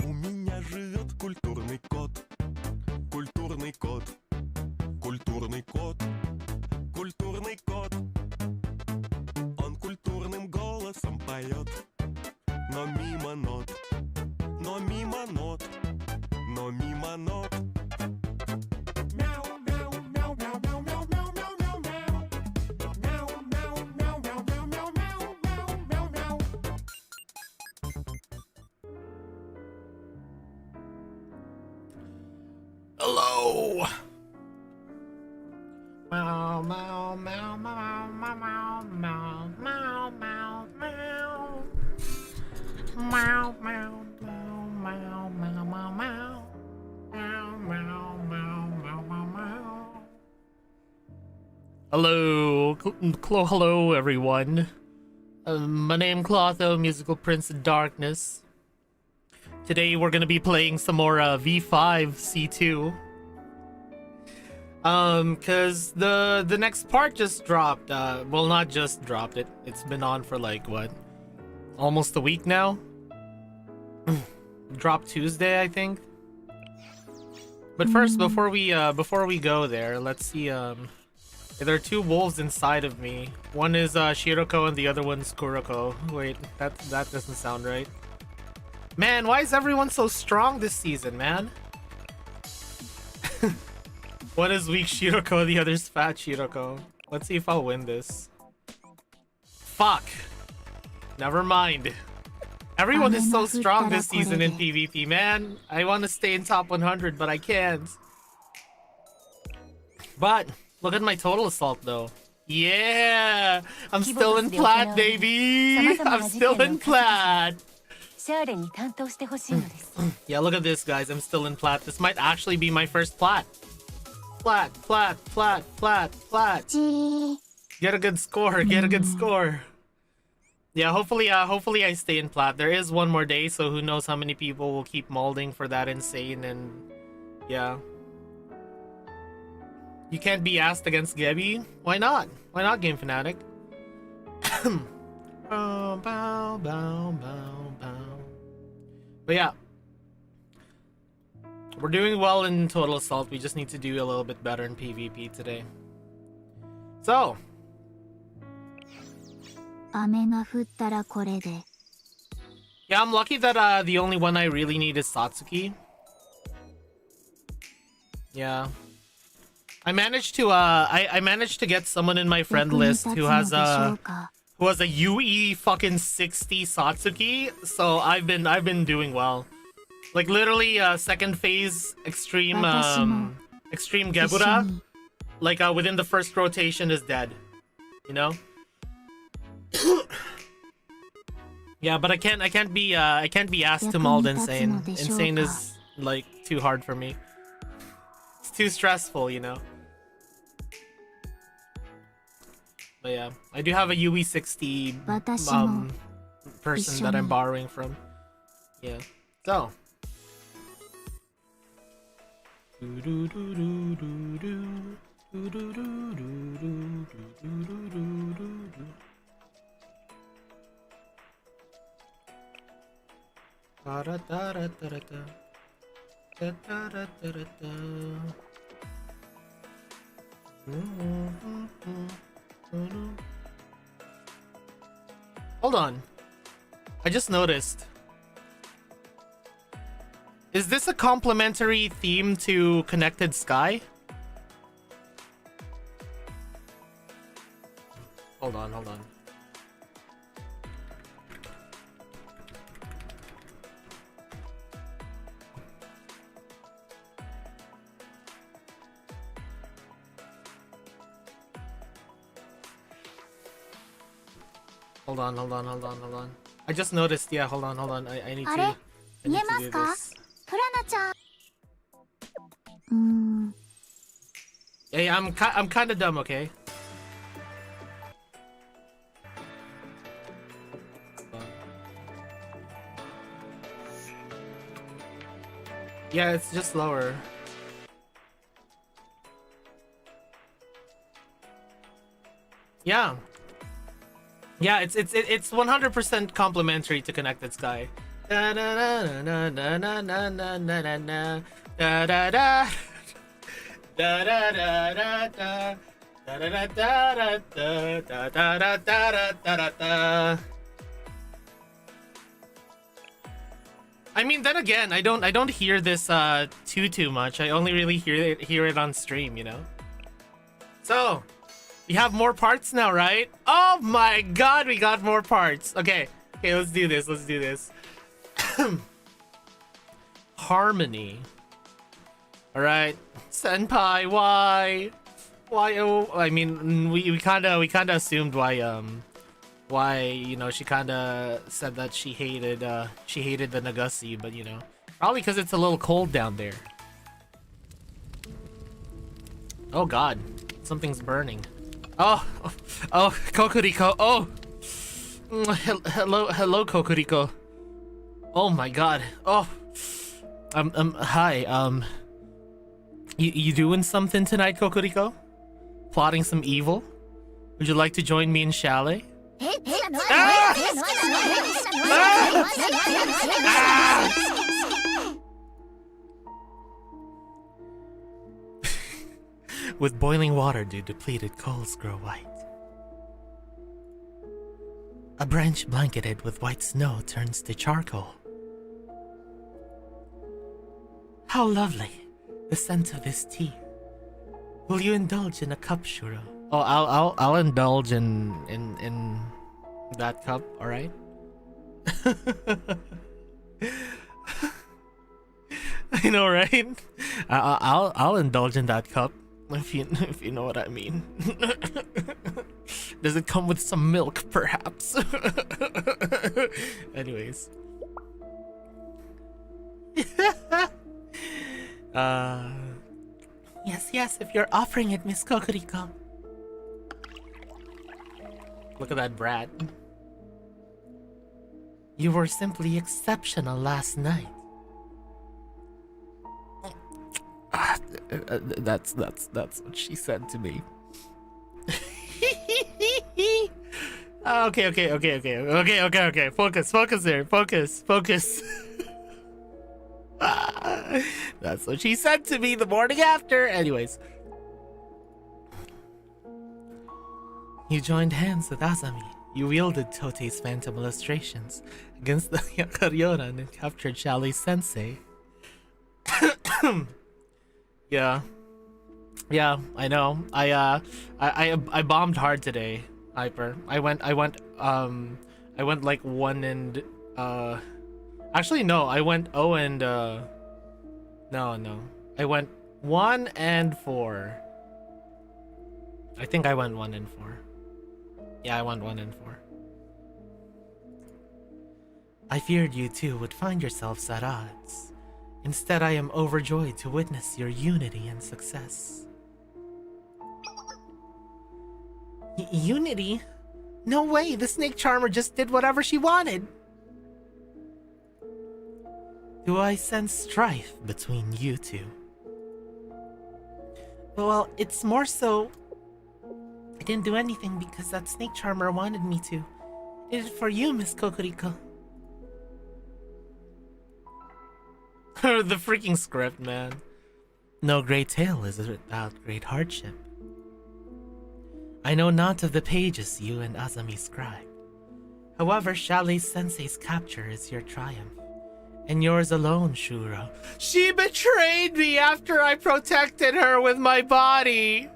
У меня живет культурный кот. Культурный кот. Культурный кот. Культурный кот. Он культурным голосом поет. Но мимо нот. Но мимо нот. Но мимо нот. Мяу, мяу, мяу, мяу, мяу, мяу, мяу, мяу, мяу, мяу. Мяу, мяу, мяу, мяу, мяу, мяу, мяу, мяу, мяу, мяу. Hello. Meow, meow, meow, meow, meow, meow, meow, meow, meow. Meow, meow, meow, meow, meow, meow, meow. Meow, meow, meow, meow, meow, meow. Hello, hello everyone. My name Clotho, musical prince of darkness. Today we're gonna be playing some more V5C2. Cause the next part just dropped. Well, not just dropped. It's been on for like what, almost a week now. Dropped Tuesday, I think. But first, before we go there, let's see. There are two wolves inside of me. One is Shiroko and the other one's Kuroko. Wait, that doesn't sound right. Man, why is everyone so strong this season, man? One is weak Shiroko, the other's fat Shiroko. Let's see if I'll win this. Fuck. Never mind. Everyone is so strong this season in PvP, man. I want to stay in top 100, but I can't. But look at my total assault, though. Yeah! I'm still in plat, baby! I'm still in plat! Yeah, look at this, guys. I'm still in plat. This might actually be my first plat. Plat, plat, plat, plat, plat. Get a good score. Get a good score. Yeah, hopefully I stay in plat. There is one more day, so who knows how many people will keep molding for that insane, and yeah. You can't be asked against Gebby. Why not? Why not, Game Fanatic? Bow, bow, bow, bow, bow. But yeah. We're doing well in total assault. We just need to do a little bit better in PvP today. So. Yeah, I'm lucky that the only one I really need is Satsuki. Yeah. I managed to I managed to get someone in my friend list who has a UE fucking 60 Satsuki, so I've been doing well. Like literally second phase extreme extreme Gebura, like within the first rotation is dead. You know? Yeah, but I can't be asked to mold insane. Insane is like too hard for me. It's too stressful, you know. But yeah, I do have a UE60 person that I'm borrowing from. Yeah. So. Hold on. I just noticed. Is this a complimentary theme to Connected Sky? Hold on. Hold on. I just noticed. Yeah, hold on. I need to do this. Yeah, I'm kind of dumb, okay? Yeah, it's just lower. Yeah. Yeah, it's 100% complimentary to Connected Sky. Da da da da da da da da da da da da da. Da da da da da da da da da da da da da da. I mean, then again, I don't hear this too much. I only really hear it on stream, you know. So, we have more parts now, right? Oh my god, we got more parts. Okay, let's do this. Let's do this. Harmony. All right, Senpai, why? Oh, I mean, we kind of assumed why, you know, she kind of said that she hated the Nagasi, but you know, probably because it's a little cold down there. Oh god, something's burning. Oh, Kokuriko. Oh, hello, Kokuriko. Oh my god. Oh, hi. You doing something tonight, Kokuriko? Plotting some evil? Would you like to join me in chalet? With boiling water do depleted coals grow white. A branch blanketed with white snow turns to charcoal. How lovely, the scent of this tea. Will you indulge in a cup, Shuro? Oh, I'll indulge in that cup, all right? I know, right? I'll indulge in that cup if you know what I mean. Does it come with some milk, perhaps? Anyways. Yes, if you're offering it, Miss Kokuriko. Look at that brat. You were simply exceptional last night. That's what she said to me. Okay. Focus there. Focus. That's what she said to me the morning after. Anyways. You joined hands with Azami. You wielded Totei's phantom illustrations against the Yakaryoran and captured Shali-sensei. Yeah, I know. I bombed hard today, Hyper. I went like 1 and actually no, I went 0 and no. I went 1 and 4. I think I went 1 and 4. Yeah, I went 1 and 4. I feared you two would find yourselves at odds. Instead, I am overjoyed to witness your unity and success. Unity? No way, the snake charmer just did whatever she wanted. Do I sense strife between you two? Well, it's more so I didn't do anything because that snake charmer wanted me to. I did it for you, Miss Kokuriko. The freaking script, man. No great tale is without great hardship. I know not of the pages you and Azami scribed. However, Shali-sensei's capture is your triumph. And yours alone, Shuro. She betrayed me after I protected her with my body!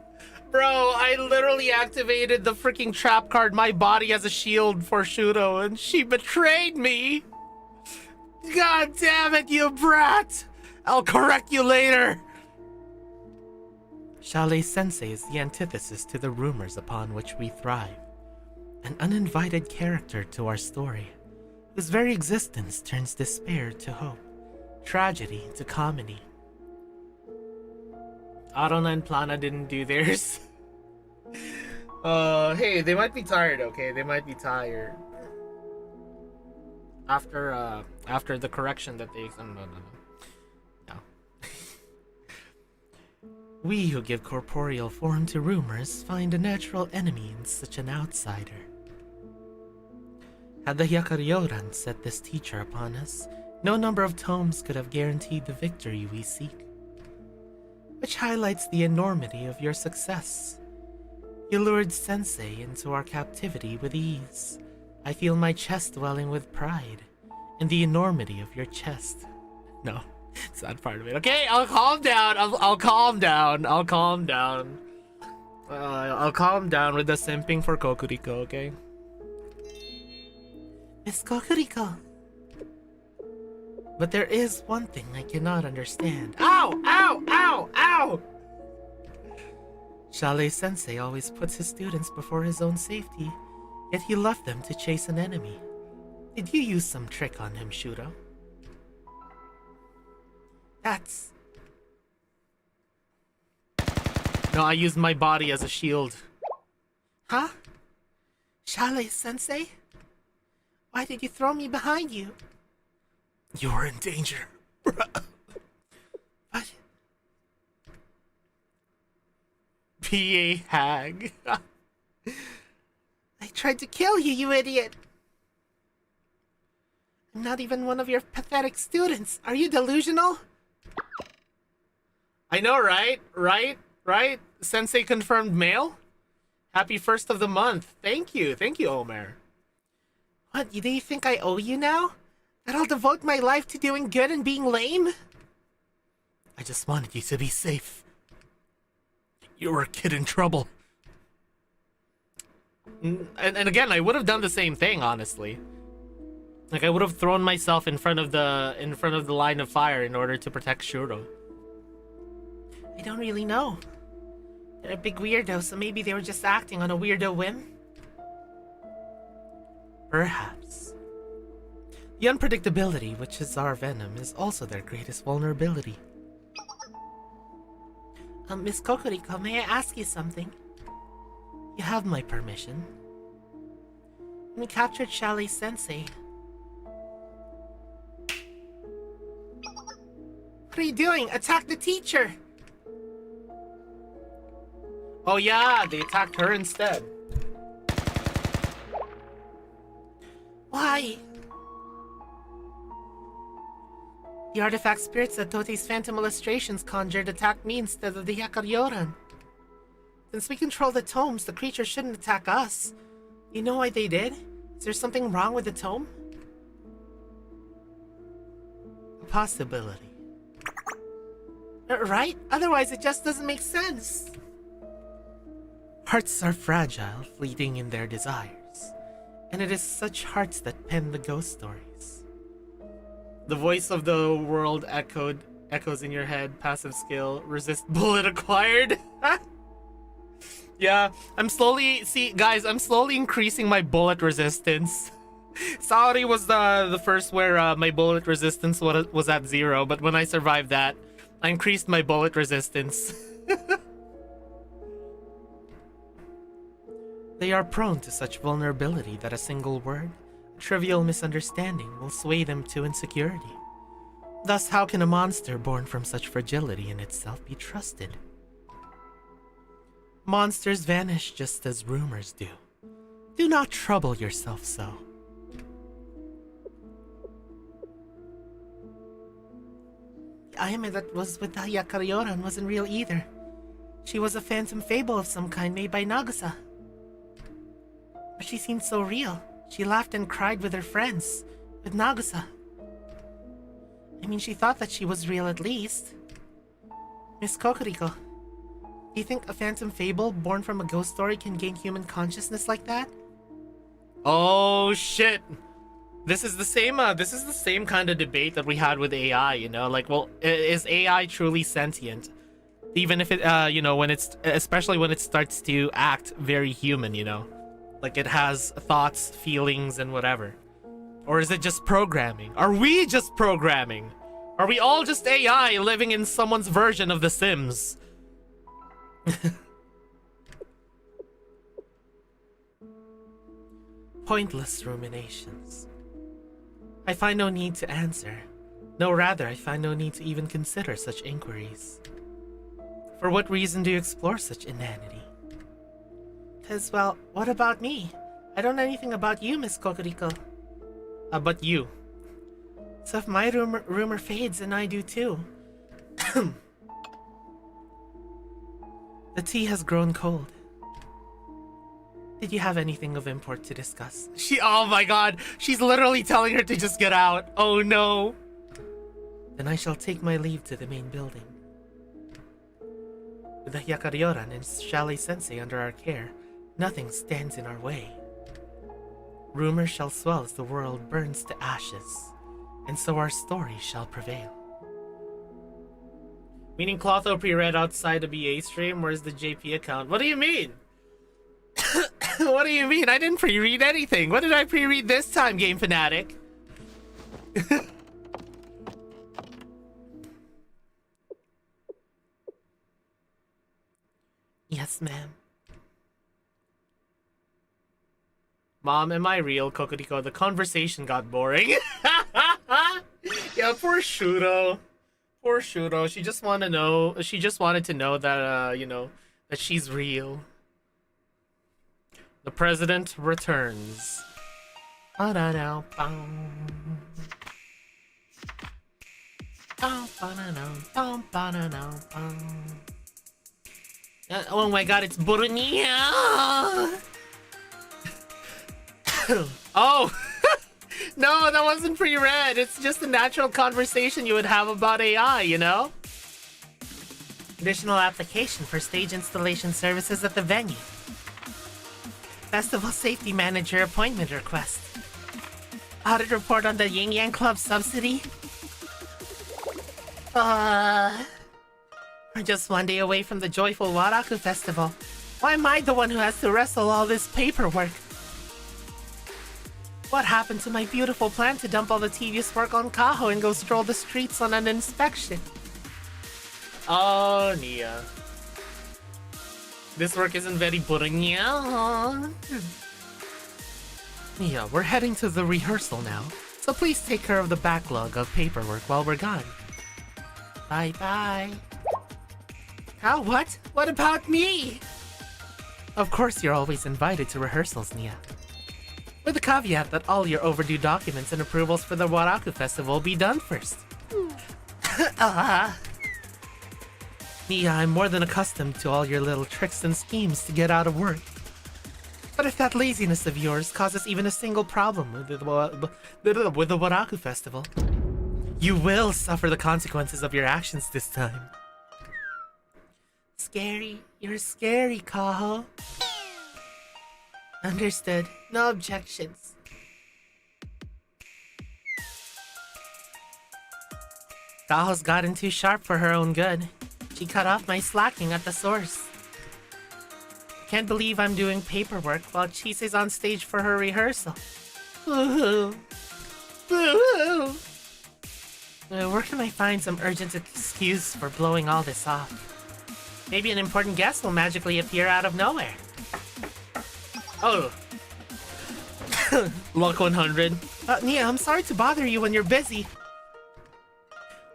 Bro, I literally activated the freaking trap card, my body as a shield for Shuro, and she betrayed me! God damn it, you brat! I'll correct you later! Shali-sensei is the antithesis to the rumors upon which we thrive. An uninvited character to our story, whose very existence turns despair to hope, tragedy to comedy. Arona and Plana didn't do theirs. Hey, they might be tired, okay? They might be tired. After the correction that they... No. We who give corporeal form to rumors find a natural enemy in such an outsider. Had the Hyakkiyako set this teacher upon us, no number of tomes could have guaranteed the victory we seek. Which highlights the enormity of your success. You lured Sensei into our captivity with ease. I feel my chest welling with pride, and the enormity of your chest. No, it's not part of it. Okay, I'll calm down. I'll calm down. I'll calm down. I'll calm down with the simping for Kokuriko, okay? Miss Kokuriko. But there is one thing I cannot understand. Ow! Ow! Ow! Ow! Shale-sensei always puts his students before his own safety, yet he left them to chase an enemy. Did you use some trick on him, Shuro? That's... No, I used my body as a shield. Huh? Shale-sensei? Why did you throw me behind you? You're in danger. What? Be a hag. I tried to kill you, you idiot. I'm not even one of your pathetic students. Are you delusional? I know, right? Right? Sensei confirmed male? Happy 1st of the month. Thank you, Omer. What, do you think I owe you now? That I'll devote my life to doing good and being lame? I just wanted you to be safe. You were a kid in trouble. And again, I would have done the same thing, honestly. Like, I would have thrown myself in front of the line of fire in order to protect Shuro. I don't really know. They're a big weirdo, so maybe they were just acting on a weirdo whim? Perhaps. The unpredictability, which is our venom, is also their greatest vulnerability. Miss Kokuriko, may I ask you something? You have my permission. When we captured Shale-sensei... What are you doing? Attack the teacher! Oh yeah, they attacked her instead. Why? The artifact spirits that Tote's phantom illustrations conjured attacked me instead of the Hyakkiyako. Since we control the tomes, the creature shouldn't attack us. You know why they did? Is there something wrong with the tome? A possibility. Right? Otherwise it just doesn't make sense. Hearts are fragile, fleeting in their desires. And it is such hearts that pen the ghost stories. The voice of the world echoes in your head. Passive skill. Resist bullet acquired. Yeah, I'm slowly increasing my bullet resistance. Saori was the first where my bullet resistance was at 0, but when I survived that, I increased my bullet resistance. They are prone to such vulnerability that a single word, a trivial misunderstanding, will sway them to insecurity. Thus, how can a monster born from such fragility in itself be trusted? Monsters vanish just as rumors do. Do not trouble yourself so. The Ayame that was with the Hyakkiyako wasn't real either. She was a phantom fable of some kind made by Nagasa. But she seemed so real. She laughed and cried with her friends, with Nagasa. I mean, she thought that she was real at least. Miss Kokuriko, do you think a phantom fable born from a ghost story can gain human consciousness like that? Oh shit! This is the same kind of debate that we had with AI, you know? Like, well, is AI truly sentient? Even if it, especially when it starts to act very human, you know? Like it has thoughts, feelings, and whatever. Or is it just programming? Are we just programming? Are we all just AI living in someone's version of The Sims? Pointless ruminations. I find no need to answer. No, rather, I find no need to even consider such inquiries. For what reason do you explore such inanity? 'Cause, well, what about me? I don't know anything about you, Miss Kokuriko. But you. So if my rumor fades, and I do too. The tea has grown cold. Did you have anything of import to discuss? Oh my god, she's literally telling her to just get out. Oh no. Then I shall take my leave to the main building. With the Hyakkiyako and Chalet Sensei under our care, nothing stands in our way. Rumor shall swell as the world burns to ashes, and so our story shall prevail. Meaning Clotho pre-read outside the BA stream? Where's the JP account? What do you mean? What do you mean? I didn't pre-read anything. What did I pre-read this time, Game Fanatic? Yes, ma'am. Mom, am I real, Kokoriko? The conversation got boring. Yeah, poor Shuro. Poor Shuro. She just wanted to know that, you know, that she's real. The president returns. Oh my god, it's Burunia! Oh! No, that wasn't pre-read. It's just a natural conversation you would have about AI, you know? Additional application for stage installation services at the venue. Festival Safety Manager appointment request. Audit report on the Yin Yang Club subsidy. We're just one day away from the joyful Waraku Festival. Why am I the one who has to wrestle all this paperwork? What happened to my beautiful plan to dump all the tedious work on Kaho and go stroll the streets on an inspection? Oh, Nia. This work isn't very boring, yeah? Nia, we're heading to the rehearsal now, so please take care of the backlog of paperwork while we're gone. Bye-bye. How, what? What about me? Of course you're always invited to rehearsals, Nia. With the caveat that all your overdue documents and approvals for the Waraku Festival will be done first. Nia, I'm more than accustomed to all your little tricks and schemes to get out of work. But if that laziness of yours causes even a single problem with the Waraku Festival, you will suffer the consequences of your actions this time. Scary. You're scary, Kaho. Understood. No objections. Kaho's gotten too sharp for her own good. She cut off my slacking at the source. Can't believe I'm doing paperwork while Chise's on stage for her rehearsal. Woohoo! Woohoo! Where can I find some urgent excuse for blowing all this off? Maybe an important guest will magically appear out of nowhere. Oh. Luck 100. Nia, I'm sorry to bother you when you're busy.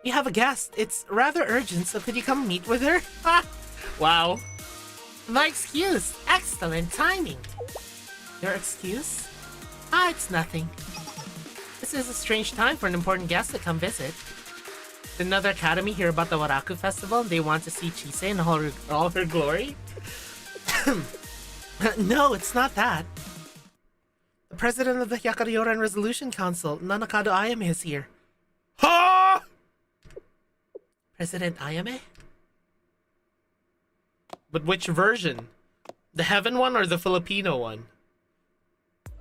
We have a guest. It's rather urgent, so could you come meet with her? Wow. My excuse. Excellent timing. Your excuse? It's nothing. This is a strange time for an important guest to come visit. Did another academy hear about the Waraku Festival and they want to see Chise in all her glory? No, it's not that. The president of the Hyakkiyako Resolution Council, Nanakado Ayame, is here. Ha! President Ayame? But which version? The heaven one or the Filipino one?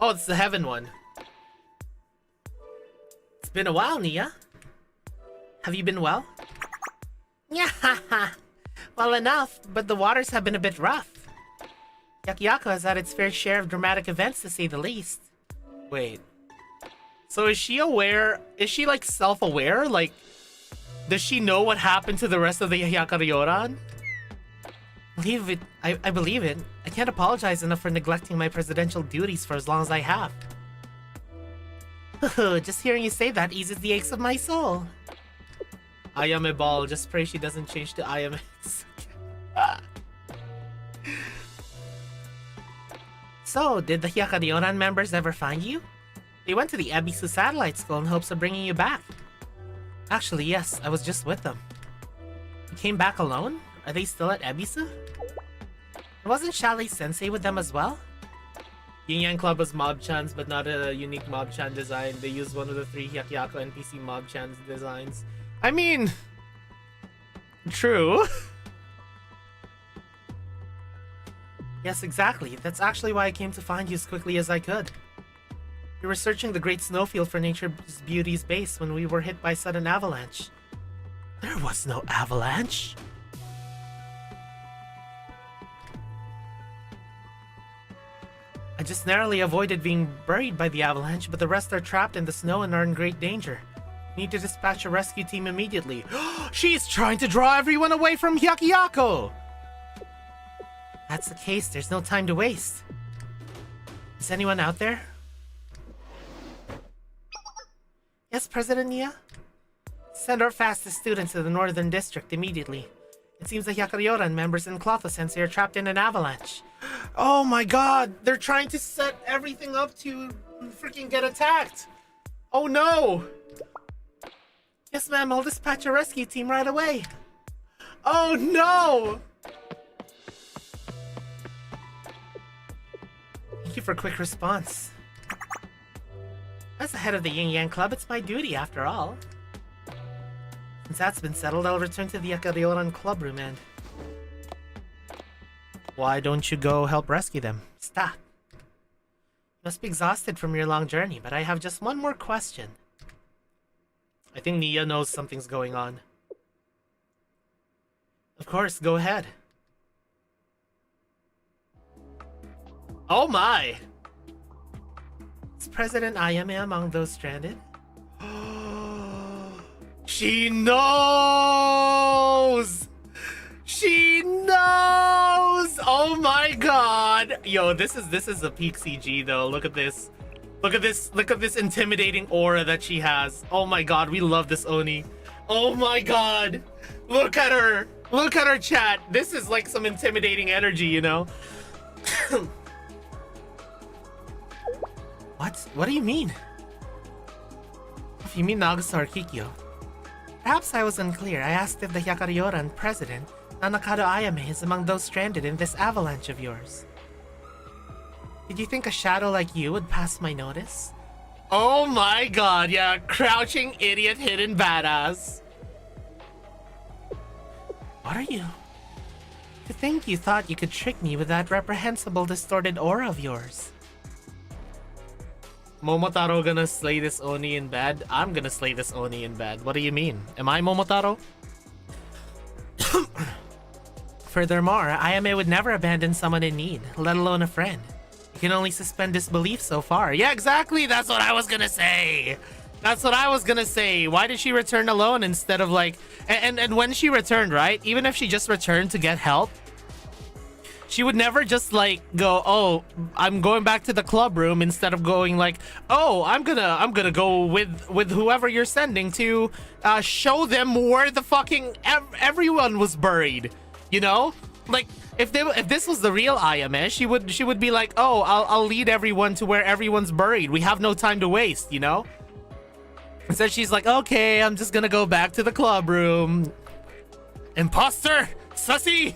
Oh, it's the heaven one. It's been a while, Nia. Have you been well? Yeah, well enough, but the waters have been a bit rough. Hyakkiyako has had its fair share of dramatic events, to say the least. Wait. So is she aware? Is she, like, self-aware? Like, does she know what happened to the rest of the Hyakkiyako? Believe it. I believe it. I can't apologize enough for neglecting my presidential duties for as long as I have. Just hearing you say that eases the aches of my soul. Ayame Ball. Just pray she doesn't change to Ayame. So, did the Hyakkiyako members ever find you? They went to the Ebisu Satellite School in hopes of bringing you back. Actually, yes, I was just with them. You came back alone? Are they still at Ebisu? Wasn't Chalet-sensei with them as well? Yin Yang Club was Mob-chan's, but not a unique Mob-chan design. They used one of the 3 Hyakkiyako NPC Mob-chan's designs. I mean... True. Yes, exactly. That's actually why I came to find you as quickly as I could. We were searching the Great Snowfield for Nature's Beauty's base when we were hit by a sudden avalanche. There was no avalanche. I just narrowly avoided being buried by the avalanche, but the rest are trapped in the snow and are in great danger. Need to dispatch a rescue team immediately. She's trying to draw everyone away from Hyakkiyako! That's the case, there's no time to waste. Is anyone out there? Yes, President Nia? Send our fastest students to the Northern District immediately. It seems the Hyakkyoran members in Clotho Sensei are trapped in an avalanche. Oh my god, they're trying to set everything up to freaking get attacked. Oh no! Yes, ma'am, I'll dispatch a rescue team right away. Oh no! Thank you for a quick response. As the head of the Yin Yang Club, it's my duty after all. Since that's been settled, I'll return to the Hyakkyoran club room and... Why don't you go help rescue them? Stop. You must be exhausted from your long journey, but I have just one more question. I think Nia knows something's going on. Of course, go ahead. Oh my! Is President Ayame among those stranded? She knows! She knows! Oh my god! Yo, this is a peak CG though. Look at this. Look at this intimidating aura that she has. Oh my god, we love this Oni. Oh my god! Look at her! Look at her, chat! This is like some intimidating energy, you know? What? What do you mean? If you mean Nagasa or Kikyo. Perhaps I was unclear. I asked if the Hyakkyoran president, Nanakado Ayame, is among those stranded in this avalanche of yours. Did you think a shadow like you would pass my notice? Oh my god, yeah, crouching idiot hidden badass. What are you? To think you thought you could trick me with that reprehensible distorted aura of yours. Momotaro gonna slay this Oni in bed? I'm gonna slay this Oni in bed. What do you mean? Am I Momotaro? Furthermore, Ayame would never abandon someone in need, let alone a friend. You can only suspend disbelief so far. Yeah, exactly! That's what I was gonna say! That's what I was gonna say! Why did she return alone instead of like... And when she returned, right? Even if she just returned to get help, she would never just like go, oh, I'm going back to the club room instead of going like, oh, I'm gonna go with whoever you're sending to show them where the fucking everyone was buried, you know? Like if this was the real Ayame, she would be like, oh, I'll lead everyone to where everyone's buried. We have no time to waste, you know? Instead she's like, okay, I'm just gonna go back to the club room. Imposter, sussy.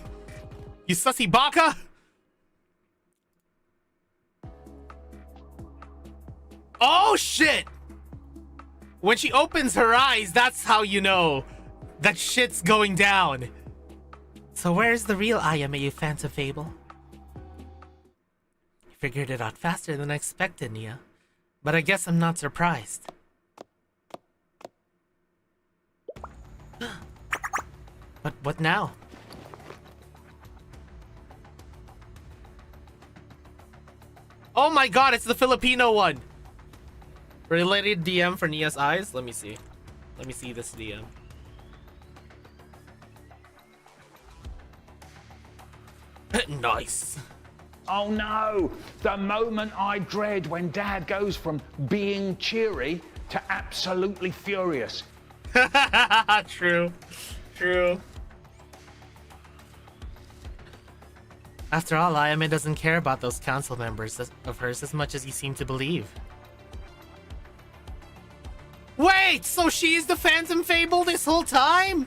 You sussy baka! Oh shit! When she opens her eyes, that's how you know that shit's going down. So where's the real Ayame, you phantom fable? You figured it out faster than I expected, Nia. But I guess I'm not surprised. But what now? Oh my god, it's the Filipino one! Related DM for Nia's eyes? Let me see. Let me see this DM. Nice. Oh no! The moment I dread when Dad goes from being cheery to absolutely furious. True. True. After all, Ayame doesn't care about those council members of hers as much as you seem to believe. Wait, so she's the Phantom Fable this whole time?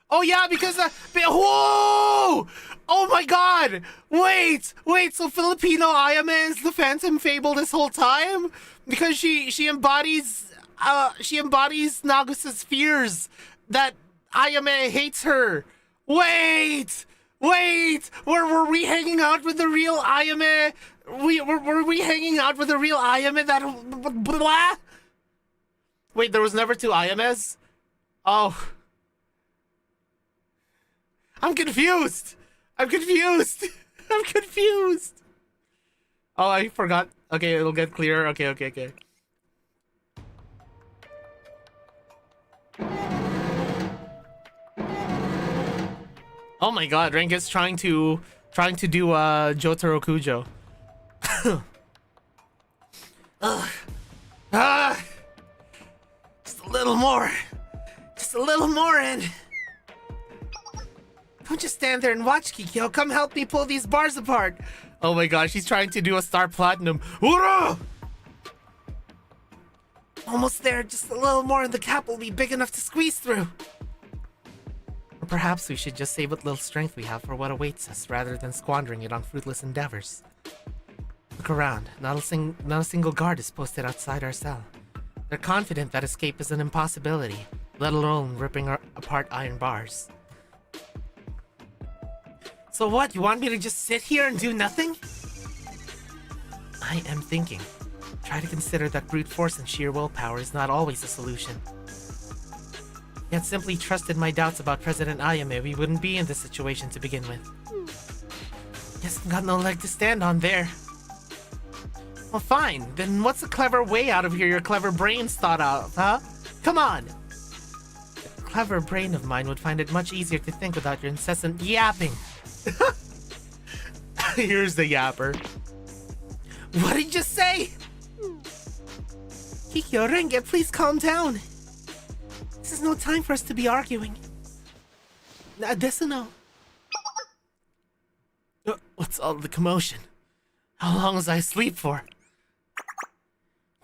Oh yeah, because whoa! Oh my god! Wait, so Filipino Ayame is the Phantom Fable this whole time? Because she embodies Nagus's fears that Ayame hates her. Wait! Were we hanging out with the real Ayame? Were we hanging out with the real Ayame that blah? Wait, there was never two Ayames? Oh. I'm confused. I'm confused. Oh, I forgot. Okay, it'll get clearer. Okay. Oh my god, Renget's trying to do Jotaro Kujo. Just a little more and don't just stand there and watch, Kikyo. Come help me pull these bars apart. Oh my gosh, he's trying to do a Star Platinum. Ura! Almost there, just a little more and the cap will be big enough to squeeze through. Or perhaps we should just save what little strength we have for what awaits us, rather than squandering it on fruitless endeavors. Look around. Not a single guard is posted outside our cell. They're confident that escape is an impossibility, let alone ripping apart iron bars. So what, you want me to just sit here and do nothing? I am thinking. Try to consider that brute force and sheer willpower is not always a solution. Yet simply trusted my doubts about President Ayame, we wouldn't be in this situation to begin with. Guess I've got no leg to stand on there. Well, fine. Then what's a clever way out of here your clever brains thought of, huh? Come on! A clever brain of mine would find it much easier to think without your incessant yapping. Here's the yapper. What did you say? Kikyo, Renge, please calm down. This is no time for us to be arguing. Desuno. What's all the commotion? How long was I asleep for?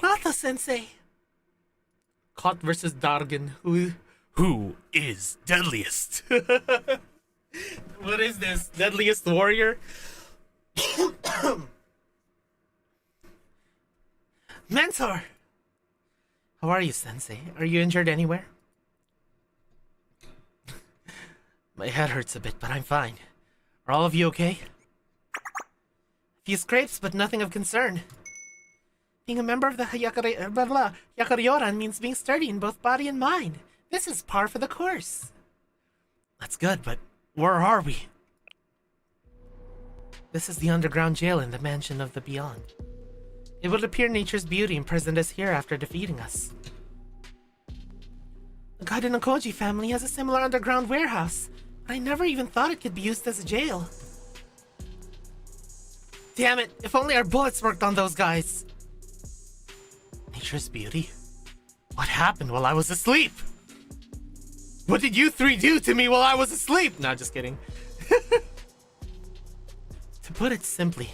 Rata-sensei. Kot versus Dargan. Who is deadliest? What is this? Deadliest warrior? Mentor! How are you, Sensei? Are you injured anywhere? My head hurts a bit, but I'm fine. Are all of you okay? A few scrapes, but nothing of concern. Being a member of the Hyakkiyako means being sturdy in both body and mind. This is par for the course. That's good, but where are we? This is the underground jail in the mansion of the beyond. It would appear nature's beauty imprisoned us here after defeating us. The Gaiden family has a similar underground warehouse, but I never even thought it could be used as a jail. Damn it, if only our bullets worked on those guys. Nature's beauty? What happened while I was asleep? What did you three do to me while I was asleep? Nah, just kidding. To put it simply,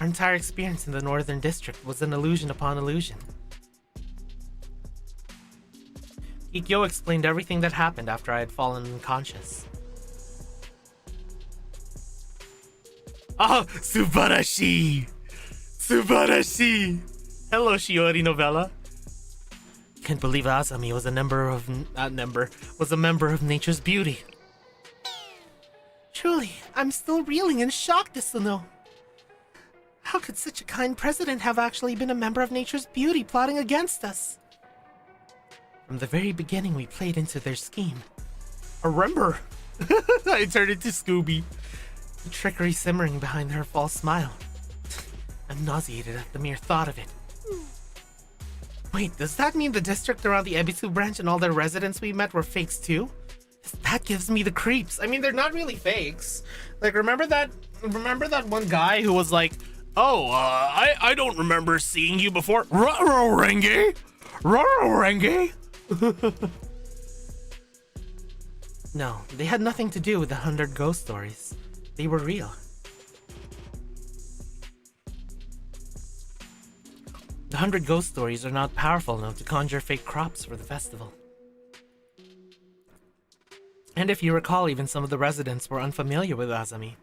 our entire experience in the Northern District was an illusion upon illusion. Ikkyo explained everything that happened after I had fallen unconscious. Oh, Subarashi! Subarashi! Hello, Shiori Novella. Can't believe Asami was a member of Nature's Beauty. Truly, I'm still reeling in shock, Desuno. How could such a kind president have actually been a member of Nature's Beauty plotting against us? From the very beginning, we played into their scheme. Remember? I turned into Scooby. The trickery simmering behind her false smile. I'm nauseated at the mere thought of it. Wait, does that mean the district around the Ebisu branch and all their residents we met were fakes too? That gives me the creeps. I mean, they're not really fakes. Like, remember that one guy who was like, oh, I don't remember seeing you before. Roro Renge? Roro Renge? No, they had nothing to do with the 100 ghost stories. They were real. The 100 ghost stories are not powerful enough to conjure fake crops for the festival. And if you recall, even some of the residents were unfamiliar with Azami.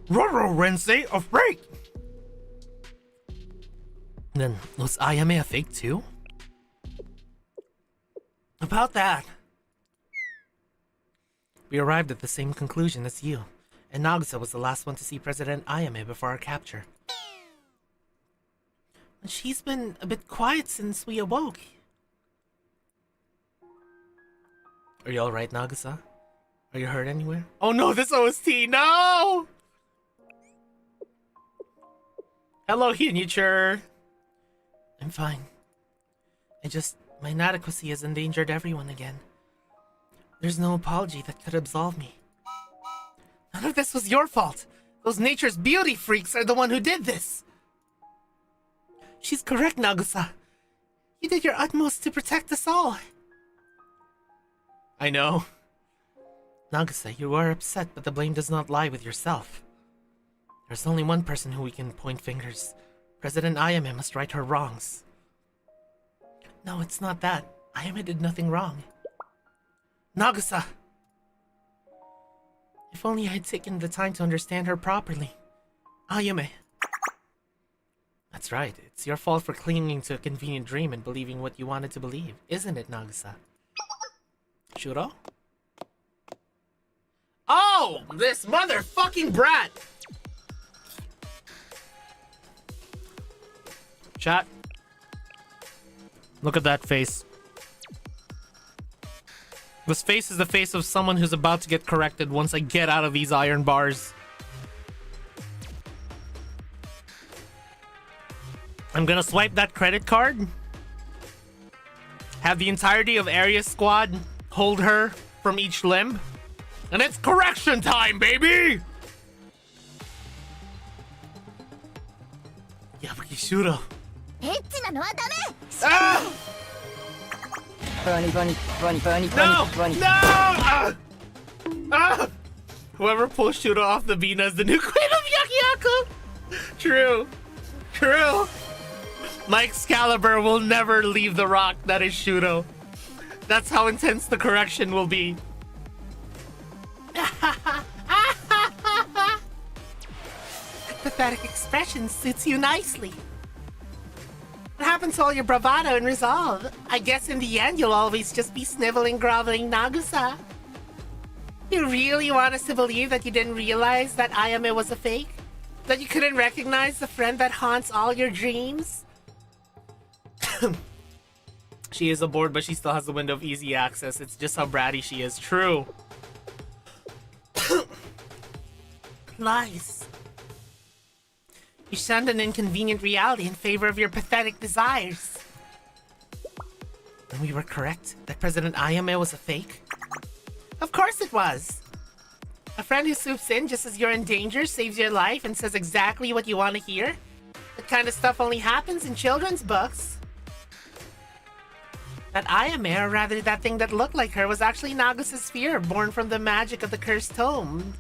Roro Rensei, a fake! Then, was Ayame a fake too? About that, we arrived at the same conclusion as you, and Nagisa was the last one to see President Ayame before our capture. She's been a bit quiet since we awoke. Are you alright, Nagisa? Are you hurt anywhere? Oh no, this OST, no! Hello, Hyakkiyako. I'm fine. My inadequacy has endangered everyone again. There's no apology that could absolve me. None of this was your fault. Those nature's beauty freaks are the one who did this. She's correct, Nagisa. You did your utmost to protect us all. I know. Nagisa, you are upset, but the blame does not lie with yourself. There's only one person who we can point fingers. President Ayame must right her wrongs. No, it's not that. Ayame did nothing wrong. Nagisa! If only I had taken the time to understand her properly. Ayame. That's right. It's your fault for clinging to a convenient dream and believing what you wanted to believe, isn't it, Nagisa? Shuro? Oh! This motherfucking brat! Chat. Look at that face. This face is the face of someone who's about to get corrected once I get out of these iron bars. I'm gonna swipe that credit card. Have the entirety of Area Squad hold her from each limb. And it's correction time, baby! Yabukishuro. Ah! No! No! Whoever pulls Shuro off the bean is the new queen of Hyakkiyako! True. True. My Excalibur will never leave the rock that is Shuro. That's how intense the correction will be. Pathetic expression suits you nicely. What happened to all your bravado and resolve? I guess in the end you'll always just be sniveling, groveling Nagisa. You really want us to believe that you didn't realize that Ayame was a fake? That you couldn't recognize the friend that haunts all your dreams? She is aboard, but she still has the window of easy access. It's just how bratty she is. True. Lies. You shunned an inconvenient reality in favor of your pathetic desires. And we were correct that President Ayame was a fake? Of course it was. A friend who swoops in just as you're in danger, saves your life, and says exactly what you want to hear? That kind of stuff only happens in children's books. That Ayame, or rather that thing that looked like her, was actually Nagisa's sphere, born from the magic of the cursed tome.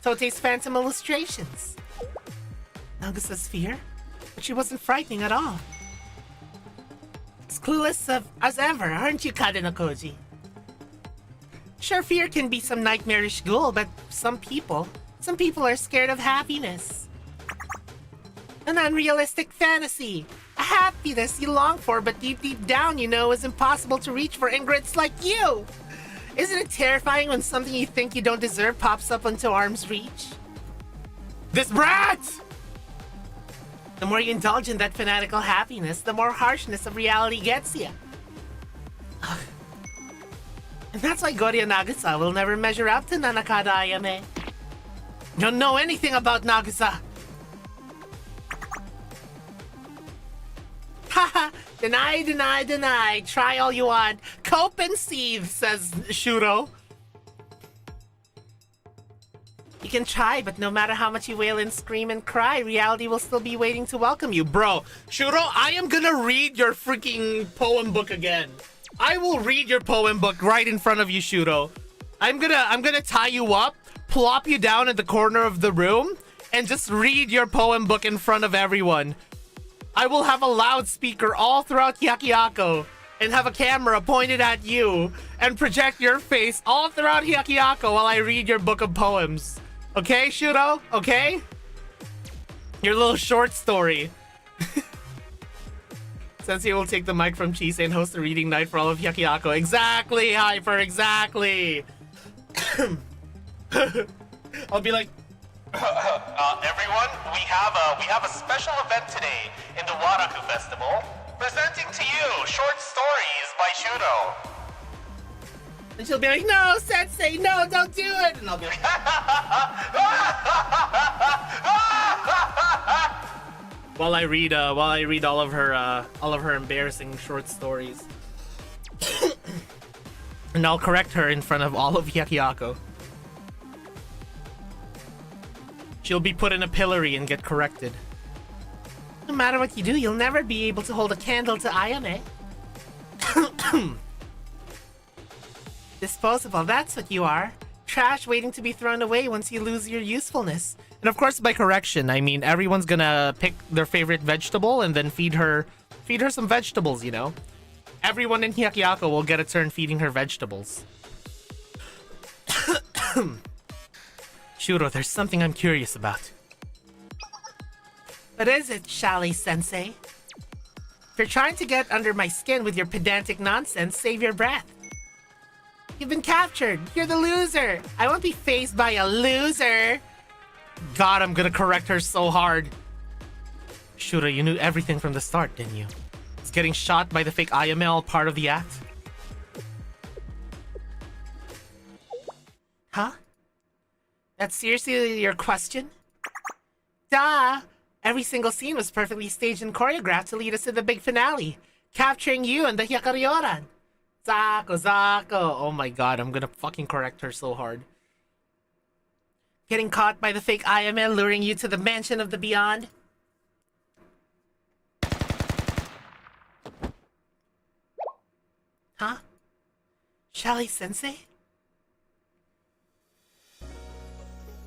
Tote's phantom illustrations. Nagisa's sphere? But she wasn't frightening at all. As clueless as ever, aren't you, Kadenokoji? Sure, fear can be some nightmarish ghoul, but some people are scared of happiness. An unrealistic fantasy. A happiness you long for, but deep down you know is impossible to reach for ingrates like you. Isn't it terrifying when something you think you don't deserve pops up into arm's reach? This brat! The more you indulge in that fanatical happiness, the more harshness of reality gets you. And that's why Gorya Nagisa will never measure up to Nanakada Ayame. You don't know anything about Nagisa. Haha, deny. Try all you want. Cope and seethe, says Shuro. You can try, but no matter how much you wail and scream and cry, reality will still be waiting to welcome you. Bro, Shuro, I am gonna read your freaking poem book again. I will read your poem book right in front of you, Shuro. I'm gonna tie you up, plop you down in the corner of the room, and just read your poem book in front of everyone. I will have a loudspeaker all throughout Hyakkiyako and have a camera pointed at you and project your face all throughout Hyakkiyako while I read your book of poems. Okay, Shuro? Okay? Your little short story. Sensei will take the mic from Chise and host a reading night for all of Hyakkiyako. Exactly, Hyper, exactly. I'll be like, everyone, we have a special event today in the Waraku Festival. Presenting to you short stories by Shuro. and she'll be like, no, Sensei, no, don't do it. And I'll be like, while I read all of her embarrassing short stories. And I'll correct her in front of all of Hyakkiyako. She'll be put in a pillory and get corrected. No matter what you do, you'll never be able to hold a candle to Ayame. Disposable, that's what you are. Trash waiting to be thrown away once you lose your usefulness. And of course, by correction, I mean everyone's gonna pick their favorite vegetable and then feed her some vegetables, you know? Everyone in Hyakkiyako will get a turn feeding her vegetables. Shuro, there's something I'm curious about. What is it, Shali-sensei? If you're trying to get under my skin with your pedantic nonsense, save your breath. You've been captured. You're the loser. I won't be faced by a loser. God, I'm gonna correct her so hard. Shura, you knew everything from the start, didn't you? Is getting shot by the fake Ayame all part of the act? Huh? That's seriously your question? Duh! Every single scene was perfectly staged and choreographed to lead us to the big finale. Capturing you and the Hyakaryoran. Zako. Oh my god, I'm gonna fucking correct her so hard. Getting caught by the fake Ayame luring you to the mansion of the beyond. Huh? Shali-sensei?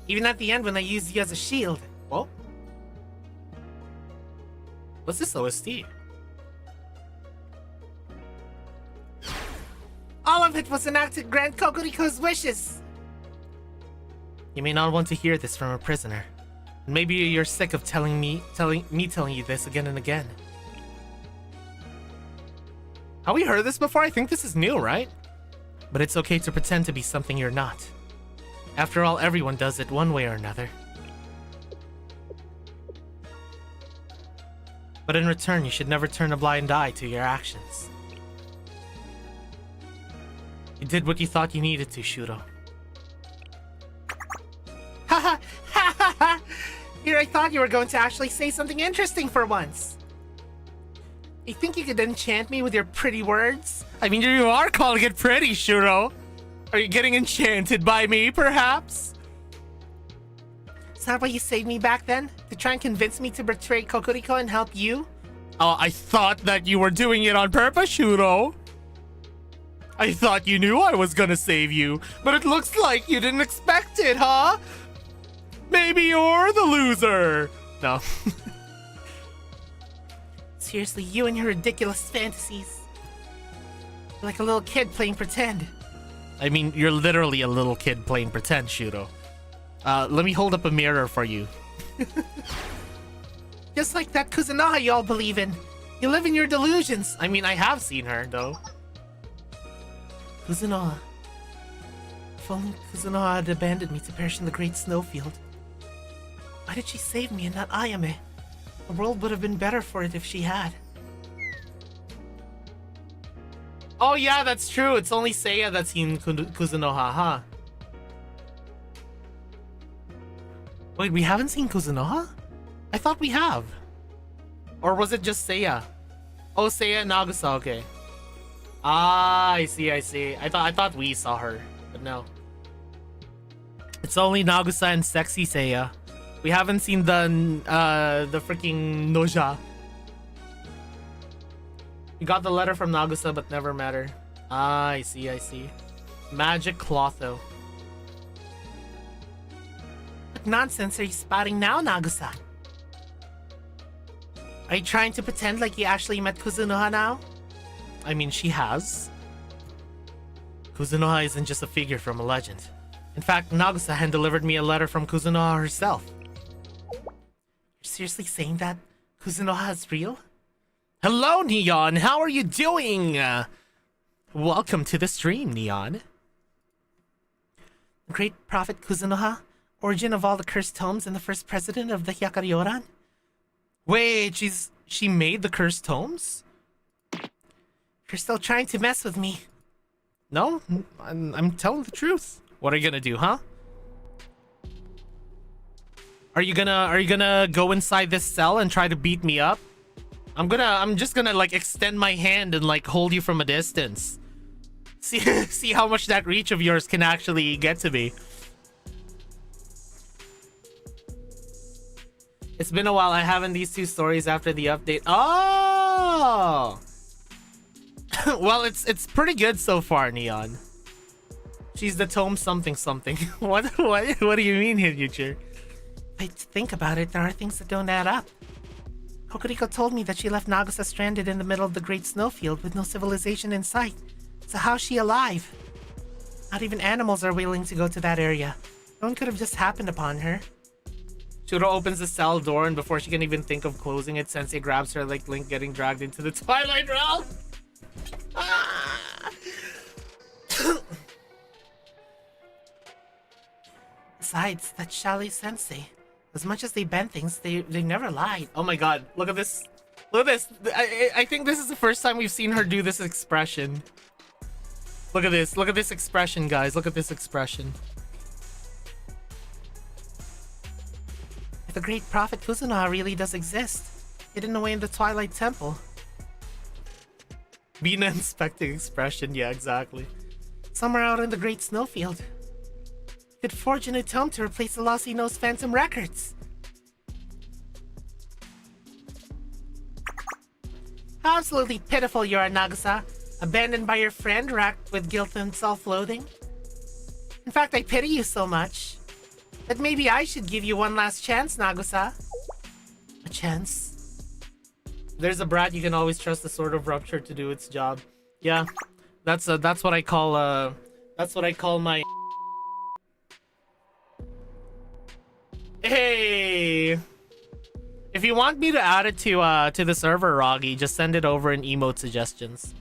Even at the end when I used you as a shield. Whoa. What's this OST? All of it was an act to grant Kokuriko's wishes. You may not want to hear this from a prisoner. Maybe you're sick of telling me you this again and again. Have we heard this before? I think this is new, right? But it's okay to pretend to be something you're not. After all, everyone does it one way or another. But in return, you should never turn a blind eye to your actions. You did what you thought you needed to, Shuro. Haha! Ha! Here I thought you were going to actually say something interesting for once. You think you could enchant me with your pretty words? I mean, you are calling it pretty, Shuro. Are you getting enchanted by me, perhaps? Is that why you saved me back then? To try and convince me to betray Kokuriko and help you? Oh, I thought that you were doing it on purpose, Shuro. I thought you knew I was gonna save you, but it looks like you didn't expect it, huh? Maybe you're the loser. No. Seriously, you and your ridiculous fantasies. You're like a little kid playing pretend. I mean, you're literally a little kid playing pretend, Shuro. Let me hold up a mirror for you. Just like that Kuzunoha you all believe in. You live in your delusions. I mean, I have seen her, though. Kuzunoha. If only Kuzunoha had abandoned me to perish in the great snowfield. Why did she save me and not Ayame? The world would have been better for it if she had. Oh yeah, that's true. It's only Seiya that's seen Kuzunoha, huh? Wait, we haven't seen Kuzunoha? I thought we have. Or was it just Seiya? Oh, Seiya and Nagusa, okay. Ah, I see. I thought we saw her, but no. It's only Nagusa and sexy Seiya. We haven't seen the freaking Noja. We got the letter from Nagusa, but never met her. Ah, I see. Magic Clotho. What nonsense are you spouting now, Nagusa? Are you trying to pretend like you actually met Kuzunoha now? I mean, she has. Kuzunoha isn't just a figure from a legend. In fact, Nagisa hand delivered me a letter from Kuzunoha herself. You're seriously saying that Kuzunoha is real? Hello, Neon! How are you doing? Welcome to the stream, Neon. Great Prophet Kuzunoha, origin of all the cursed tomes and the first president of the Hyakkiyako. Wait, she made the cursed tomes? You're still trying to mess with me. No, I'm telling the truth. What are you gonna do, huh? Are you gonna go inside this cell and try to beat me up? I'm just gonna like extend my hand and like hold you from a distance. See how much that reach of yours can actually get to me. It's been a while. I haven't these two stories after the update. Oh! Well, it's pretty good so far, Neon. She's the tome something something. What do you mean, Hyakkiyako? Wait, think about it. There are things that don't add up. Kokuriko told me that she left Nagisa stranded in the middle of the great snowfield with no civilization in sight. So how's she alive? Not even animals are willing to go to that area. No one could have just happened upon her. Shuro opens the cell door, and before she can even think of closing it, Sensei grabs her like Link getting dragged into the Twilight Realm. Ah! Besides, that Shale Sensei. As much as they bend things, they never lied. Oh my god, look at this. Look at this. I think this is the first time we've seen her do this expression. Look at this. Look at this expression, guys. Look at this expression. If the great prophet Kuzunoha really does exist, hidden away in the Twilight Temple. Bina inspecting expression. Yeah, exactly. Somewhere out in the great snowfield. Could forge a new tome to replace the Lossy Nose Phantom Records. How absolutely pitiful you are, Nagisa. Abandoned by your friend, racked with guilt and self-loathing. In fact, I pity you so much. But maybe I should give you one last chance, Nagisa. A chance? There's a brat you can always trust the Sword of Rupture to do its job. Yeah, that's what I call my. Hey, if you want me to add it to the server, Roggy, just send it over in emote suggestions.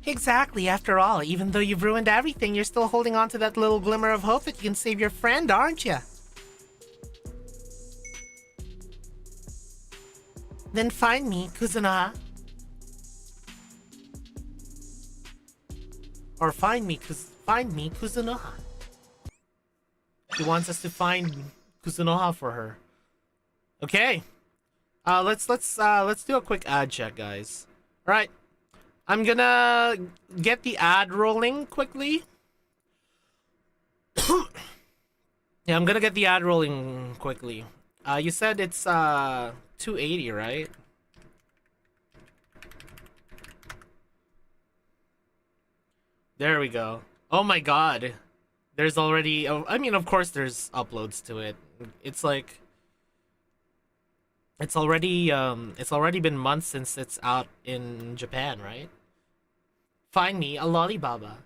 Exactly. After all, even though you've ruined everything, you're still holding on to that little glimmer of hope that you can save your friend, aren't you? Then find me, Kuzunoha. Or find me, Kuzunoha. She wants us to find Kuzunoha for her. Okay. Let's do a quick ad check, guys. All right. I'm gonna get the ad rolling quickly. Yeah, I'm gonna get the ad rolling quickly. You said it's 280, right? There we go. Oh my god. There's already, I mean, of course there's uploads to it. It's like, it's already been months since it's out in Japan, right? Find me a lollibaba.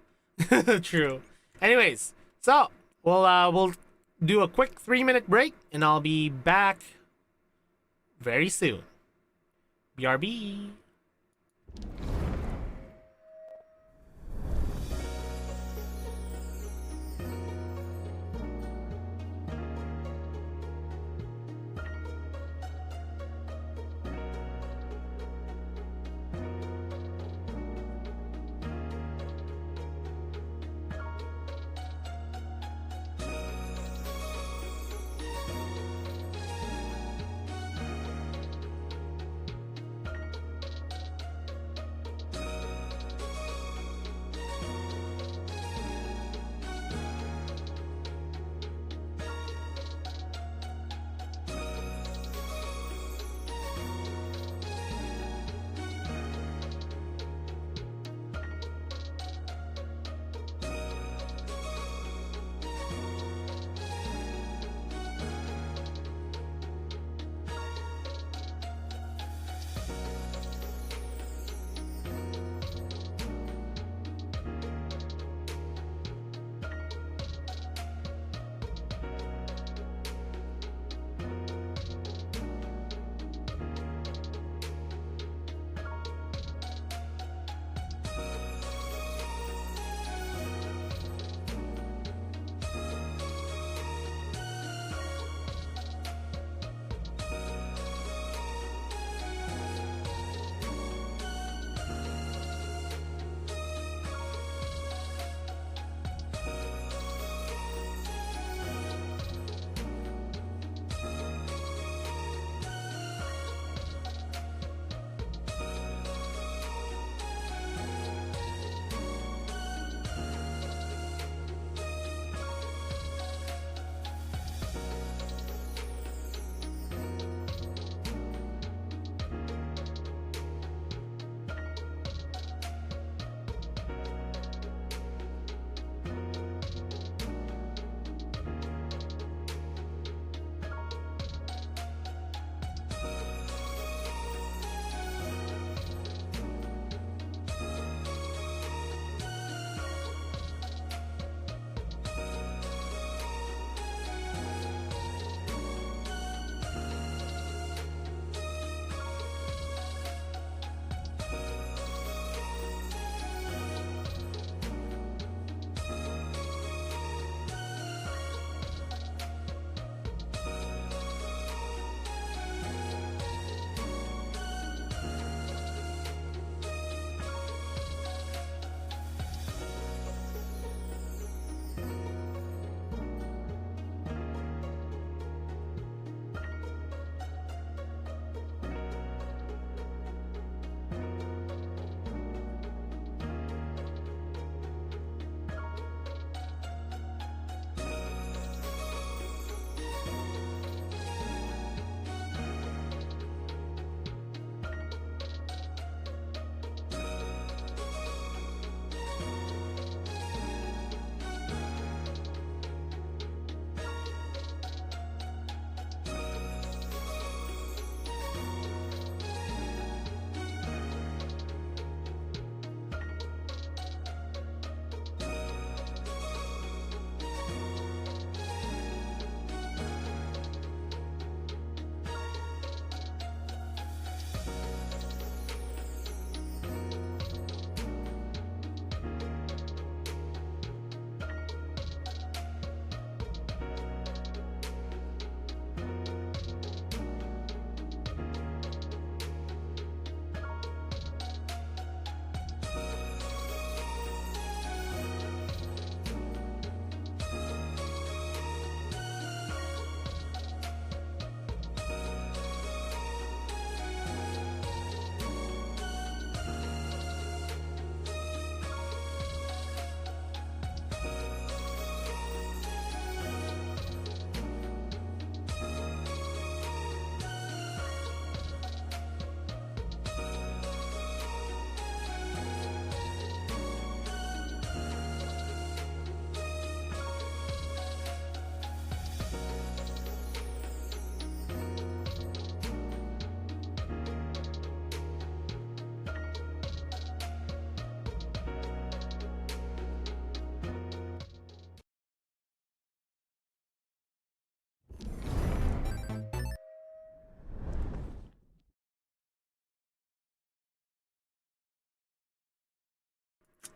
True. Anyways, so we'll do a quick 3-minute break, and I'll be back very soon. BRB.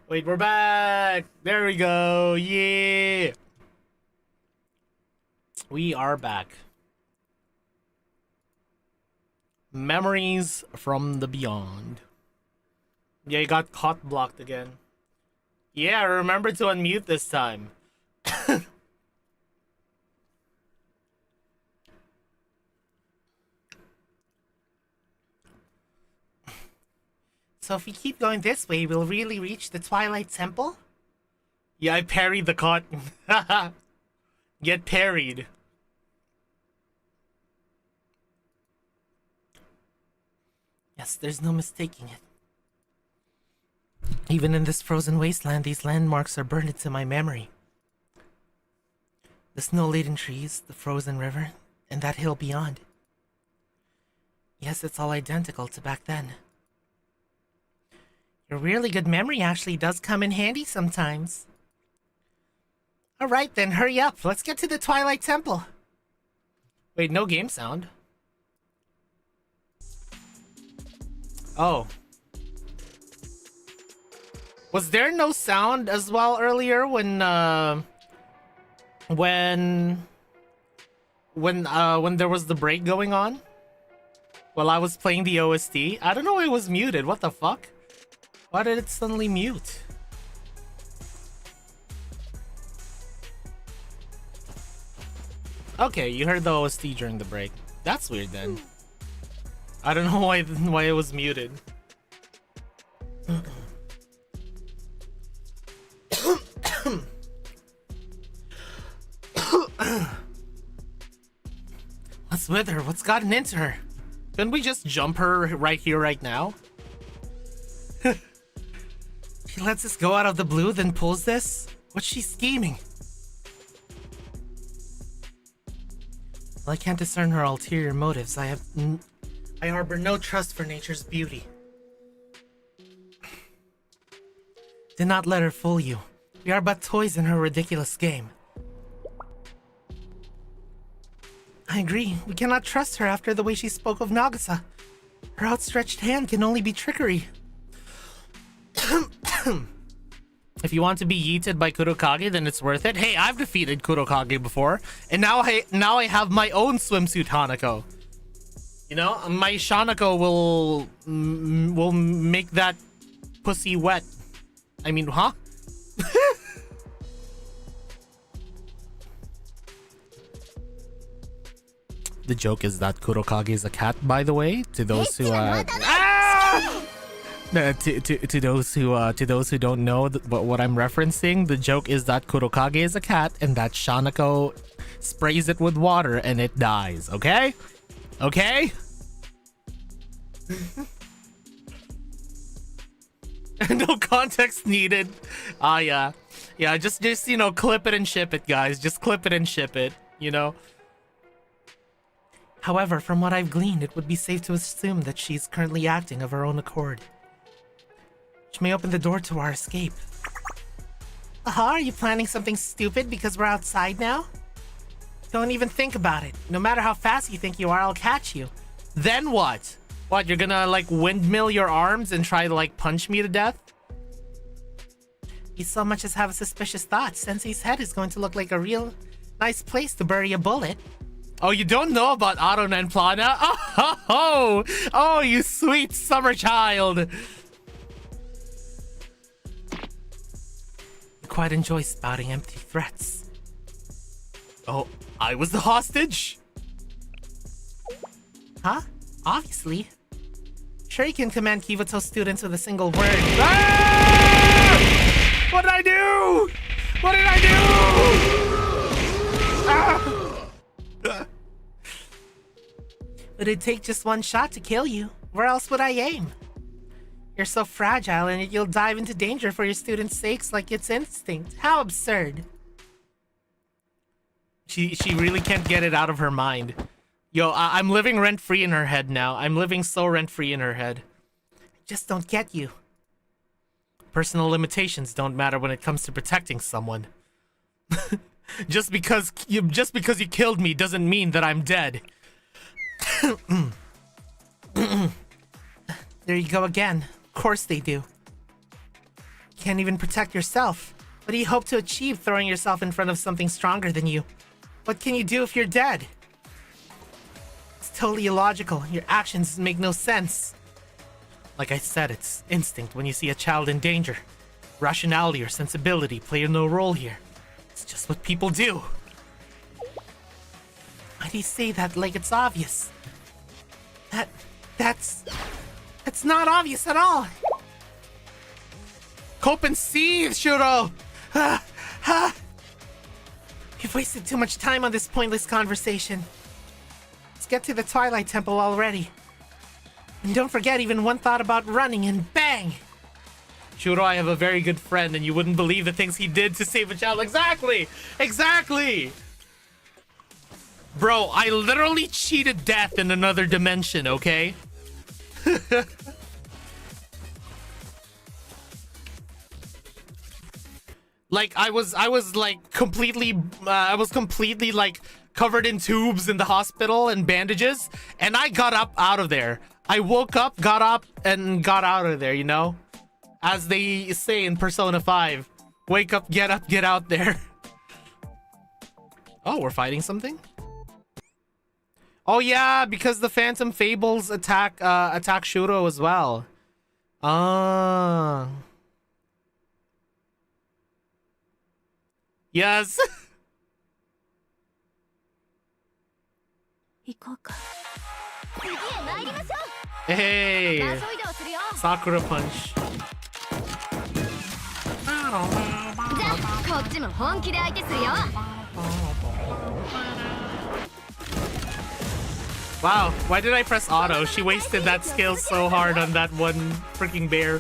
Wait, we're back. There we go. Yeah. We are back. Memories from the beyond. Yeah, you got caught blocked again. Yeah, remember to unmute this time. So if we keep going this way, we'll really reach the Twilight Temple? Yeah, I parried the caught. Get parried. Yes, there's no mistaking it. Even in this frozen wasteland, these landmarks are burned into my memory. The snow-laden trees, the frozen river, and that hill beyond. Yes, it's all identical to back then. Your really good memory actually does come in handy sometimes. Alright then, hurry up. Let's get to the Twilight Temple. Wait, no game sound. Oh. Was there no sound as well earlier when there was the break going on? While I was playing the OST? I don't know, it was muted. What the fuck? Why did it suddenly mute? Okay, you heard the OST during the break. That's weird then. I don't know why it was muted. What's with her? What's gotten into her? Couldn't we just jump her right here, right now? She lets us go out of the blue, then pulls this? What's she scheming? Well, I can't discern her ulterior motives. I harbor no trust for nature's beauty. Do not let her fool you. We are but toys in her ridiculous game. I agree. We cannot trust her after the way she spoke of Nagasa. Her outstretched hand can only be trickery. If you want to be yeeted by Kurokage, then it's worth it. Hey, I've defeated Kurokage before, and now I have my own swimsuit Hanako. You know, my Shanako will make that pussy wet. I mean, huh? The joke is that Kurokage is a cat, by the way. To those who to those who don't know what I'm referencing, the joke is that Kurokage is a cat and that Shanako sprays it with water and it dies. Okay? Okay? No context needed. Yeah. Yeah, just you know, clip it and ship it, guys. Just clip it and ship it, you know. However, from what I've gleaned, it would be safe to assume that she's currently acting of her own accord. Which may open the door to our escape. Are you planning something stupid because we're outside now? Don't even think about it. No matter how fast you think you are, I'll catch you. Then what? What, you're gonna like windmill your arms and try to like punch me to death? You so much as have a suspicious thought. Sensei's head is going to look like a real nice place to bury a bullet. Oh, you don't know about Aron and Plana? Oh, you sweet summer child. You quite enjoy spouting empty threats. Oh, I was the hostage? Huh? Obviously. Sure, you can command Kivoto students with a single word. Ah! What did I do? What did I do? Ah! It'd take just one shot to kill you. Where else would I aim? You're so fragile and you'll dive into danger for your students' sakes like it's instinct. How absurd. She really can't get it out of her mind. Yo, I'm living rent-free in her head now. I'm living so rent-free in her head. I just don't get you. Personal limitations don't matter when it comes to protecting someone. Just because you killed me doesn't mean that I'm dead. There you go again. Of course they do. can't even protect yourself. What do you hope to achieve throwing yourself in front of something stronger than you? What can you do if you're dead? It's totally illogical. Your actions make no sense. Like I said, it's instinct when you see a child in danger. Rationality or sensibility play no role here. It's just what people do. Why do you say that like it's obvious? That's not obvious at all. Cope and seethe, Shuro! You've wasted too much time on this pointless conversation. Let's get to the Twilight Temple already. And don't forget even one thought about running and bang! Shuro, I have a very good friend and you wouldn't believe the things he did to save a child. Exactly! Exactly! Bro, I literally cheated death in another dimension, okay? Like I was like completely like covered in tubes in the hospital and bandages, and I got up out of there. I woke up, got up, and got out of there, you know? As they say in Persona 5. Wake up, get out there. Oh, we're fighting something? Oh yeah, because the Phantom Fables attack Shuro as well. Ah. Yes. Hey. Sakura punch. Wow, why did I press auto? She wasted that skill so hard on that one freaking bear.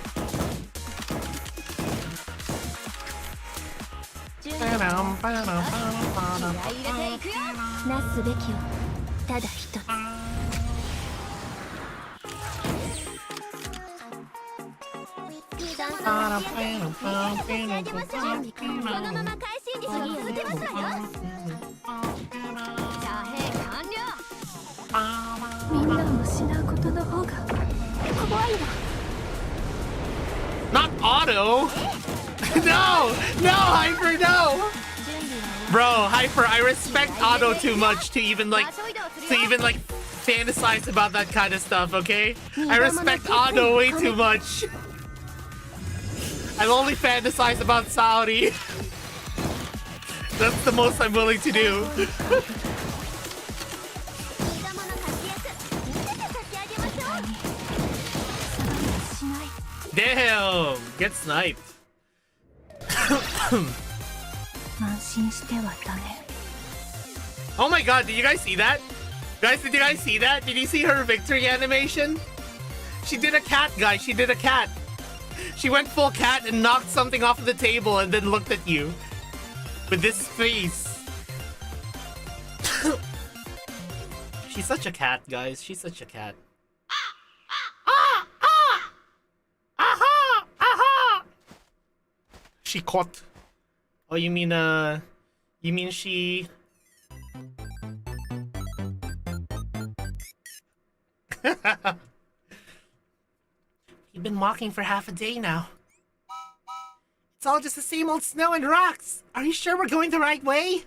Not auto. No, Hyper, no. Bro, Hyper, I respect Otto too much to even like fantasize about that kind of stuff, okay? I respect Otto way too much. I've only fantasized about Saori. That's the most I'm willing to do. Damn! Get sniped. Oh my god, did you guys see that? Guys, did you guys see that? Did you see her victory animation? She did a cat, guys. She did a cat. She went full cat and knocked something off of the table and then looked at you. With this face. She's such a cat, guys. She's such a cat. She caught. Oh, you mean she... You've been walking for half a day now. It's all just the same old snow and rocks. Are you sure we're going the right way?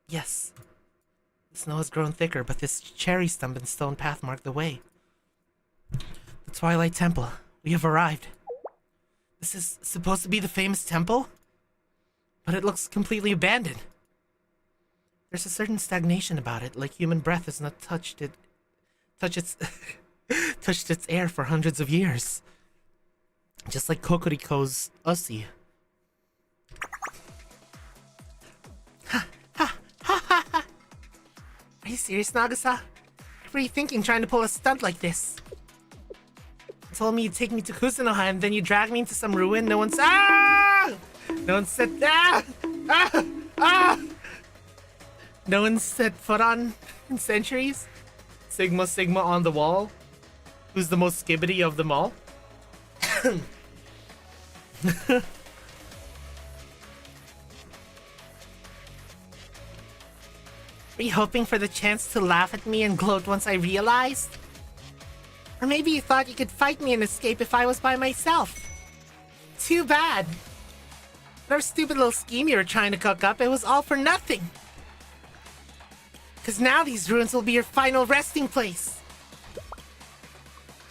Yes. The snow has grown thicker, but this cherry stump and stone path mark the way. The Twilight Temple. We have arrived. This is supposed to be the famous temple? But it looks completely abandoned. There's a certain stagnation about it, like human breath has not touched its air for hundreds of years. Just like Kokoriko's Ussie. Are you serious, Nagasa? What are you thinking trying to pull a stunt like this? You told me you'd take me to Kusunoha and then you drag me into some ruin. No one said No one set foot on in centuries. Sigma on the wall. Who's the most skibbity of them all? Were you hoping for the chance to laugh at me and gloat once I realized? Or maybe you thought you could fight me and escape if I was by myself. Too bad. Our stupid little scheme you were trying to cook up, it was all for nothing. Because now these ruins will be your final resting place.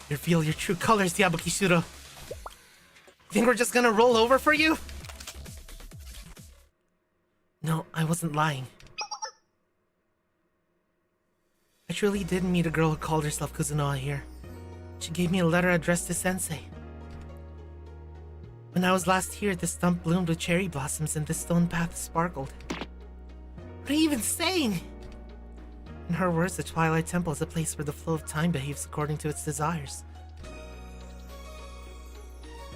Reveal your true colors, Yabukishiro. Think we're just gonna roll over for you? No, I wasn't lying. I truly did meet a girl who called herself Kuzunoha here. She gave me a letter addressed to Sensei. When I was last here, the stump bloomed with cherry blossoms and the stone path sparkled. What are you even saying? In her words, the Twilight Temple is a place where the flow of time behaves according to its desires.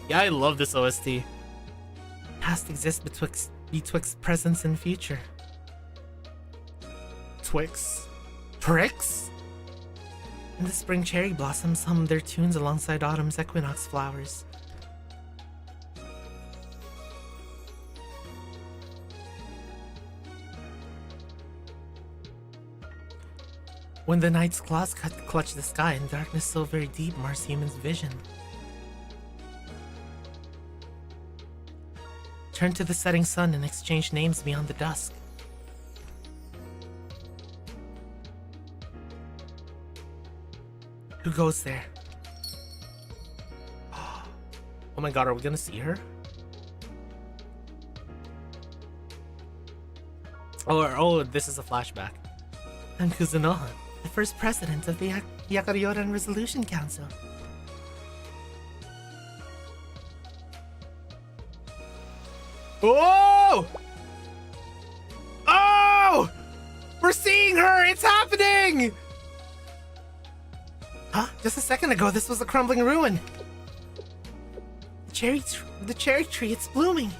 Yeah, I love this OST. Past exists betwixt presence and future. Tricks? And the spring cherry blossoms hum their tunes alongside autumn's equinox flowers. When the night's claws clutch the sky and darkness so very deep mars human's vision. Turn to the setting sun and exchange names beyond the dusk. Who goes there? Oh my god, are we gonna see her? Oh, this is a flashback. I'm Kuzunoha, the first president of the Hyakkiyako Resolution Council. Oh! Oh! We're seeing her! It's happening! Huh? Just a second ago, this was a crumbling ruin. The cherry tree, it's blooming.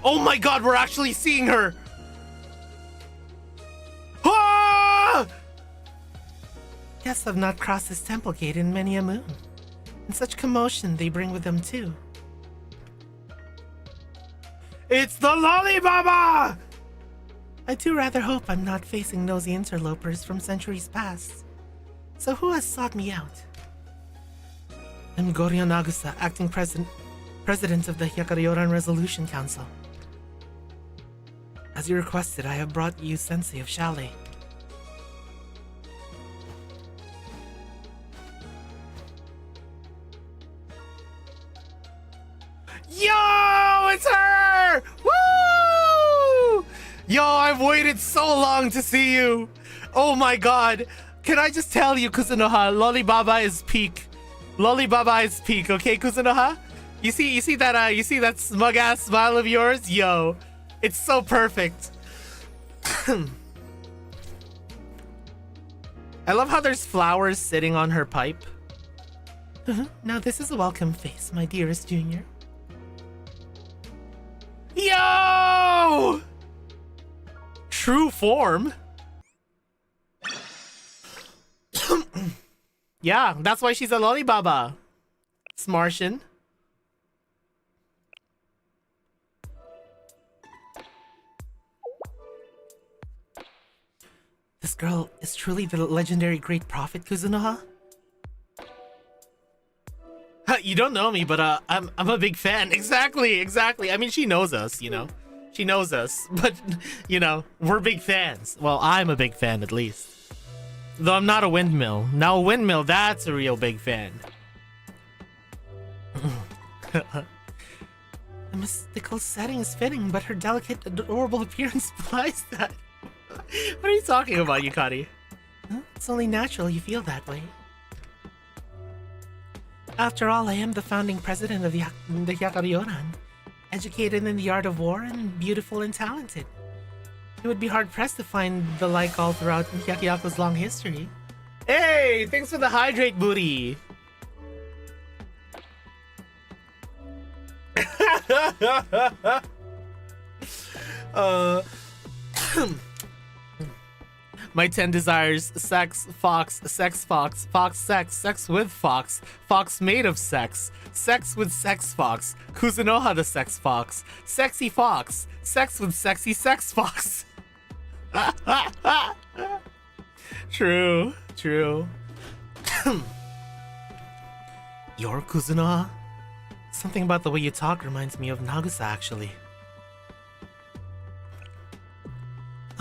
Oh my god, we're actually seeing her! Ah! Guests have not crossed this temple gate in many a moon. And such commotion they bring with them too. It's the Lollibaba! I do rather hope I'm not facing nosy interlopers from centuries past. So who has sought me out? I'm Goryo Nagusa, acting president of the Hyakkiyako Resolution Council. As you requested, I have brought you Sensei of Chalet. Yo, it's her! Woo! Yo, I've waited so long to see you. Oh my god. Can I just tell you, Kuzunoha, Lollibaba is peak. Lollibaba is peak, okay, Kuzunoha? You see that smug ass smile of yours? Yo, it's so perfect. I love how there's flowers sitting on her pipe. Now this is a welcome face, my dearest junior. Yo! True form. Yeah, that's why she's a Lollibaba. It's Martian. This girl is truly the legendary great prophet Kuzunoha? You don't know me, but I'm a big fan. Exactly. I mean, she knows us, you know. She knows us, but you know, we're big fans. Well, I'm a big fan at least. Though I'm not a windmill. Now a windmill, that's a real big fan. The mystical setting is fitting, but her delicate, adorable appearance belies that. What are you talking about, Yukari? Huh? It's only natural you feel that way. After all, I am the founding president of the Hyakkiyako, educated in the art of war and beautiful and talented. It would be hard-pressed to find the like all throughout Hyakkiyako's long history. Hey, thanks for the hydrate booty! My 10 desires: sex, fox, sex, fox, fox, sex with fox, fox made of sex with sex fox, Kuzunoha the sex fox, sexy fox, sex with sexy sex fox. True. You're Kuzunoha? Something about the way you talk reminds me of Nagisa, actually.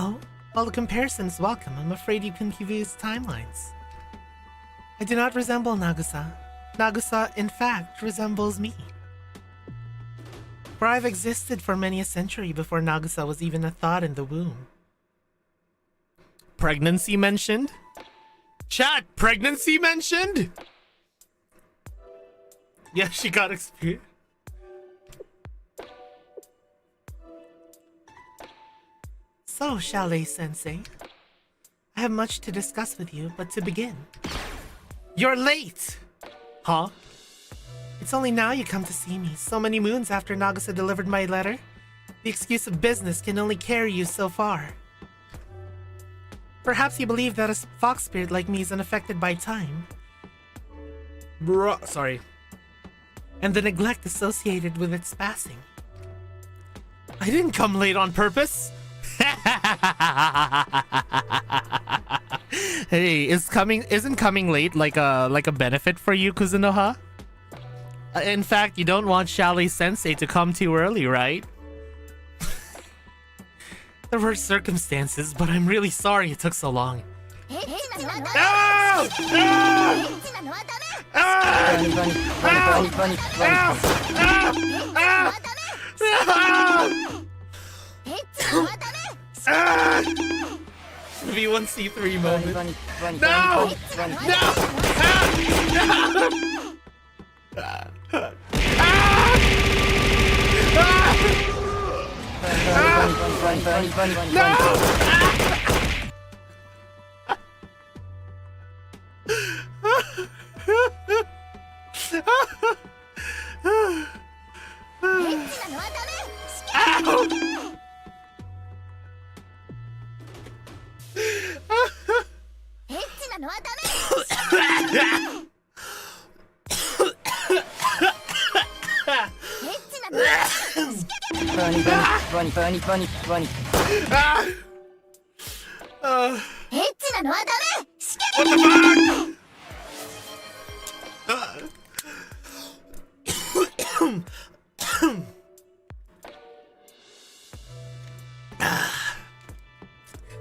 Oh, well, the comparison's welcome. I'm afraid you can confuse timelines. I do not resemble Nagisa. Nagisa, in fact, resembles me. For I've existed for many a century before Nagisa was even a thought in the womb. Pregnancy mentioned? Chat, pregnancy mentioned? Yeah, she got experience. So, Chalet-sensei, I have much to discuss with you, but to begin... You're late! Huh? It's only now you come to see me, so many moons after Nagisa delivered my letter. The excuse of business can only carry you so far. Perhaps you believe that a fox spirit like me is unaffected by time. Sorry. And the neglect associated with its passing. I didn't come late on purpose! Hey, isn't coming late like a benefit for you, Kuzunoha? In fact, you don't want Chalet-sensei to come too early, right? There were circumstances, but I'm really sorry it took so long. No! V5C2 moment. No!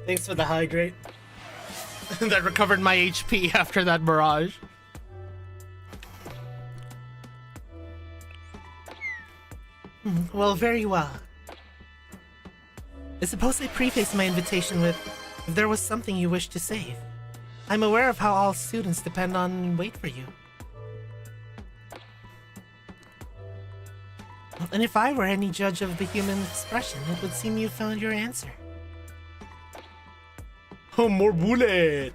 Thanks for the hydrate. That recovered my HP after that barrage. Well, very well. I suppose I preface my invitation with, if there was something you wish to save. I'm aware of how all students depend on and wait for you. And if I were any judge of the human expression, it would seem you found your answer. Oh, more bullet!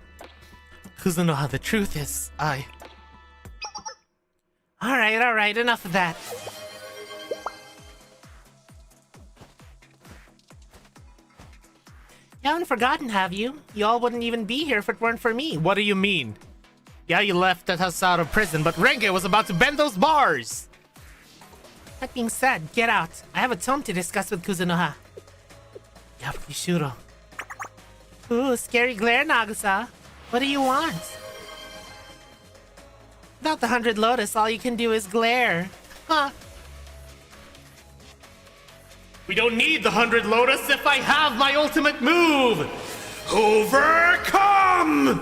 Kuzunoha, the truth is, Alright, enough of that. You haven't forgotten, have you? You all wouldn't even be here if it weren't for me. What do you mean? Yeah, you left us out of prison, but Renge was about to bend those bars! That being said, get out. I have a tome to discuss with Kuzunoha. Yabuki. Ooh, scary glare, Nagisa. What do you want? Without the 100 Lotus, all you can do is glare. Huh. We don't need the 100 Lotus if I have my ultimate move! Overcome!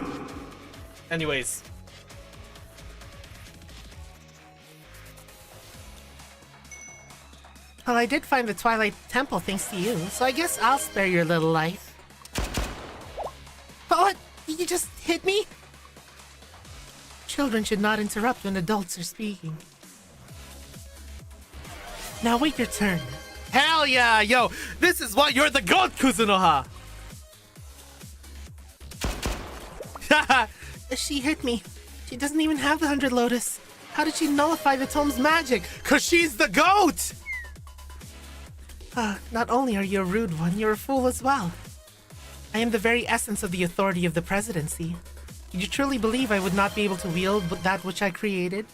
Anyways. Well, I did find the Twilight Temple thanks to you, so I guess I'll spare your little life. But what? You just hit me? Children should not interrupt when adults are speaking. Now wait your turn. Hell yeah, yo! This is why you're the GOAT, Kuzunoha! Haha! She hit me. She doesn't even have the 100 Lotus. How did she nullify the tome's magic? Cause she's the GOAT! Not only are you a rude one, you're a fool as well. I am the very essence of the authority of the presidency. Did you truly believe I would not be able to wield that which I created?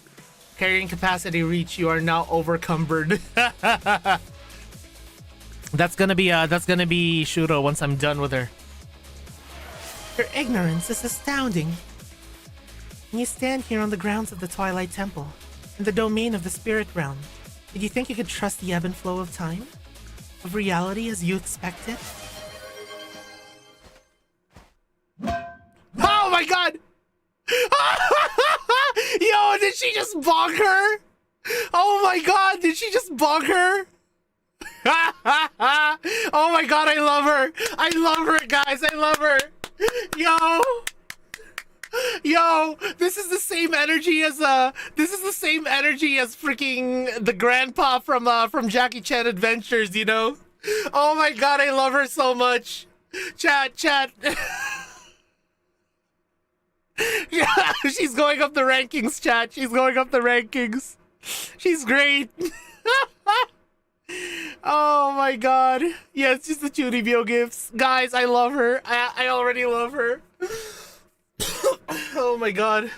Carrying capacity reach, you are now overcumbered. That's gonna be Shuro once I'm done with her. Your ignorance is astounding. And you stand here on the grounds of the Twilight Temple, in the domain of the spirit realm. Did you think you could trust the ebb and flow of time? Of reality as you expect it? Oh my god! Yo, did she just bonk her? Oh my god, did she just bonk her? Oh my god, I love her. I love her, guys. I love her. Yo, this is the same energy as freaking the grandpa from Jackie Chan Adventures, you know? Oh my god, I love her so much. Chat. Yeah, she's going up the rankings, chat. She's going up the rankings. She's great. Oh my god. Yeah, it's just the Chunibyo gifts. Guys, I love her. I already love her. Oh my god.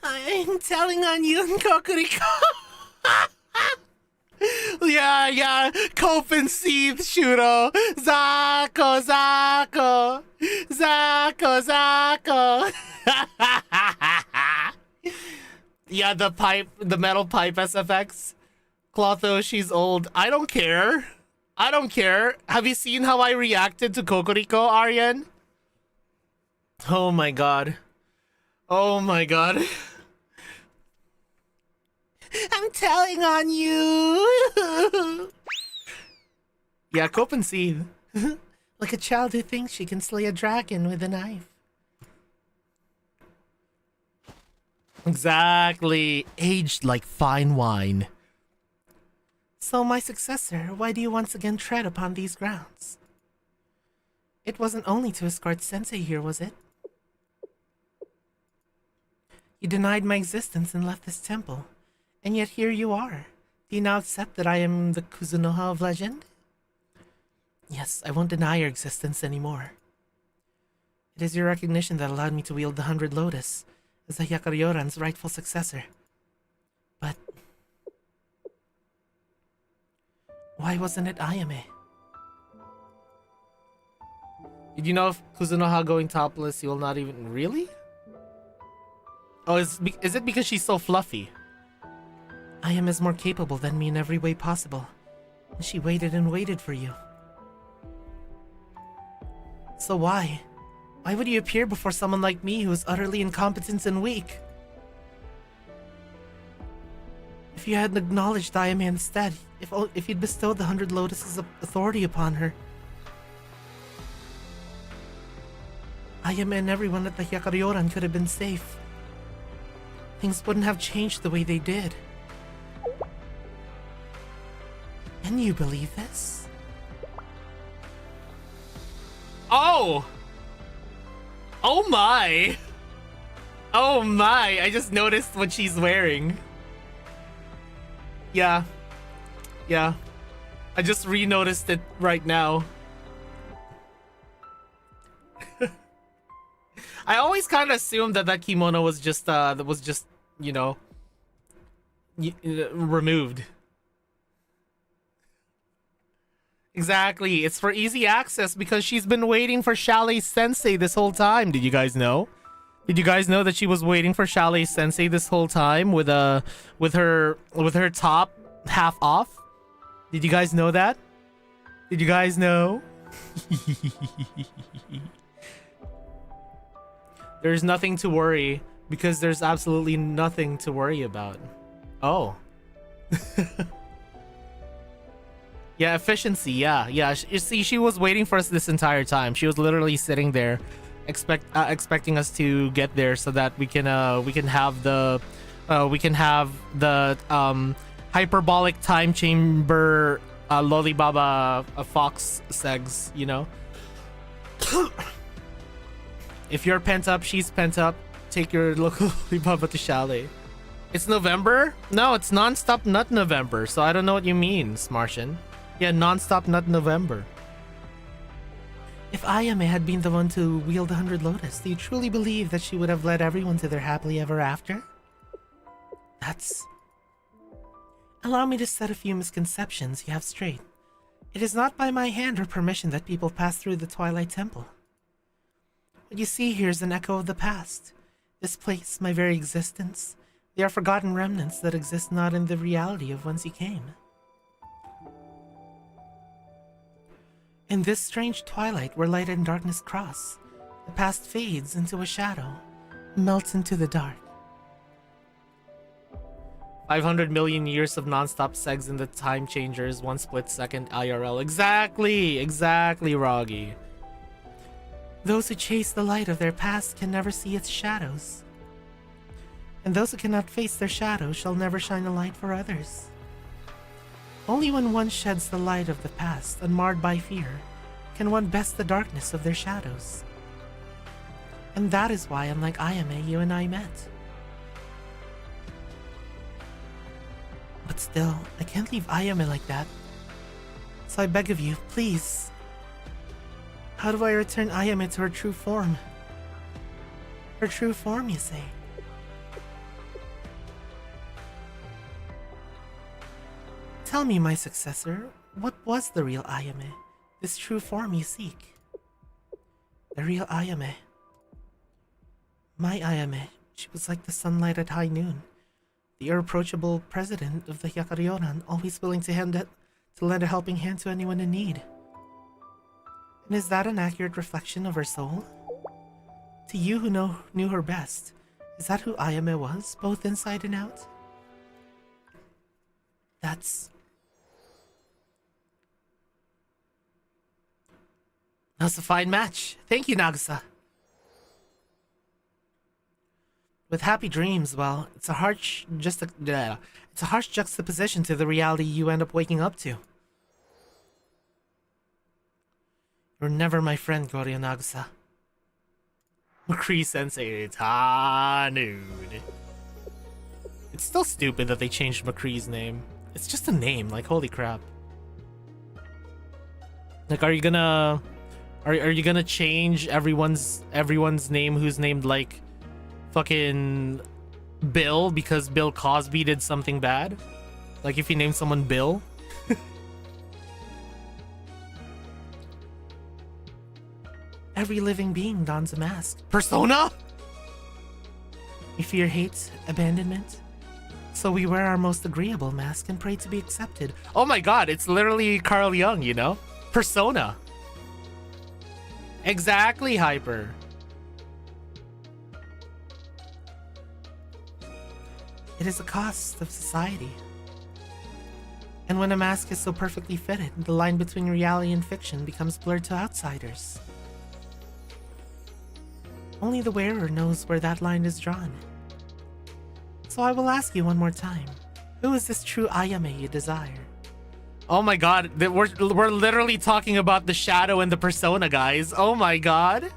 I'm telling on you, Kokuriko. Yeah. Cope and seethe, Shuro. Zako. Yeah, the metal pipe SFX. Clotho, she's old. I don't care. Have you seen how I reacted to Kokoriko, Aryan? Oh my god. I'm telling on you. Yeah, cope and seethe. Like a child who thinks she can slay a dragon with a knife. Exactly. Aged like fine wine. So, my successor, why do you once again tread upon these grounds? It wasn't only to escort Sensei here, was it? You denied my existence and left this temple. And yet here you are. Do you now accept that I am the Kuzunoha of legend? Yes, I won't deny your existence anymore. It is your recognition that allowed me to wield the 100 Lotus as the Hyakkiyako rightful successor. But why wasn't it Ayame? Did you know if Kuzunoha going topless, you will not even... Really? Oh, is it because she's so fluffy? Ayame is more capable than me in every way possible. And she waited and waited for you. So why? Why would you appear before someone like me who is utterly incompetent and weak? If you had acknowledged Ayame instead, if you'd bestowed the 100 Lotuses of authority upon her, Ayame and everyone at the Hyakkiyako could have been safe. Things wouldn't have changed the way they did. Can you believe this? Oh! Oh my! Oh my! I just noticed what she's wearing. Yeah. I just re-noticed it right now. I always kind of assumed that kimono was just you know, removed. Exactly, it's for easy access because she's been waiting for Chalet Sensei this whole time. Did you guys know? Did you guys know that she was waiting for Chalet Sensei this whole time with her top half off? Did you guys know that? Did you guys know? There's nothing to worry because there's absolutely nothing to worry about. Oh. Yeah, efficiency. Yeah. You see, she was waiting for us this entire time. She was literally sitting there, expecting us to get there so that we can have the hyperbolic time chamber Lollibaba Fox segs. You know. If you're pent up, she's pent up. Take your local Lollibaba to Chalet. It's November? No, it's non-stop nut November. So I don't know what you mean, Smartian. Yeah, non-stop nut November. If Ayame had been the one to wield the 100 Lotus, do you truly believe that she would have led everyone to their happily ever after? That's... Allow me to set a few misconceptions you have straight. It is not by my hand or permission that people pass through the Twilight Temple. What you see here is an echo of the past. This place, my very existence, they are forgotten remnants that exist not in the reality of whence you came. In this strange twilight where light and darkness cross, the past fades into a shadow, melts into the dark. 500 million years of non-stop segs in the time changers, 1 split second IRL. Exactly, Roggy. Those who chase the light of their past can never see its shadows. And those who cannot face their shadows shall never shine a light for others. Only when one sheds the light of the past, unmarred by fear, can one best the darkness of their shadows. And that is why, unlike Ayame, you and I met. But still, I can't leave Ayame like that. So I beg of you, please. How do I return Ayame to her true form? Her true form, you say? Tell me, my successor, what was the real Ayame? This true form you seek? The real Ayame. My Ayame, she was like the sunlight at high noon. The irreproachable president of the Hyakkiyako, always willing to lend a helping hand to anyone in need. And is that an accurate reflection of her soul? To you who knew her best, is that who Ayame was, both inside and out? That's a fine match. Thank you, Nagisa. With happy dreams, well, it's a harsh juxtaposition to the reality you end up waking up to. You're never my friend, Goryo Nagisa. McCree-sensei, nude. It's still stupid that they changed McCree's name. It's just a name, like, holy crap. Like, are you gonna change everyone's name who's named, like, fucking Bill because Bill Cosby did something bad? Like, if you name someone Bill? Every living being dons a mask. Persona? We fear hate, abandonment. So we wear our most agreeable mask and pray to be accepted. Oh my god, it's literally Carl Jung, you know? Persona. Exactly, Hyper. It is a cost of society. And when a mask is so perfectly fitted, the line between reality and fiction becomes blurred to outsiders. Only the wearer knows where that line is drawn. So I will ask you one more time. Who is this true Ayame you desire? Oh my god, we're literally talking about the shadow and the persona, guys. Oh my god.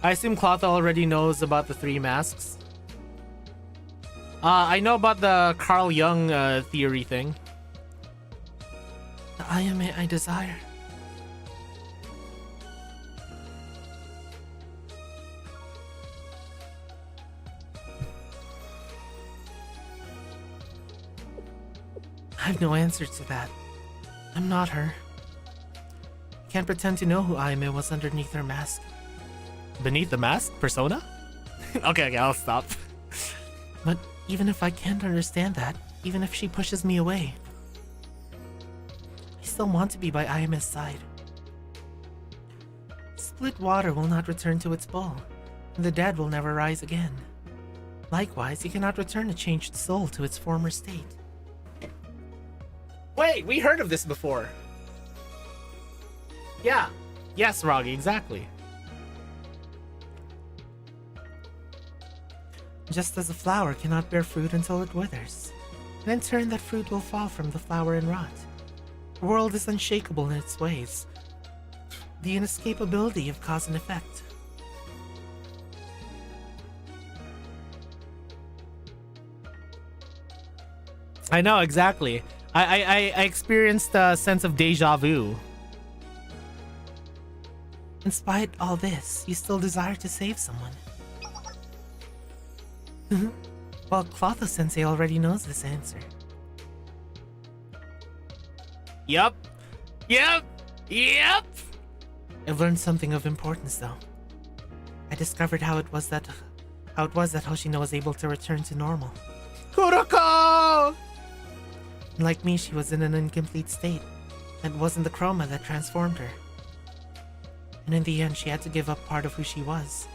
I assume Clotha already knows about the 3 masks. I know about the Carl Jung theory thing. The Ayame I desire. I have no answer to that. I'm not her. I can't pretend to know who Ayame was underneath her mask. Beneath the mask? Persona? Okay, I'll stop. But even if I can't understand that, even if she pushes me away, I still want to be by Ayame's side. Split water will not return to its bowl, and the dead will never rise again. Likewise, you cannot return a changed soul to its former state. Wait, we heard of this before. Yeah. Yes, Roggy, exactly. Just as a flower cannot bear fruit until it withers, and in turn that fruit will fall from the flower and rot. The world is unshakable in its ways. The inescapability of cause and effect. I know, exactly. I experienced a sense of deja vu. Despite all this, you still desire to save someone. Well, Clotha-sensei already knows this answer. Yup. I've learned something of importance, though. I discovered how it was that Hoshino was able to return to normal. Kuroko! Like me, she was in an incomplete state. It wasn't the chroma that transformed her. And in the end, she had to give up part of who she was,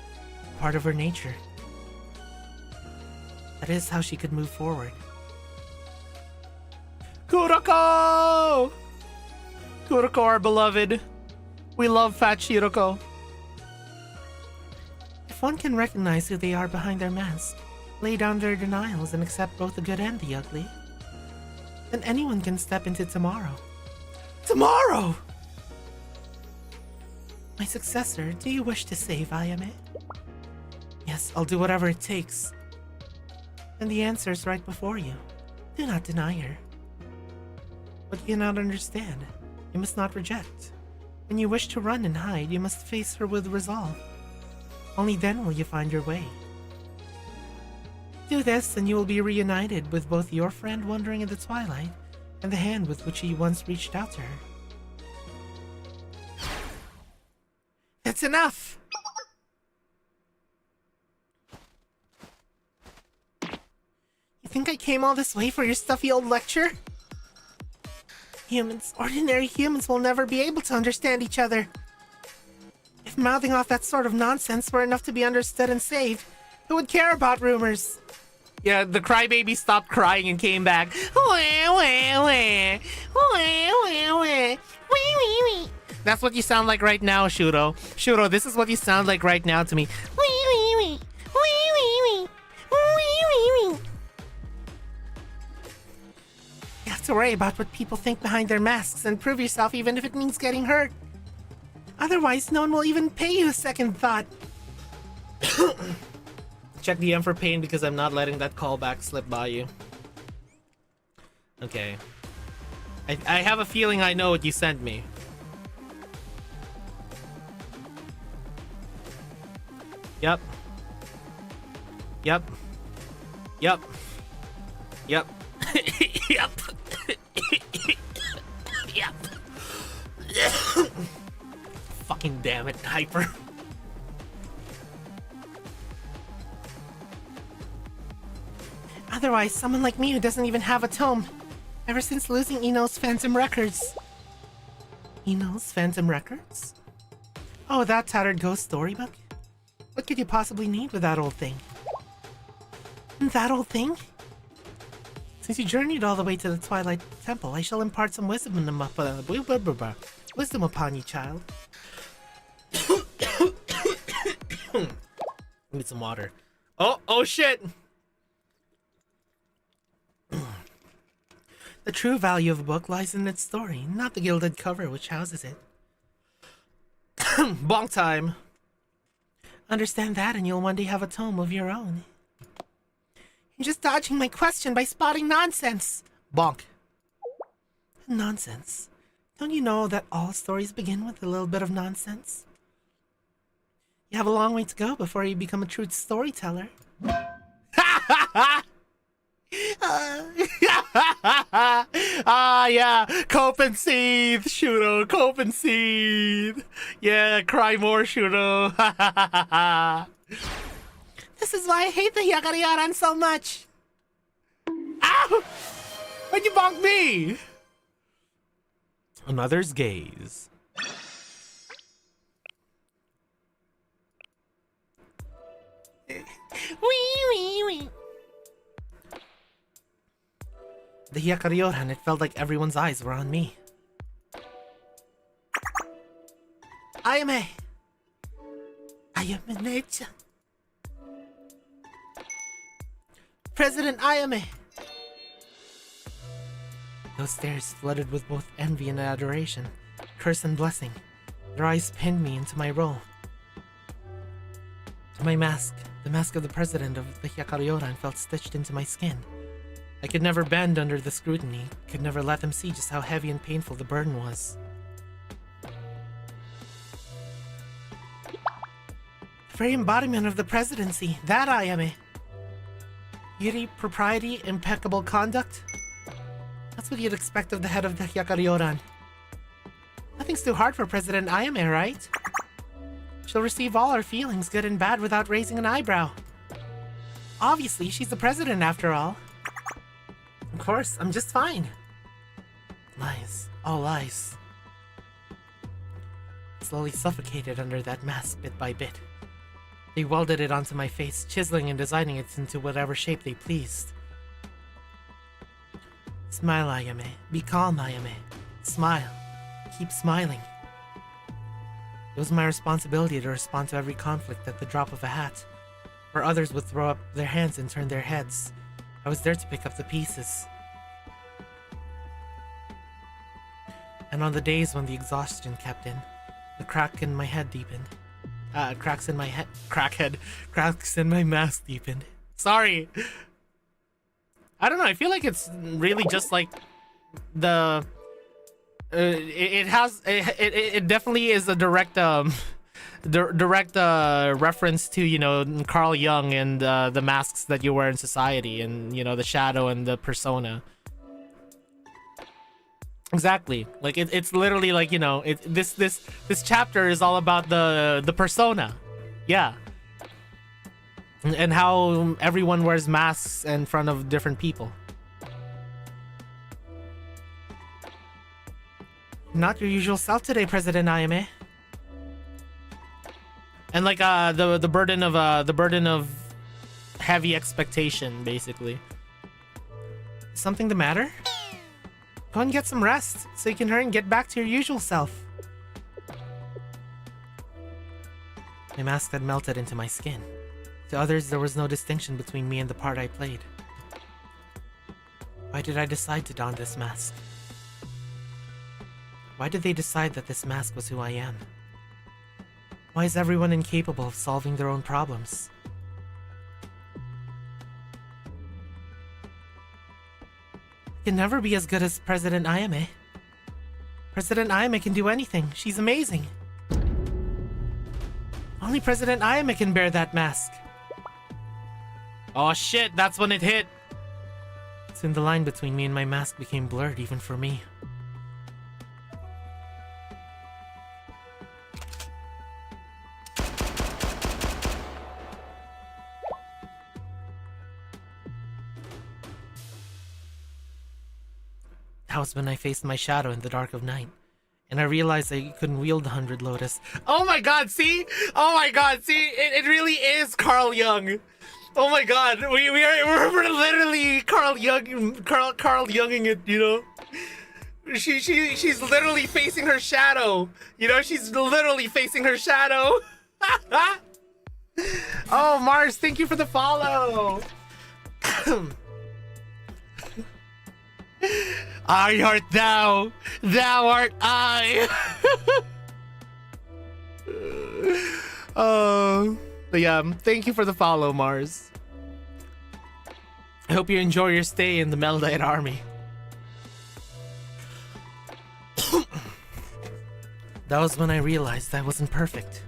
part of her nature. That is how she could move forward. Kuroko! Kuroko, our beloved. We love Fat Shiroko. If one can recognize who they are behind their mask, lay down their denials and accept both the good and the ugly, then anyone can step into tomorrow. Tomorrow! My successor, do you wish to save Ayame? Yes, I'll do whatever it takes. And the answer is right before you. Do not deny her. What you cannot understand, you must not reject. When you wish to run and hide, you must face her with resolve. Only then will you find your way. Do this, and you will be reunited with both your friend wandering in the twilight and the hand with which you once reached out to her. That's enough! You think I came all this way for your stuffy old lecture? Humans, ordinary humans, will never be able to understand each other. If mouthing off that sort of nonsense were enough to be understood and saved, who would care about rumors? Yeah, the crybaby stopped crying and came back. That's what you sound like right now, Shuro. Shuro, this is what you sound like right now to me. You have to worry about what people think behind their masks and prove yourself even if it means getting hurt. Otherwise, no one will even pay you a second thought. Check DM for pain because I'm not letting that callback slip by you. Okay. I have a feeling I know what you sent me. Yep. Yep. Yep. Yep. Yep. Yep. Fucking damn it, Hyper. Otherwise, someone like me who doesn't even have a tome. Ever since losing Ino's Phantom Records. Ino's Phantom Records? Oh, that tattered ghost storybook? What could you possibly need with that old thing? That old thing? Since you journeyed all the way to the Twilight Temple, I shall impart some wisdom upon you, child. Need some water. Oh shit! The true value of a book lies in its story, not the gilded cover which houses it. Bonk time! Understand that and you'll one day have a tome of your own. You're just dodging my question by spotting nonsense! Bonk. Nonsense? Don't you know that all stories begin with a little bit of nonsense? You have a long way to go before you become a true storyteller. Yeah, cope and seethe, Shuro, cope and seethe. Yeah, cry more, Shuro. This is why I hate the Hyakkiyako so much. Ow! Why'd you bonk me? A mother's gaze. Wee. The Hyakkiyako, it felt like everyone's eyes were on me. Ayame! Ayame-chan. President Ayame! Those stares flooded with both envy and adoration, curse and blessing. Their eyes pinned me into my role. My mask, the mask of the president of the Hyakkiyako, felt stitched into my skin. I could never bend under the scrutiny, could never let them see just how heavy and painful the burden was. The very embodiment of the presidency, that Ayame. Beauty, propriety, impeccable conduct. That's what you'd expect of the head of the Hyakkiyako. Nothing's too hard for President Ayame, right? She'll receive all our feelings, good and bad, without raising an eyebrow. Obviously, she's the president after all. Of course, I'm just fine. Lies. All lies. Slowly suffocated under that mask bit by bit. They welded it onto my face, chiseling and designing it into whatever shape they pleased. Smile, Ayame. Be calm, Ayame. Smile. Keep smiling. It was my responsibility to respond to every conflict at the drop of a hat, where others would throw up their hands and turn their heads. I was there to pick up the pieces. And on the days when the exhaustion kept in, the crack in my head deepened. Cracks in my mask deepened. Sorry. I don't know, I feel like it's really just like the... it definitely is a direct reference to, you know, Carl Jung and the masks that you wear in society, and, you know, the shadow and the persona. Exactly. Like it's literally like, you know, this chapter is all about the persona. Yeah. And how everyone wears masks in front of different people. Not your usual self today, President Ayame. And like the burden of heavy expectation, basically. Is something the matter? Go and get some rest so you can hurry and get back to your usual self. My mask had melted into my skin. To others, there was no distinction between me and the part I played. Why did I decide to don this mask? Why did they decide that this mask was who I am? Why is everyone incapable of solving their own problems? I can never be as good as President Ayame. President Ayame can do anything. She's amazing. Only President Ayame can bear that mask. Oh shit, that's when it hit. Soon the line between me and my mask became blurred even for me. That was when I faced my shadow in the dark of night, and I realized I couldn't wield the 100 Lotus. Oh my god, see? Oh my god, see? It really is Carl Jung. Oh my god, we're literally Carl Junging it, you know? She's literally facing her shadow. You know, she's literally facing her shadow. Oh, Mars, thank you for the follow. I art thou, thou art I. But yeah, thank you for the follow, Mars. I hope you enjoy your stay in the Meldite army. That was when I realized I wasn't perfect.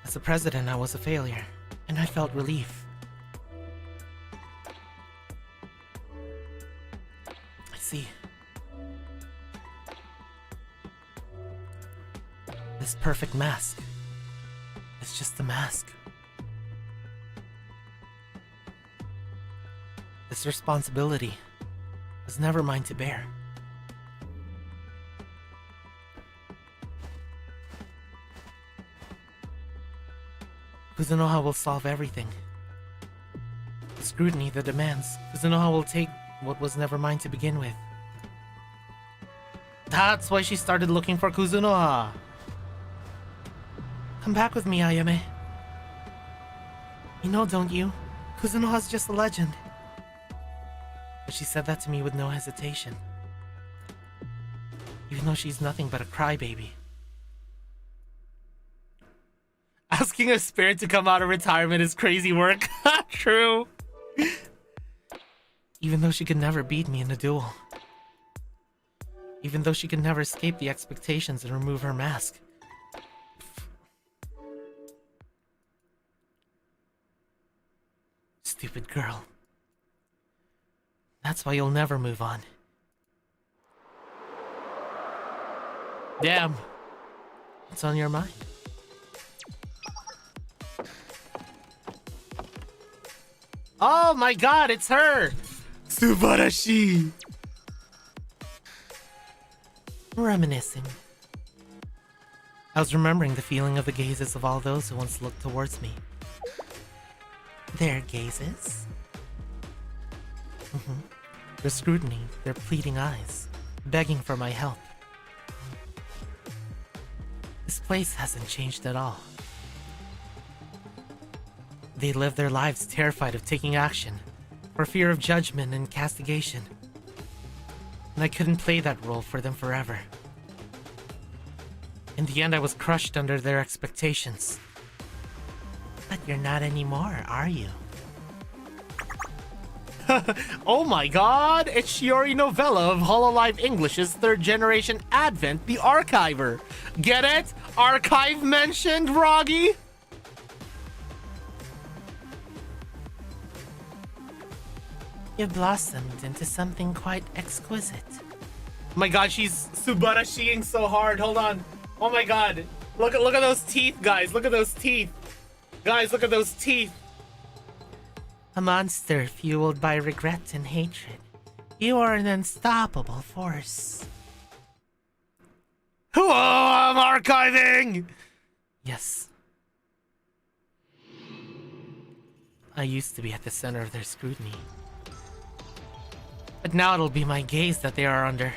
As a president, I was a failure, and I felt relief. I see. This perfect mask. It's just a mask. This responsibility was never mine to bear. Kuzunoha will solve everything. The scrutiny, the demands, Kuzunoha will take what was never mine to begin with. That's why she started looking for Kuzunoha. Come back with me, Ayame. You know, don't you? Kuzunoha's just a legend. But she said that to me with no hesitation. Even though she's nothing but a crybaby. Asking a spirit to come out of retirement is crazy work. True. Even though she could never beat me in a duel. Even though she could never escape the expectations and remove her mask. Stupid girl. That's why you'll never move on. Damn. What's on your mind? Oh my god, it's her! Subarashi! Reminiscing. I was remembering the feeling of the gazes of all those who once looked towards me. Their gazes? Their scrutiny, their pleading eyes, begging for my help. This place hasn't changed at all. They live their lives terrified of taking action, for fear of judgment and castigation. And I couldn't play that role for them forever. In the end, I was crushed under their expectations. But you're not anymore, are you? Oh my god! It's Shiori Novella of Hololive English's third generation Advent, the Archiver. Get it? Archive mentioned, Roggy? You blossomed into something quite exquisite. Oh my god, she's Subarashiing so hard. Hold on. Oh my god. Look at those teeth, guys. Look at those teeth. Guys, look at those teeth. A monster fueled by regret and hatred. You are an unstoppable force. Whoa, I'm archiving! Yes. I used to be at the center of their scrutiny. But now it'll be my gaze that they are under.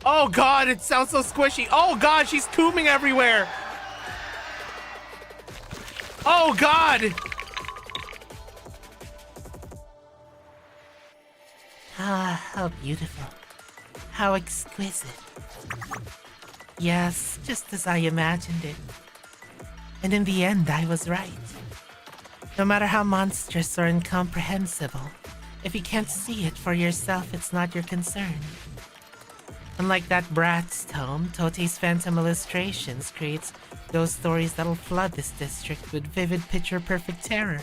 Oh god, it sounds so squishy. Oh god, she's cooming everywhere. Oh god! Ah, how beautiful. How exquisite. Yes, just as I imagined it. And in the end, I was right. No matter how monstrous or incomprehensible, if you can't see it for yourself, it's not your concern. Unlike that brat's tome, Tote's Phantom Illustrations creates those stories that'll flood this district with vivid picture-perfect terror.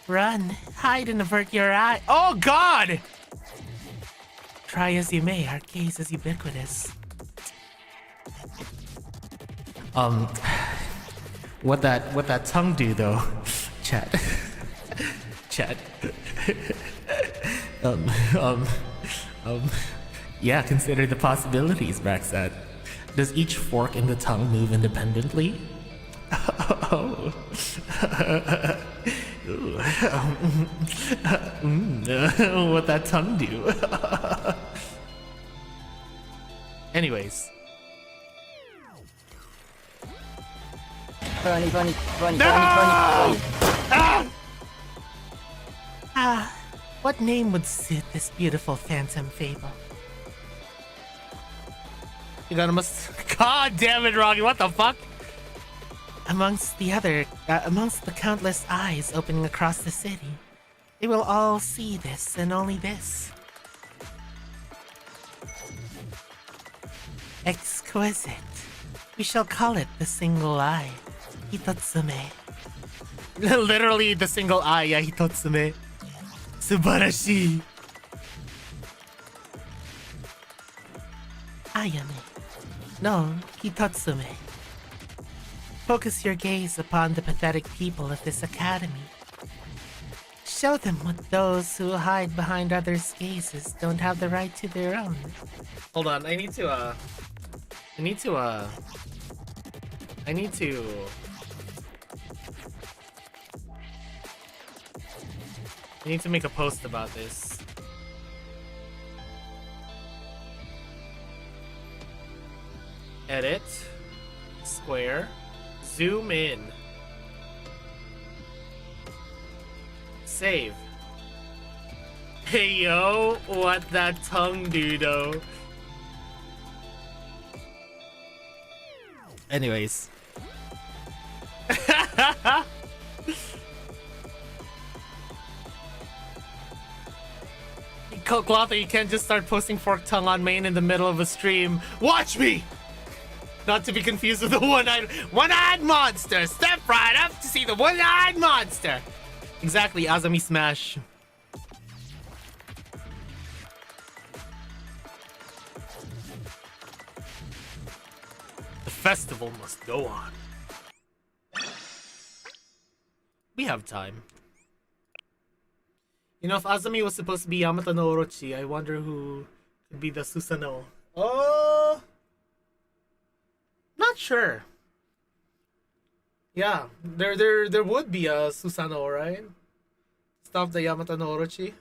Run, hide and avert your eye. Oh god! Try as you may, our gaze is ubiquitous. What that tongue do though? Chat. Chat. Yeah, consider the possibilities, Maxat. Does each fork in the tongue move independently? Oh. What that tongue do? Anyways. Funny. What name would suit this beautiful phantom fable? You got God damn it, Rocky, what the fuck? Amongst the countless eyes opening across the city, they will all see this and only this. Exquisite. We shall call it the single eye, Hitotsume. Literally the single eye, yeah, Hitotsume. Subarashi. Ayame. No, Hitotsume. Focus your gaze upon the pathetic people of this academy. Show them what those who hide behind others' gazes don't have the right to their own. Hold on, I need to make a post about this. Edit. Square. Zoom in. Save. Hey yo, what that tongue do though? Anyways. Clotho, you can't just start posting fork tongue on main in the middle of a stream. Watch me! Not to be confused with the one-eyed monster. Step right up to see the one-eyed monster. Exactly, Azami Smash. The festival must go on. We have time. You know, if Azumi was supposed to be Yamato no Orochi, I wonder who could be the Susanoo. Oh, not sure. Yeah, there would be a Susanoo, right? Stop the Yamato no Orochi.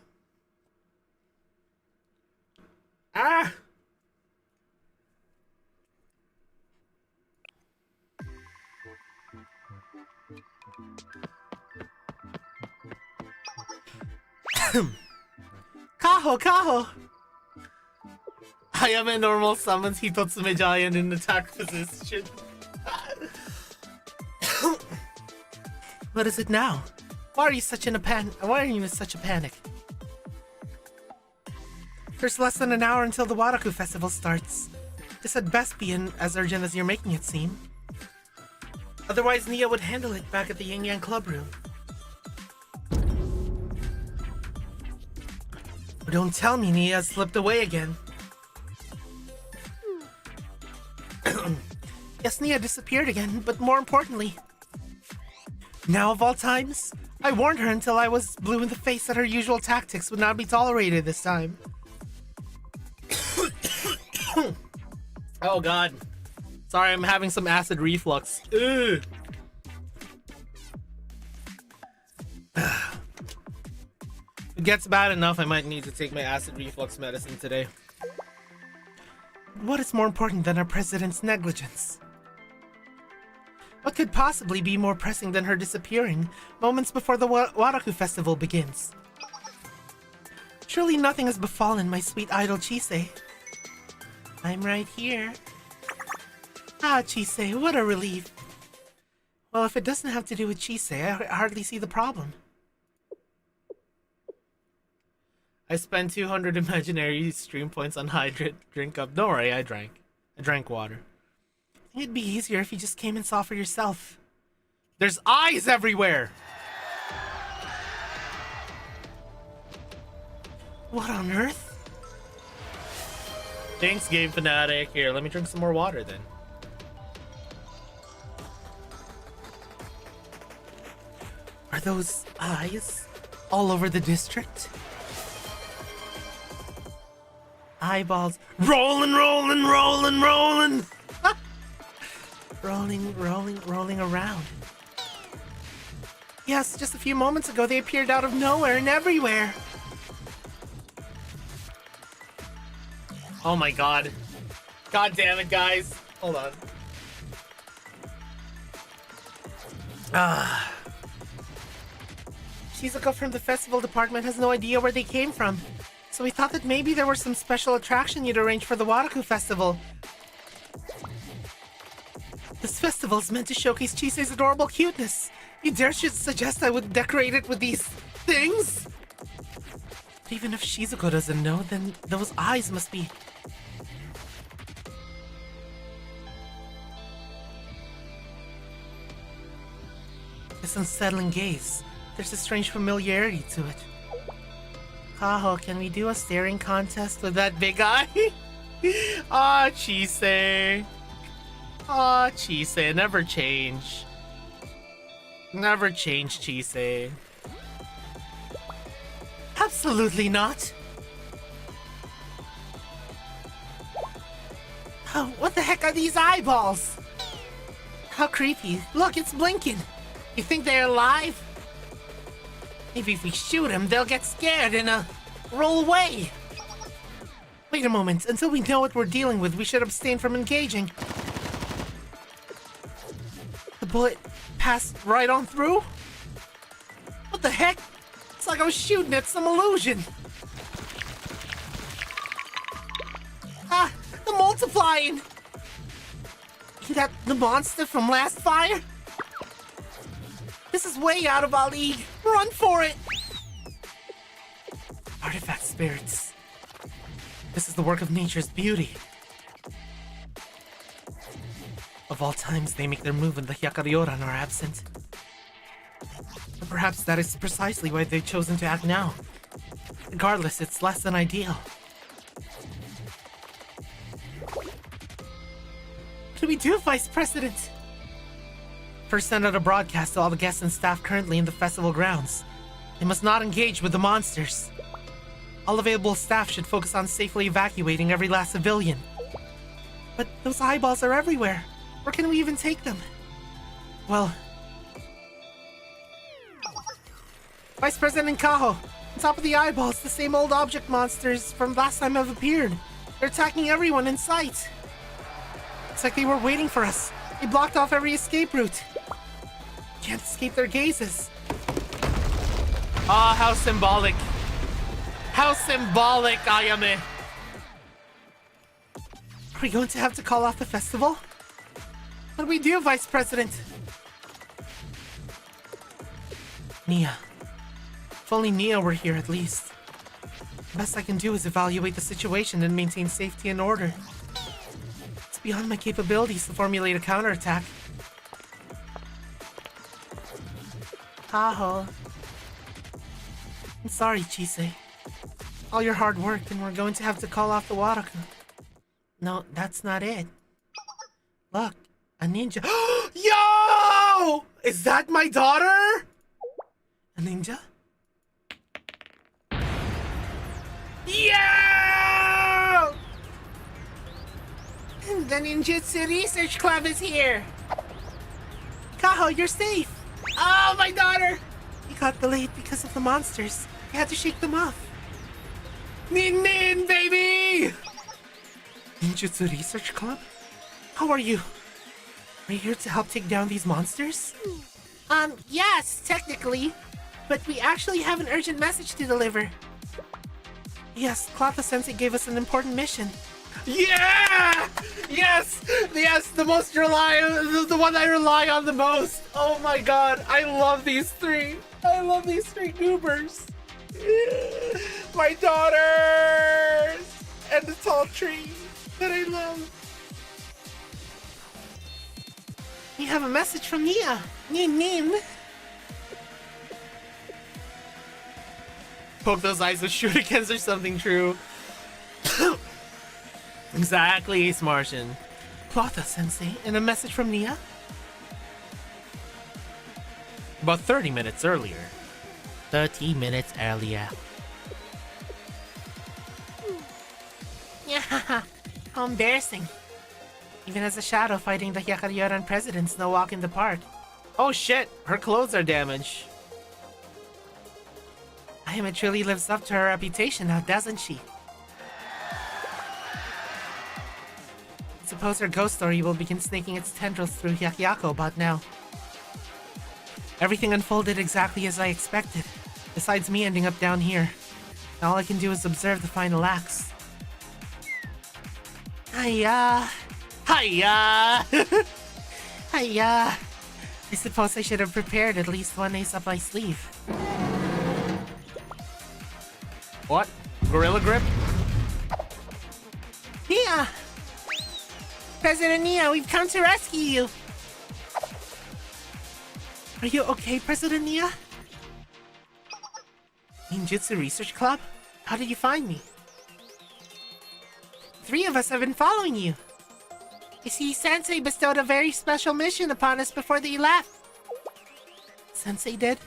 Ah! Kaho, Kaho! Hayame normal summons Hitotsume Giant in attack position. What is it now? Why are you in such a panic? There's less than an hour until the Waraku festival starts. This had best be as urgent as you're making it seem. Otherwise, Nia would handle it back at the Yin Yang Club room. Don't tell me Nia has slipped away again. Yes, Nia disappeared again, but more importantly, now of all times, I warned her until I was blue in the face that her usual tactics would not be tolerated this time. Oh god. Sorry, I'm having some acid reflux. Ugh. It gets bad enough, I might need to take my acid reflux medicine today. What is more important than our president's negligence? What could possibly be more pressing than her disappearing moments before the Waraku festival begins? Surely nothing has befallen my sweet idol Chise. I'm right here. Ah, Chise, what a relief. Well, if it doesn't have to do with Chise, I hardly see the problem. I spent 200 imaginary stream points on hydrate. Drink up. Don't worry, I drank water. I think it'd be easier if you just came and saw for yourself. There's eyes everywhere! What on earth? Thanks, Game Fanatic. Here, let me drink some more water then. Are those eyes all over the district? Eyeballs rolling, rolling, rolling, rolling. rolling around. Yes, just a few moments ago they appeared out of nowhere and everywhere. Oh my god. God damn it, guys. Hold on. Shizuka from the festival department has no idea where they came from. So we thought that maybe there was some special attraction you'd arranged for the Waraku festival. This festival is meant to showcase Chise's adorable cuteness. You dare suggest I would decorate it with these things? But even if Shizuko doesn't know, then those eyes must be... This unsettling gaze. There's a strange familiarity to it. Kaho, can we do a staring contest with that big eye? Ah, Chise. Ah, Chise, never change. Never change, Chise. Absolutely not. Oh, what the heck are these eyeballs? How creepy. Look, it's blinking. You think they're alive? Maybe if we shoot them, they'll get scared and, roll away. Wait a moment. Until we know what we're dealing with, we should abstain from engaging. The bullet passed right on through? What the heck? It's like I was shooting at some illusion. Ah, the multiplying. Is that the monster from last fire? This is way out of our league. Run for it! Artifact spirits. This is the work of nature's beauty. Of all times, they make their move when the Hyakkiyako are absent. But perhaps that is precisely why they've chosen to act now. Regardless, it's less than ideal. What do we do, Vice President? First, send out a broadcast to all the guests and staff currently in the festival grounds. They must not engage with the monsters. All available staff should focus on safely evacuating every last civilian. But those eyeballs are everywhere. Where can we even take them? Well... Vice President Kaho, on top of the eyeballs, the same old object monsters from last time have appeared. They're attacking everyone in sight. It's like they were waiting for us. They blocked off every escape route. Can't escape their gazes. Ah, how symbolic. How symbolic, Ayame. Are we going to have to call off the festival? What do we do, Vice President? Nia. If only Nia were here at least. The best I can do is evaluate the situation and maintain safety and order. It's beyond my capabilities to formulate a counterattack. Taho. I'm sorry, Chise. All your hard work, and we're going to have to call off the Waraku. No, that's not it. Look, a ninja. Yo! Is that my daughter? A ninja? Yeah! The Ninjutsu Research Club is here. Kaho, you're safe. Oh, my daughter! We got delayed because of the monsters. We had to shake them off. Nin, baby! Ninjutsu Research Club? How are you? Are you here to help take down these monsters? Yes, technically. But we actually have an urgent message to deliver. Yes, Clotha-sensei gave us an important mission. Yeah! Yes! Yes, the most reliable, the one I rely on the most. Oh my god, I love these three. I love these three goobers. My daughters! And the tall tree that I love. We have a message from Nia. Nin. Poke those eyes with shurikens or something true. Exactly, Ace Martian. Clotha-sensei, and a message from Nia? About 30 minutes earlier. 30 minutes earlier. Yeah, how embarrassing. Even as a shadow fighting the Hyakkiyako president's no walk in the park. Oh shit, her clothes are damaged. Ayame truly lives up to her reputation now, doesn't she? I suppose her ghost story will begin snaking its tendrils through Hyakkiyako about now. Everything unfolded exactly as I expected, besides me ending up down here. All I can do is observe the final acts. Hiya! Hiya! Hiya! I suppose I should have prepared at least one ace up my sleeve. What? Gorilla Grip? Nia! President Nia, we've come to rescue you! Are you okay, President Nia? Ninjutsu Research Club? How did you find me? 3 of us have been following you. You see, Sensei bestowed a very special mission upon us before they left. Sensei did?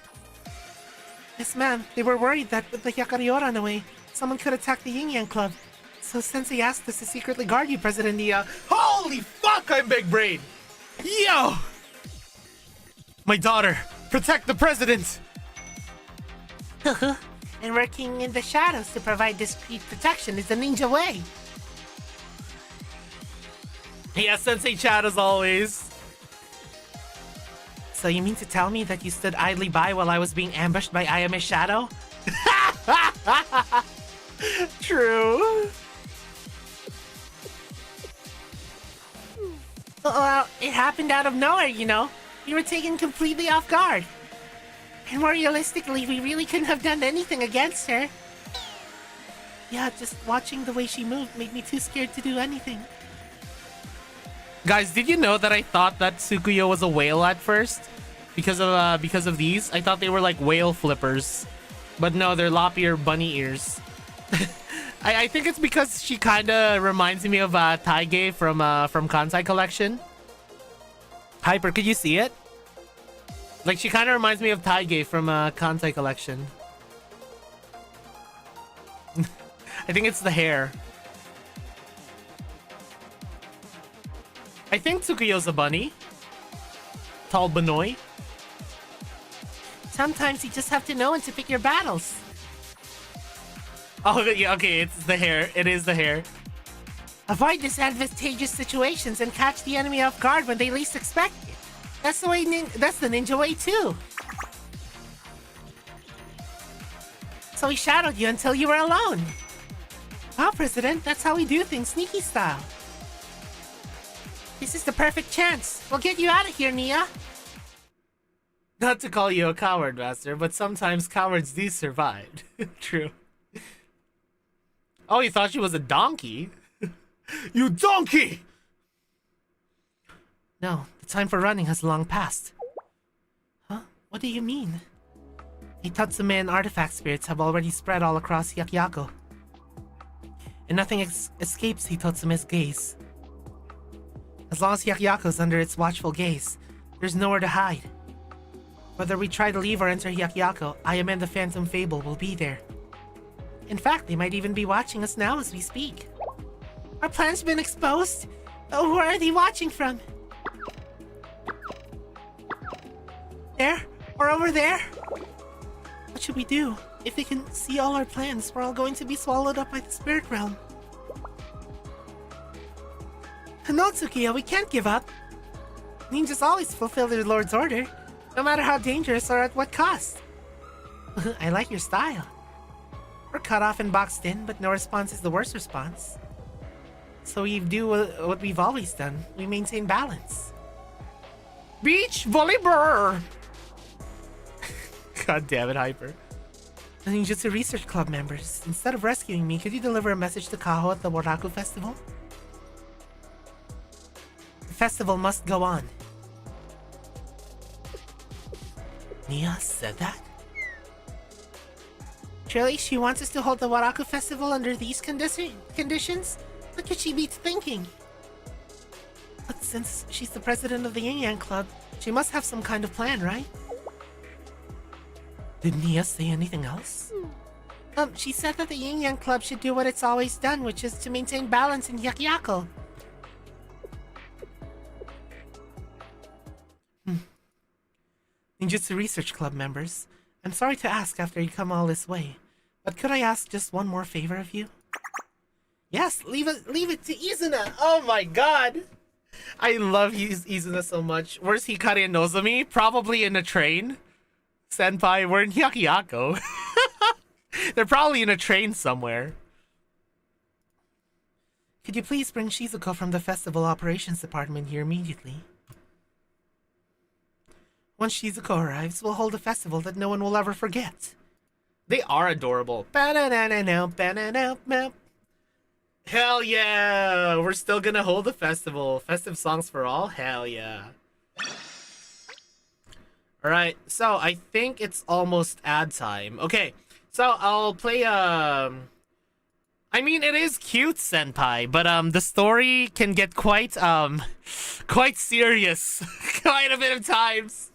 Yes, ma'am. They were worried that with the Hyakkiyako away, someone could attack the Yin Yang Club. So Sensei asked us to secretly guard you, President Nia. Holy fuck, I'm big brain! Yo! My daughter, protect the president! And working in the shadows to provide discreet protection is the ninja way. Yeah, Sensei chat as always. So you mean to tell me that you stood idly by while I was being ambushed by Ayame's shadow? True. Well, it happened out of nowhere, you know. We were taken completely off guard. And more realistically, we really couldn't have done anything against her. Yeah, just watching the way she moved made me too scared to do anything. Guys, did you know that I thought that Tsukuyo was a whale at first? Because of these? I thought they were like whale flippers. But no, they're lop-ear bunny ears. I think it's because she kind of reminds me of Taige from Kansai Collection. Hyper, could you see it? Like, she kind of reminds me of Taige from Kantai Collection. I think it's the hair. I think Tsukuyo's a bunny. Tall Benoy. Sometimes you just have to know when to pick your battles. Oh, yeah, okay, it's the hair. It is the hair. Avoid disadvantageous situations and catch the enemy off guard when they least expect it. That's the way. That's the ninja way too. So we shadowed you until you were alone. Wow, President, that's how we do things, sneaky style. This is the perfect chance. We'll get you out of here, Nia. Not to call you a coward, Master, but sometimes cowards do survive. True. Oh, you thought she was a donkey? You donkey! No, the time for running has long passed. Huh? What do you mean? Hitatsume and artifact spirits have already spread all across Hyakkiyako. And nothing escapes Hitatsume's gaze. As long as Hyakkiyako is under its watchful gaze, there's nowhere to hide. Whether we try to leave or enter Hyakkiyako, I and the Phantom Fable will be there. In fact, they might even be watching us now as we speak. Our plan's been exposed? Oh, where are they watching from? There? Or over there? What should we do? If they can see all our plans, we're all going to be swallowed up by the spirit realm. No, Tsukiya, we can't give up. Ninjas always fulfill their lord's order, no matter how dangerous or at what cost. I like your style. We're cut off and boxed in, but no response is the worst response. So we do what we've always done. We maintain balance. Beach volleyball! God damn it, Hyper. Ninjutsu Research Club members, instead of rescuing me, could you deliver a message to Kaho at the Waraku Festival? The festival must go on. Nia said that? Truly, she wants us to hold the Waraku Festival under these conditions? What could she be thinking? But since she's the president of the Yin Yang Club, she must have some kind of plan, right? Did Nia say anything else? She said that the Yin Yang Club should do what it's always done, which is to maintain balance in Hyakkiyako. Ninjutsu Research Club members, I'm sorry to ask after you come all this way, but could I ask just one more favor of you? Yes, leave it to Izuna. Oh my god. I love Izuna so much. Where's Hikari and Nozomi? Probably in a train. Senpai, we're in Hyakkiyako. They're probably in a train somewhere. Could you please bring Shizuko from the Festival Operations Department here immediately? Once Shizuko arrives, we'll hold a festival that no one will ever forget. They are adorable. Hell yeah! We're still gonna hold a festival. Festive songs for all? Hell yeah. Alright, so I think it's almost ad time. Okay, so I'll play, I mean, it is cute, Senpai, but, the story can get quite serious. Quite a bit of times.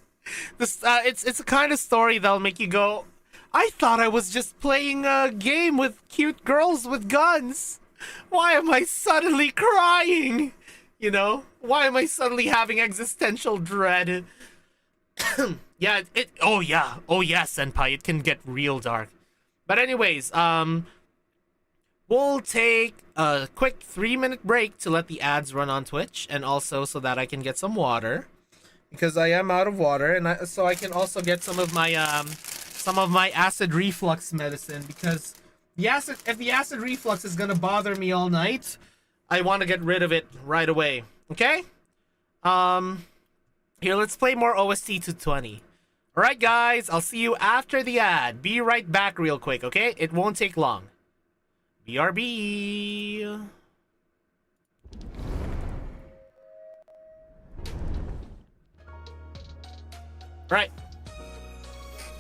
It's a kind of story that'll make you go, I thought I was just playing a game with cute girls with guns. Why am I suddenly crying? You know? Why am I suddenly having existential dread? Yeah, oh yeah, Senpai, it can get real dark. But anyways, we'll take a quick 3-minute break to let the ads run on Twitch, and also so that I can get some water. Because I am out of water, and so I can also get some of my acid reflux medicine, because if the acid reflux is gonna bother me all night, I want to get rid of it right away. Okay? Here, let's play more OST 220. Alright, guys, I'll see you after the ad. Be right back real quick, okay? It won't take long. BRB. Right.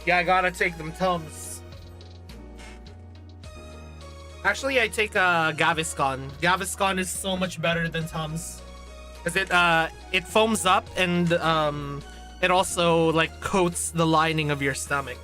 Yeah, I gotta take them Tums. Actually, I take Gaviscon. Gaviscon is so much better than Tums. because it foams up and it also like coats the lining of your stomach.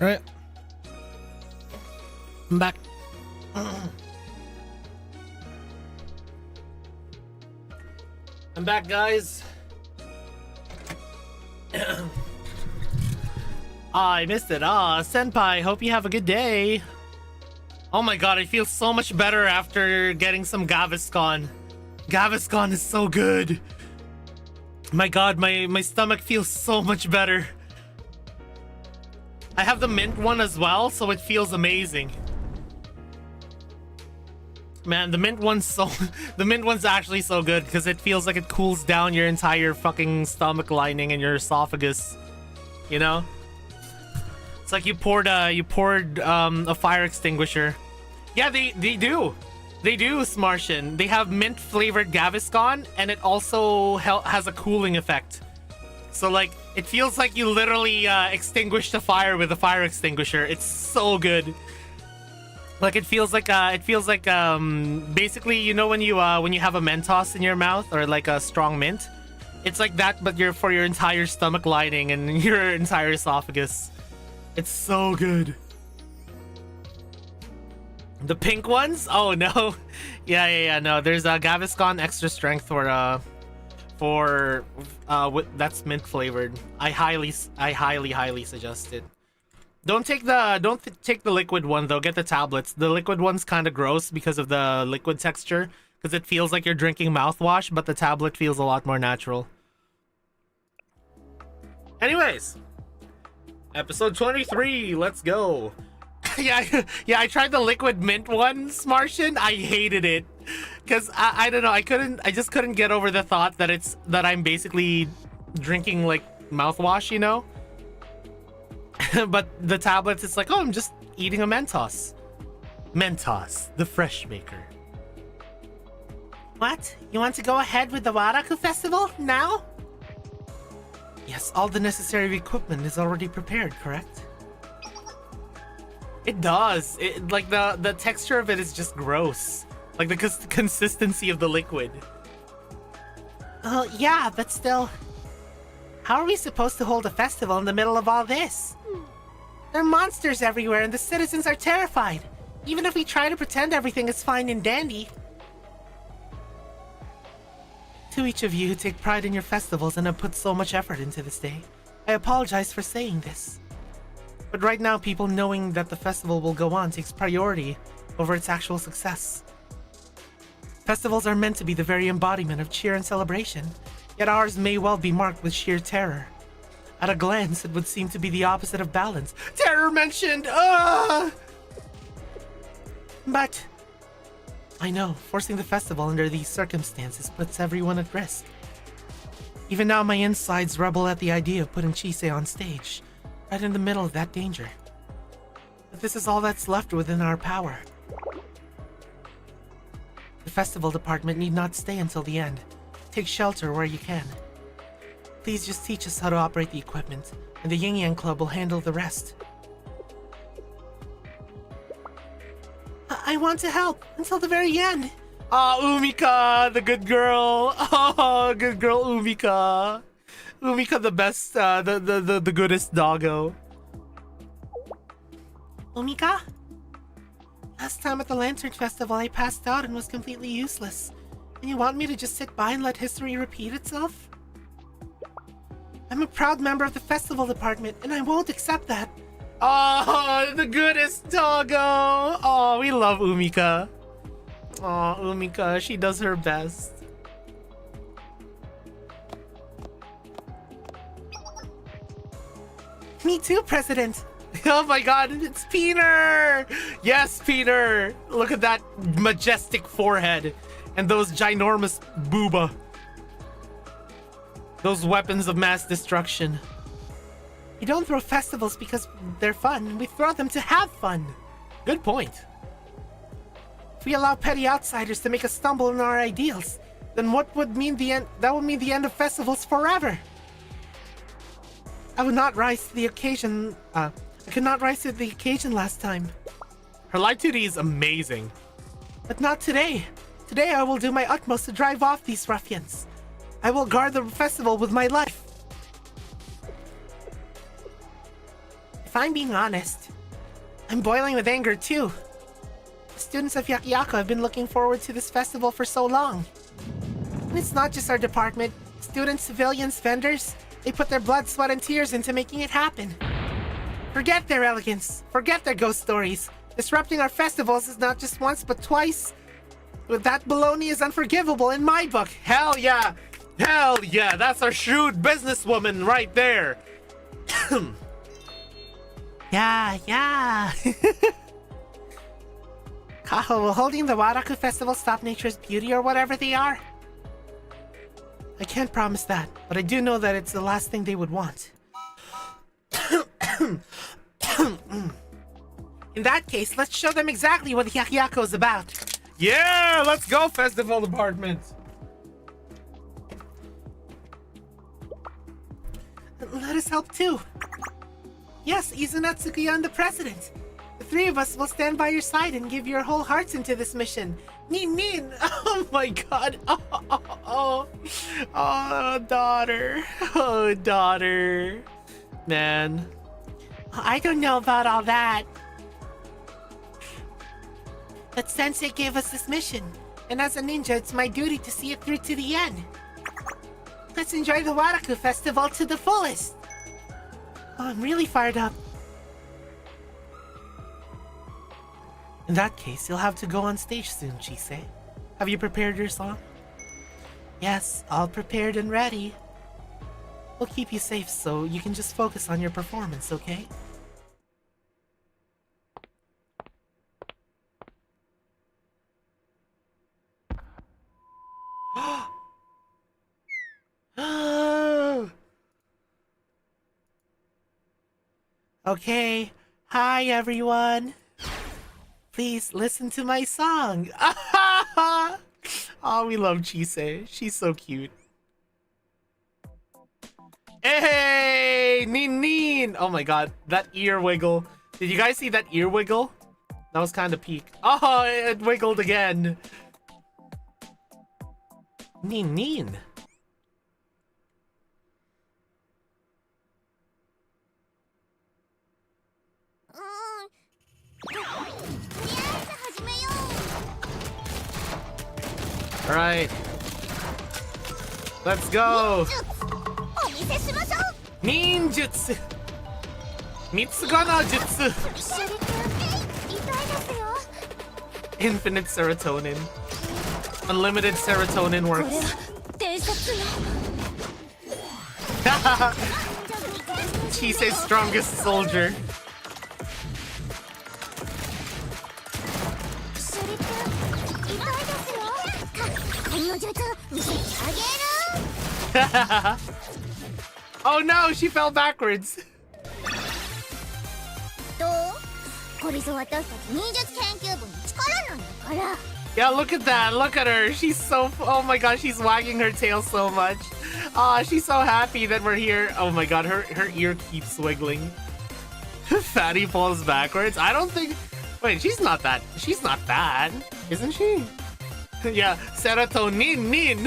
All right. I'm back. I'm back, guys. I missed it. Senpai, hope you have a good day. Oh my god, I feel so much better after getting some Gaviscon. Gaviscon is so good. My god, my stomach feels so much better. I have the mint one as well, so it feels amazing. Man, the mint one's actually so good because it feels like it cools down your entire fucking stomach lining and your esophagus. You know? It's like you poured a fire extinguisher. Yeah, they do. They do, Smartian. They have mint flavored Gaviscon and it also has a cooling effect. So like it feels like you literally extinguished a fire with a fire extinguisher. It's so good. Like it feels like basically, you know, when you have a Mentos in your mouth or like a strong mint, it's like that, but you're for your entire stomach lining and your entire esophagus. It's so good. The pink ones? Oh no. Yeah, no. There's a Gaviscon extra strength for that's mint flavored. I highly suggest it. Don't take the liquid one though. Get the tablets. The liquid one's kind of gross because of the liquid texture, because it feels like you're drinking mouthwash, but the tablet feels a lot more natural. Anyways, episode 23. Let's go. yeah, I tried the liquid mint one, Smartian. I hated it. Cause I don't know, I just couldn't get over the thought that I'm basically drinking like mouthwash, you know? But the tablets, it's like, oh, I'm just eating a Mentos. Mentos, the fresh maker. What? You want to go ahead with the Waraku Festival now? Yes, all the necessary equipment is already prepared, correct? It does. Like the texture of it is just gross. Like the consistency of the liquid. Yeah, but still. How are we supposed to hold a festival in the middle of all this? There are monsters everywhere and the citizens are terrified. Even if we try to pretend everything is fine and dandy. To each of you who take pride in your festivals and have put so much effort into this day, I apologize for saying this. But right now, people knowing that the festival will go on takes priority over its actual success. Festivals are meant to be the very embodiment of cheer and celebration, yet ours may well be marked with sheer terror. At a glance, it would seem to be the opposite of balance. Terror mentioned! But I know, forcing the festival under these circumstances puts everyone at risk. Even now, my insides rebel at the idea of putting Chisei on stage, right in the middle of that danger. But this is all that's left within our power. The festival department need not stay until the end. Take shelter where you can. Please just teach us how to operate the equipment, and the Yin Yang Club will handle the rest. I want to help until the very end. Umika, the good girl. Oh, good girl Umika. Umika, the best, the goodest doggo. Umika? Last time at the Lantern Festival, I passed out and was completely useless. And you want me to just sit by and let history repeat itself? I'm a proud member of the festival department, and I won't accept that. Oh, the goodest doggo. Oh, we love Umika. Oh, Umika, she does her best. Me too, President. Oh my god, it's Peter! Yes, Peter! Look at that majestic forehead and those ginormous booba. Those weapons of mass destruction. We don't throw festivals because they're fun. We throw them to have fun. Good point. If we allow petty outsiders to make us stumble in our ideals, then what would mean the end? That would mean the end of festivals forever. I would not rise to the occasion. I could not rise to the occasion last time. Her light duty is amazing. But not today. Today I will do my utmost to drive off these ruffians. I will guard the festival with my life. If I'm being honest, I'm boiling with anger too. The students of Hyakkiyako have been looking forward to this festival for so long. And it's not just our department. Students, civilians, vendors, they put their blood, sweat, and tears into making it happen. Forget their elegance. Forget their ghost stories. Disrupting our festivals is not just once, but twice. But that baloney is unforgivable in my book. Hell yeah. Hell yeah. That's our shrewd businesswoman right there. Yeah. Kaho, will holding the Waraku Festival stop nature's beauty or whatever they are? I can't promise that, but I do know that it's the last thing they would want. In that case, let's show them exactly what Hyakkiyako is about. Yeah, let's go, festival department. Let us help too. Yes, Izunatsuki and the president. The three of us will stand by your side and give your whole hearts into this mission. Nin. Oh my god. Oh, daughter. Oh, daughter. Man. I don't know about all that. But Sensei gave us this mission, and as a ninja, it's my duty to see it through to the end. Let's enjoy the Waraku Festival to the fullest. Oh, I'm really fired up. In that case, you'll have to go on stage soon, Chise. Have you prepared your song? Yes, all prepared and ready. We'll keep you safe so you can just focus on your performance, okay? Okay, hi everyone. Please listen to my song. Oh, we love Chise. She's so cute. Hey, Nin. Oh my god, that ear wiggle. Did you guys see that ear wiggle? That was kind of peak. Oh, it wiggled again. Nin. All right. Let's go. Ninjutsu. Mitsuga no Jutsu. Infinite serotonin. Unlimited serotonin works. Chise's strongest soldier. Oh no, she fell backwards. Yeah, look at that. Look at her. She's so... Oh my god, she's wagging her tail so much. Aw, she's so happy that we're here. Oh my god, her ear keeps wiggling. Fatty falls backwards. I don't think... Wait, she's not bad, isn't she? Yeah, serotonin.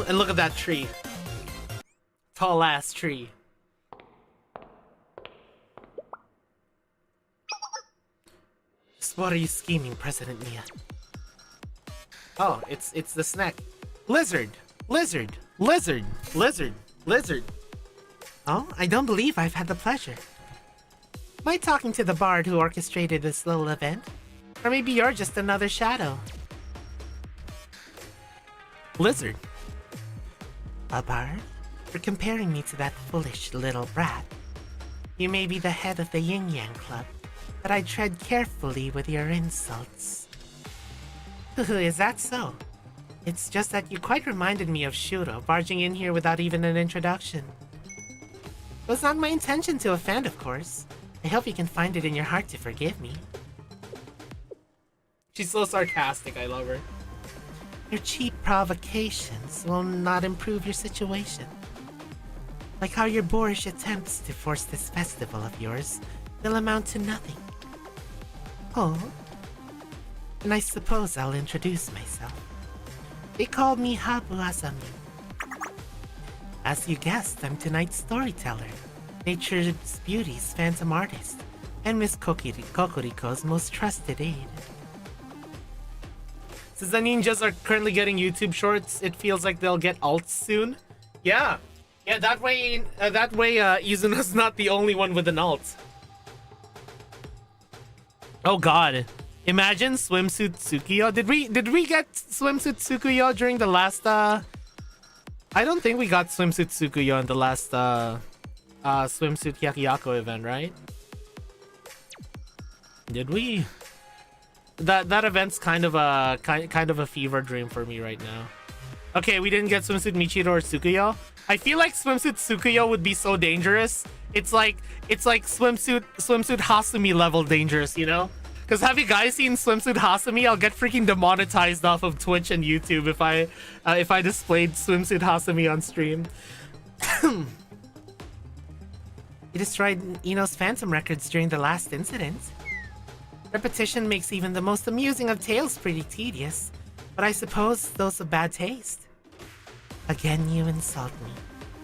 And look at that tree. Tall ass tree. So what are you scheming, President Nia? Oh, it's the snack. Lizard. Oh, I don't believe I've had the pleasure. Am I talking to the bard who orchestrated this little event? Or maybe you're just another shadow. Lizard. A bard? For comparing me to that foolish little brat. You may be the head of the Yin Yang Club, but I tread carefully with your insults. Is that so? It's just that you quite reminded me of Shuro, barging in here without even an introduction. It was not my intention to offend, of course. I hope you can find it in your heart to forgive me. She's so sarcastic, I love her. Your cheap provocations will not improve your situation. Like how your boorish attempts to force this festival of yours will amount to nothing. Oh, and I suppose I'll introduce myself. They call me Habu Asami. As you guessed, I'm tonight's storyteller, Nature's Beauty's phantom artist, and Miss Kokoriko's most trusted aide. Since the ninjas are currently getting YouTube shorts, it feels like they'll get alts soon. Yeah, that way Izuna's not the only one with an alt. Oh god. Imagine swimsuit Tsukuyo. Did we get swimsuit Tsukuyo during the last I don't think we got swimsuit Tsukuyo in the last swimsuit Hyakkiyako event, right? Did we? That event's kind of a fever dream for me right now. Okay, we didn't get swimsuit Michiro or Tsukuyo. I feel like swimsuit Tsukuyo would be so dangerous. It's like swimsuit Hasumi level dangerous, you know? Because have you guys seen swimsuit Hasumi? I'll get freaking demonetized off of Twitch and YouTube if I displayed swimsuit Hasumi on stream. You destroyed Ino's Phantom records during the last incident. Repetition makes even the most amusing of tales pretty tedious, but I suppose those of bad taste. Again, you insult me.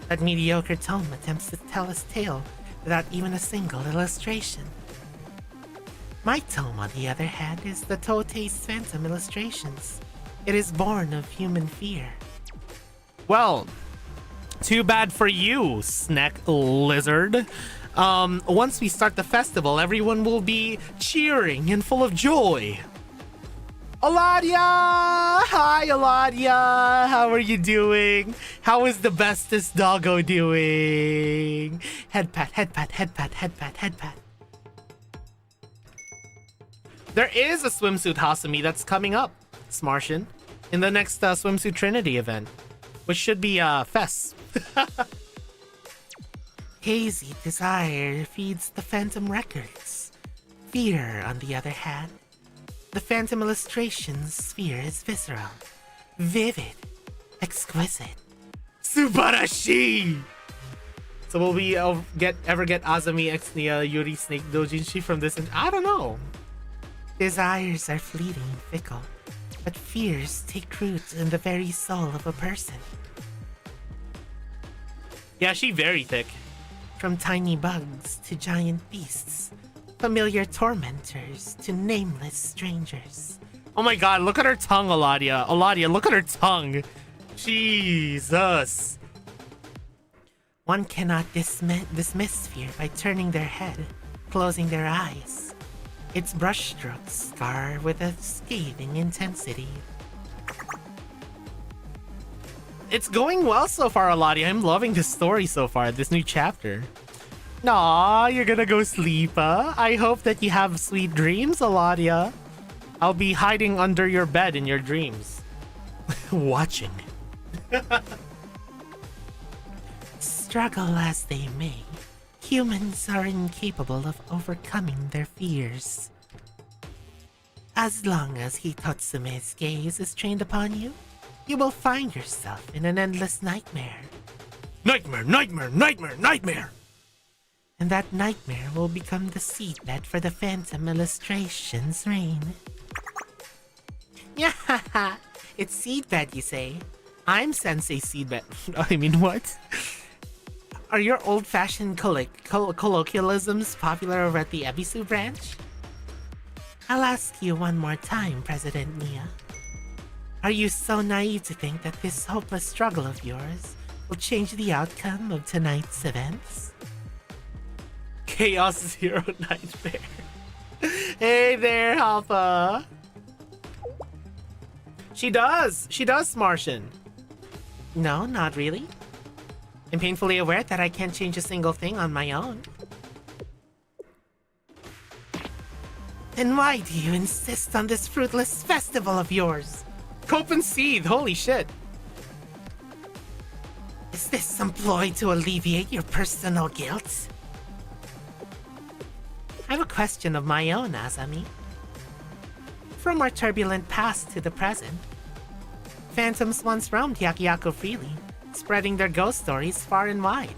That mediocre tome attempts to tell his tale without even a single illustration. My tome, on the other hand, is the Totei's Phantom Illustrations. It is born of human fear. Well, too bad for you, Snack Lizard. Once we start the festival, everyone will be cheering and full of joy. Aladia! Hi, Aladia! How are you doing? How is the bestest doggo doing? Head pat, head pat, head pat, head pat, head pat. There is a swimsuit Hasumi that's coming up, Smartian, in the next swimsuit Trinity event, which should be Fess. Hazy desire feeds the Phantom records. Fear, on the other hand, the Phantom illustrations sphere is visceral, vivid, exquisite. Subarashi! So will we ever get Azami X Nia Yuri Snake Dojinshi from this? I don't know. Desires are fleeting and fickle, but fears take root in the very soul of a person. Yeah, she very thick. From tiny bugs to giant beasts, familiar tormentors to nameless strangers. Oh my god, look at her tongue, Aladia. Aladia, look at her tongue. Jesus. One cannot dismiss fear by turning their head, closing their eyes. Its brushstrokes scar with a scathing intensity. It's going well so far, Aladia. I'm loving this story so far, this new chapter. Aw, you're gonna go sleep, huh? I hope that you have sweet dreams, Aladia. I'll be hiding under your bed in your dreams. Watching. Struggle as they may, humans are incapable of overcoming their fears. As long as Hitotsume's gaze is trained upon you, you will find yourself in an endless nightmare. Nightmare, nightmare, nightmare, nightmare! And that nightmare will become the seedbed for the Phantom Illustrations' reign. Yeah, it's seedbed, you say? I'm Sensei Seedbed. I mean, what? Are your old-fashioned colloquialisms popular over at the Ebisu branch? I'll ask you one more time, President Nia. Are you so naive to think that this hopeless struggle of yours will change the outcome of tonight's events. Chaos Zero Nightmare. Hey there, Alpha. She does, Martian. No, not really. I'm painfully aware that I can't change a single thing on my own. Then why do you insist on this fruitless festival of yours? Cope and seethe, holy shit. Is this some ploy to alleviate your personal guilt? I have a question of my own, Azami. From our turbulent past to the present, phantoms once roamed Hyakkiyako freely, spreading their ghost stories far and wide.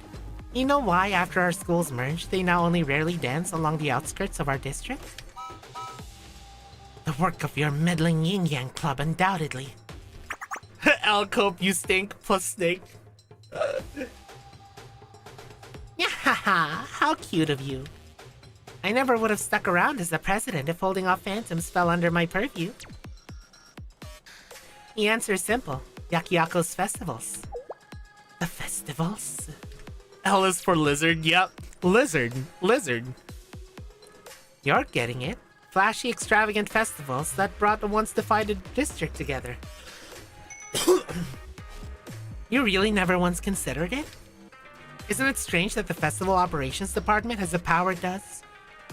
You know why, after our schools merged, they now only rarely dance along the outskirts of our district? The work of your meddling yin-yang club, undoubtedly. Alcope, you stink, plus snake. Yahaha, how cute of you. I never would have stuck around as the president if holding off phantoms fell under my purview. The answer is simple. Hyakkiyako's festivals. The festivals? L is for lizard, yep. Lizard. You're getting it. Flashy, extravagant festivals that brought the once divided district together. You really never once considered it? Isn't it strange that the festival operations department has the power it does?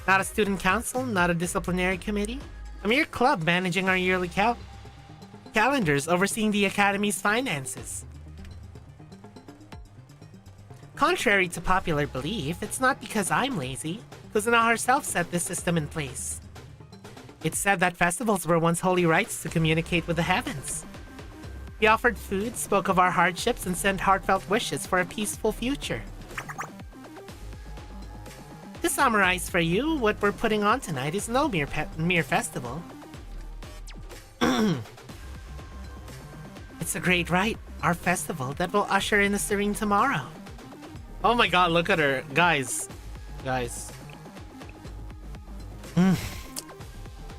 Not a student council, not a disciplinary committee. A mere club managing our yearly calendars, overseeing the academy's finances. Contrary to popular belief, it's not because I'm lazy. Kuzuna herself set this system in place. It's said that festivals were once holy rites to communicate with the heavens. We offered food, spoke of our hardships, and sent heartfelt wishes for a peaceful future. To summarize for you, what we're putting on tonight is no mere festival. It's a great rite, our festival that will usher in a serene tomorrow. Oh my god, look at her. Guys.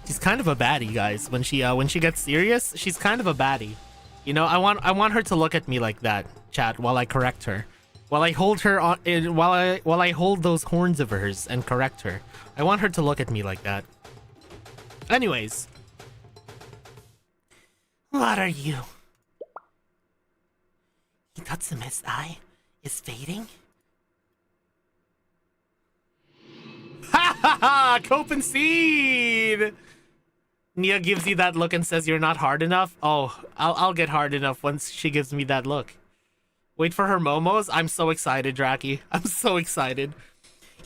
She's kind of a baddie, guys. When she gets serious, she's kind of a baddie. You know, I want her to look at me like that, chat, while I correct her. While I hold her on, while I hold those horns of hers and correct her. I want her to look at me like that. Anyways. What are you? Hitatsume's eye is fading? Ha ha ha! Cope and seed! Nia gives you that look and says you're not hard enough. Oh, I'll get hard enough once she gives me that look. Wait for her momos. I'm so excited, Draki. I'm so excited.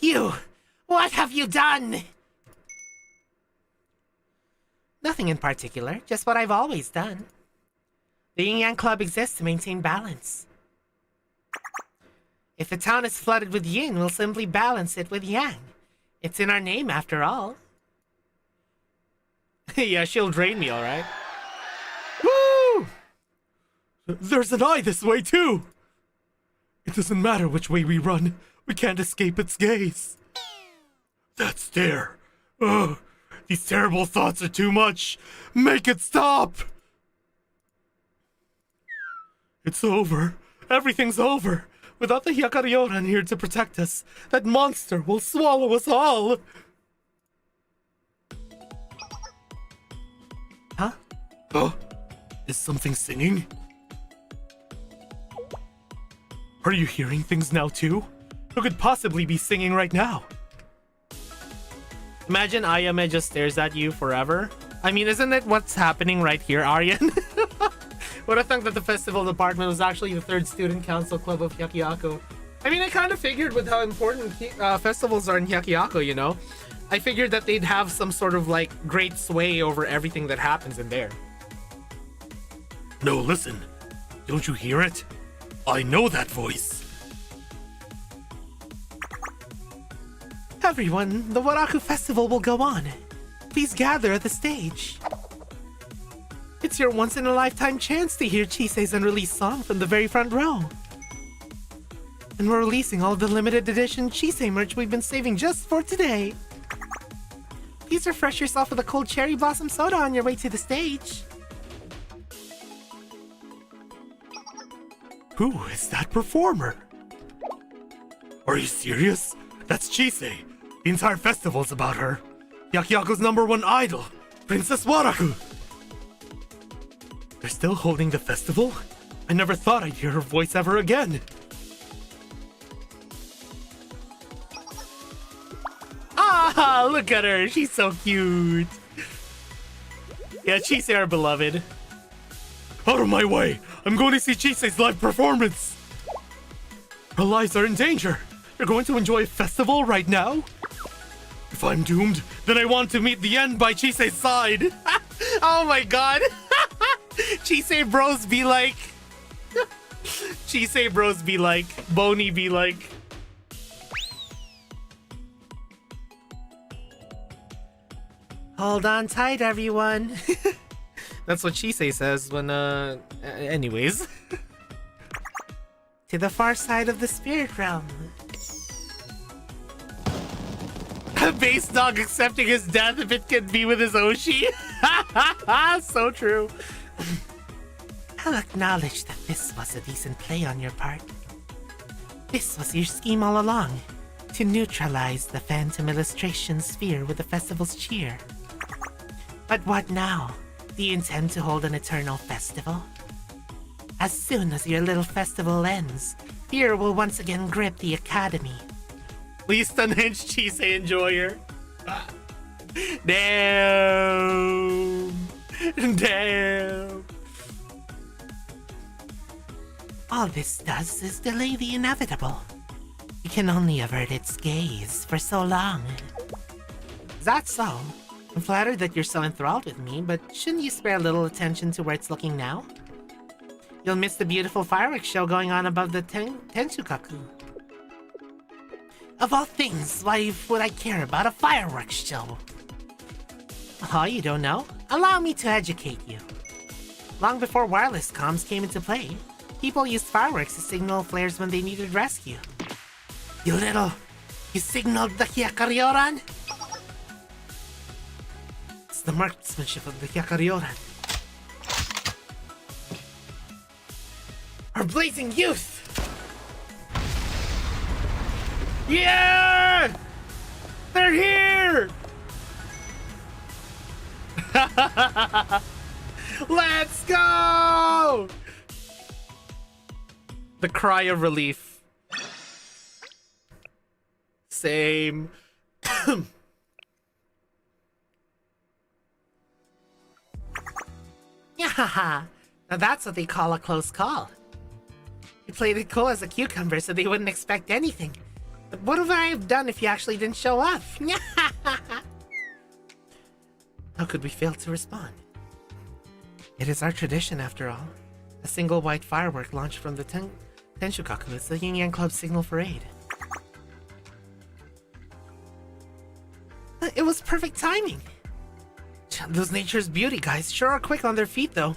You! What have you done? Nothing in particular, just what I've always done. The Yin Yang Club exists to maintain balance. If the town is flooded with yin, we'll simply balance it with yang. It's in our name, after all. Yeah, she'll drain me, alright? Woo! There's an eye this way, too! It doesn't matter which way we run. We can't escape its gaze. That stare. Ugh. These terrible thoughts are too much. Make it stop! It's over. Everything's over. Without the Hyakkariyoran here to protect us, that monster will swallow us all. Huh? Huh? Is something singing? Are you hearing things now too? Who could possibly be singing right now? Imagine Ayame just stares at you forever. I mean, isn't it what's happening right here, Aryan? Would have thought that the festival department was actually the third student council club of Hyakkiyako. I mean, I kind of figured with how important festivals are in Hyakkiyako, you know? I figured that they'd have some sort of, like, great sway over everything that happens in there. No, listen. Don't you hear it? I know that voice. Everyone, the Waraku Festival will go on. Please gather at the stage. It's your once-in-a-lifetime chance to hear Chisei's unreleased song from the very front row. And we're releasing all the limited edition Chisei merch we've been saving just for today. Please refresh yourself with a cold cherry blossom soda on your way to the stage. Who is that performer? Are you serious? That's Chise. The entire festival's about her. Hyakkiyako's #1 idol, Princess Waraku. They're still holding the festival? I never thought I'd hear her voice ever again. Ah, look at her. She's so cute. Yeah, Chise, our beloved. Out of my way! I'm going to see Chise's live performance! Our lives are in danger! You're going to enjoy a festival right now? If I'm doomed, then I want to meet the end by Chise's side! Oh my god! Chise bros be like... Chise bros be like... Boney be like... Hold on tight, everyone! That's what Chise says when, anyways. To the far side of the spirit realm. A base dog accepting his death if it can be with his Oshi. So true. I'll acknowledge that this was a decent play on your part. This was your scheme all along. To neutralize the Phantom Illustration sphere with the festival's cheer. But what now? Do you intend to hold an eternal festival? As soon as your little festival ends, fear will once again grip the academy. Please unhinged Chise Enjoyer. Damn. Damn. All this does is delay the inevitable. You can only avert its gaze for so long. Is that so? I'm flattered that you're so enthralled with me, but shouldn't you spare a little attention to where it's looking now? You'll miss the beautiful fireworks show going on above the Tenshukaku. Of all things, why would I care about a fireworks show? Oh, you don't know? Allow me to educate you. Long before wireless comms came into play, people used fireworks to signal flares when they needed rescue. You signaled the Hyakkiyako? It's the marksmanship of the Hyakkiyako. Our blazing youth! Yeah! They're here! Let's go! The cry of relief. Same. Yeah, now that's what they call a close call. You played it cool as a cucumber so they wouldn't expect anything. But what would I have done if you actually didn't show up? How could we fail to respond? It is our tradition, after all. A single white firework launched from the Tenshukaku is the Yin Yang Club's signal for aid. It was perfect timing. Those nature's beauty guys sure are quick on their feet, though.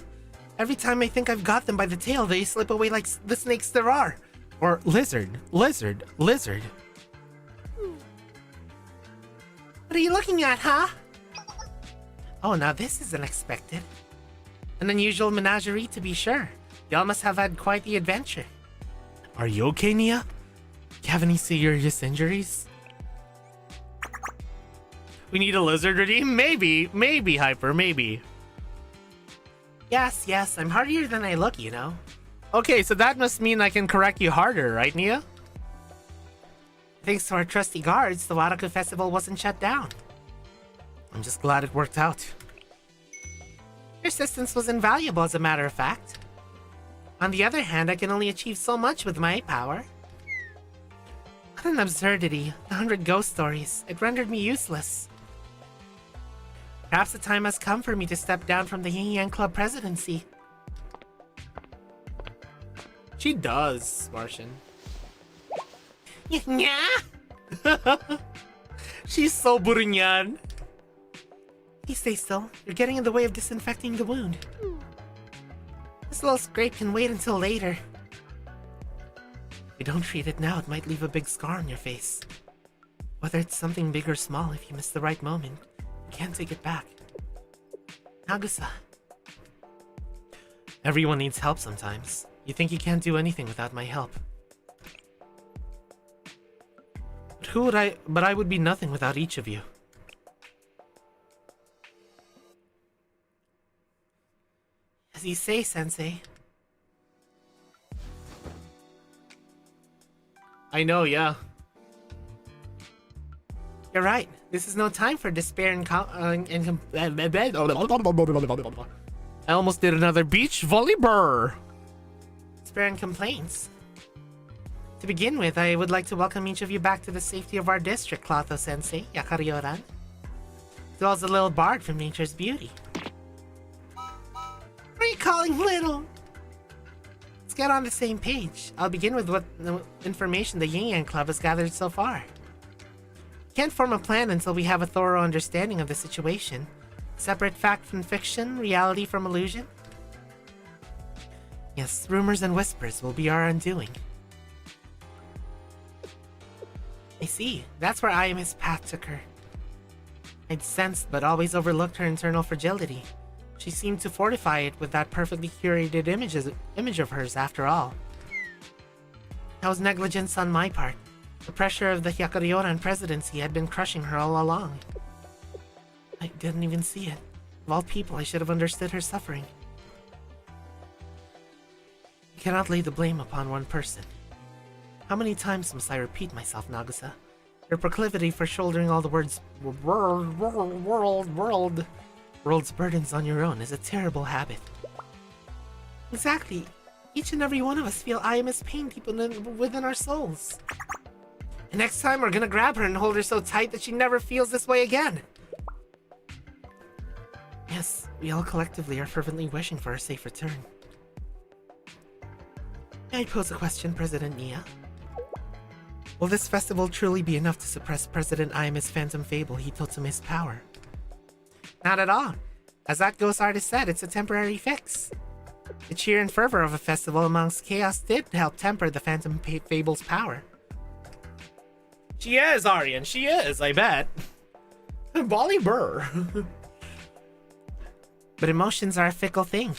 Every time I think I've got them by the tail, they slip away like the snakes there are. Or lizard. What are you looking at, huh? Oh, now this is unexpected. An unusual menagerie, to be sure. Y'all must have had quite the adventure. Are you okay, Nia? You have any serious injuries? We need a lizard redeem? Maybe, Hyper, maybe. Yes, I'm hardier than I look, you know. Okay, so that must mean I can correct you harder, right, Nia? Thanks to our trusty guards, the Waraku Festival wasn't shut down. I'm just glad it worked out. Your assistance was invaluable, as a matter of fact. On the other hand, I can only achieve so much with my power. What an absurdity. The 100 ghost stories. It rendered me useless. Perhaps the time has come for me to step down from the Yin Yang Club presidency. She does, Martian. Yeah. She's so burinyan. Please stay still. You're getting in the way of disinfecting the wound. This little scrape can wait until later. If you don't treat it now, it might leave a big scar on your face. Whether it's something big or small, if you miss the right moment, you can't take it back. Nagusa. Everyone needs help sometimes. You think you can't do anything without my help. But I would be nothing without each of you. As you say, Sensei. I know, yeah. You're right. This is no time for despair and I almost did another beach volleyball. Despair and complaints. To begin with, I would like to welcome each of you back to the safety of our district, Clotho-sensei, Hyakkiyako. Dwells a little bard from nature's beauty. What are you calling little? Let's get on the same page. I'll begin with what information the Yin Yang Club has gathered so far. Can't form a plan until we have a thorough understanding of the situation. Separate fact from fiction, reality from illusion. Yes, rumors and whispers will be our undoing. I see. That's where Ayame's path took her. I'd sensed but always overlooked her internal fragility. She seemed to fortify it with that perfectly curated image of hers after all. That was negligence on my part. The pressure of the Hyakkiyako presidency had been crushing her all along. I didn't even see it. Of all people, I should have understood her suffering. You cannot lay the blame upon one person. How many times must I repeat myself, Nagisa? Your proclivity for shouldering all the words world's burdens on your own is a terrible habit. Exactly. Each and every one of us feel Ayame's pain deep within our souls. And next time we're gonna grab her and hold her so tight that she never feels this way again. Yes, we all collectively are fervently wishing for a safe return. May I pose a question, President Nia? Will this festival truly be enough to suppress President Ayame's phantom fable Hitotsume's power? Not at all. As that ghost artist said, it's a temporary fix. The cheer and fervor of a festival amongst chaos did help temper the phantom fable's power. She is, Aryan. She is, I bet. Bolly Burr. But emotions are a fickle thing.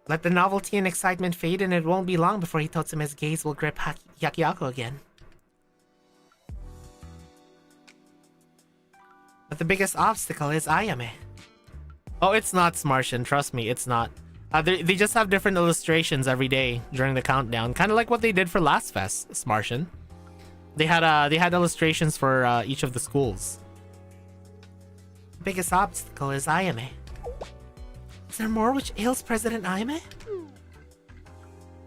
Let the novelty and excitement fade and it won't be long before Hitotsume's gaze will grip Hyakkiyako again. But the biggest obstacle is Ayame. Oh, it's not, Smartian. Trust me, it's not. They just have different illustrations every day during the countdown. Kind of like what they did for Last Fest, Smartian. They had illustrations for each of the schools. The biggest obstacle is Ayame. Is there more which ails President Ayame?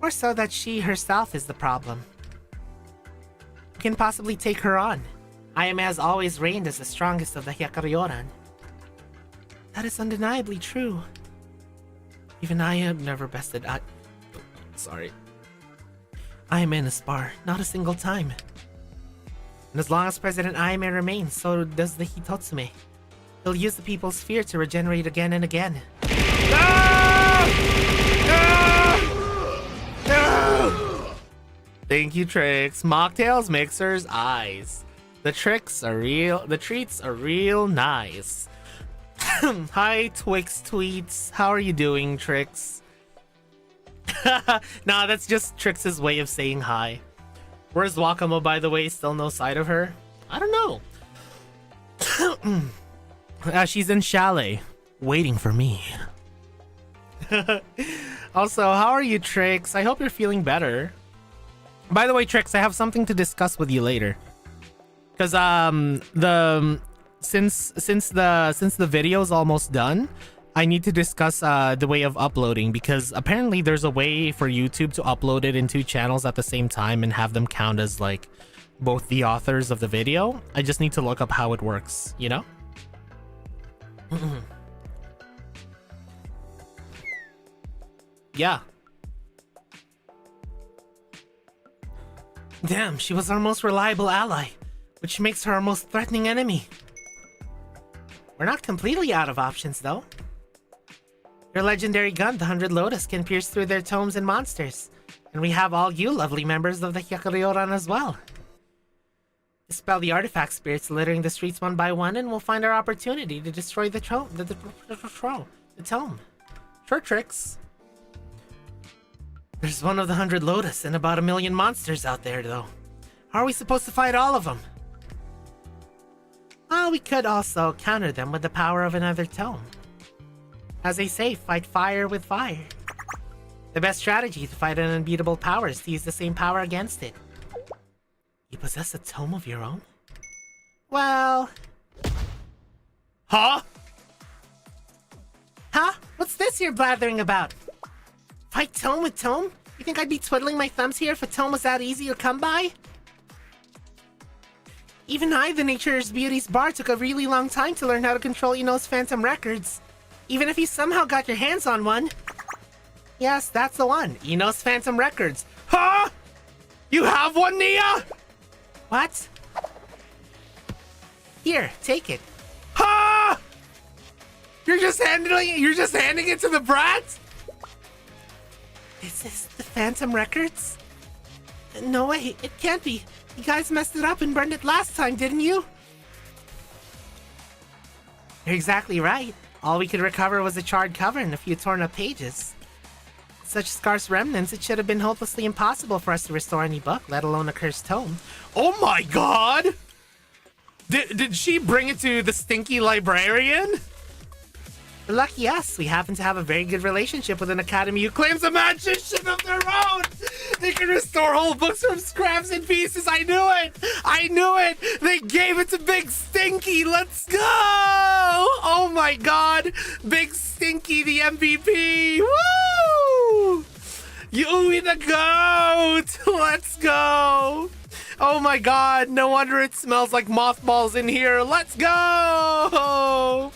Or so that she herself is the problem. Who can possibly take her on? Ayame has always reigned as the strongest of the Hyakkiyako. That is undeniably true. Even I have never bested Sorry. Ayame in a spar, not a single time. And as long as President Ayame remains, so does the Hitotsume. He'll use the people's fear to regenerate again and again. No! No! No! Thank you, Tricks. Mocktails, mixers, eyes. The treats are real nice. Hi, Twix Tweets. How are you doing, Tricks? Nah, that's just Trix' way of saying hi. Where's Wakamo, by the way? Still no sight of her? I don't know. She's in Chalet, waiting for me. Also, how are you, Trix? I hope you're feeling better. By the way, Trix, I have something to discuss with you later. Because since the video's almost done, I need to discuss the way of uploading, because apparently there's a way for YouTube to upload it in two channels at the same time and have them count as like both the authors of the video. I just need to look up how it works, you know? Yeah. Damn, she was our most reliable ally, which makes her our most threatening enemy. We're not completely out of options, though. Your legendary gun, the 100 Lotus, can pierce through their tomes and monsters. And we have all you lovely members of the Hyakkiyako as well. Dispel the artifact spirits littering the streets one by one, and we'll find our opportunity to destroy the tome. The tome. Sure, Tricks. There's one of the 100 Lotus and about 1,000,000 monsters out there, though. How are we supposed to fight all of them? Well, we could also counter them with the power of another tome. As they say, fight fire with fire. The best strategy to fight an unbeatable power is to use the same power against it. You possess a tome of your own? Well... Huh? Huh? What's this you're blathering about? Fight tome with tome? You think I'd be twiddling my thumbs here if a tome was that easy to come by? Even I, the Nature's Beauty's bar, took a really long time to learn how to control Ino's phantom records. Even if you somehow got your hands on one. Yes, that's the one. Ino's phantom records. Huh? You have one, Nia? What? Here, take it. Huh? You're just handing it to the brat? Is this the phantom records? No way, it can't be. You guys messed it up and burned it last time, didn't you? You're exactly right. All we could recover was a charred cover and a few torn up pages. Such scarce remnants, it should have been hopelessly impossible for us to restore any book, let alone a cursed tome. Oh my god! Did she bring it to the stinky librarian? Lucky us, we happen to have a very good relationship with an academy who claims a magician of their own! They can restore whole books from scraps and pieces, I knew it! I knew it! They gave it to Big Stinky, let's go! Oh my god! Big Stinky, the MVP! Woo! You the goat! Let's go! Oh my god, no wonder it smells like mothballs in here, let's go!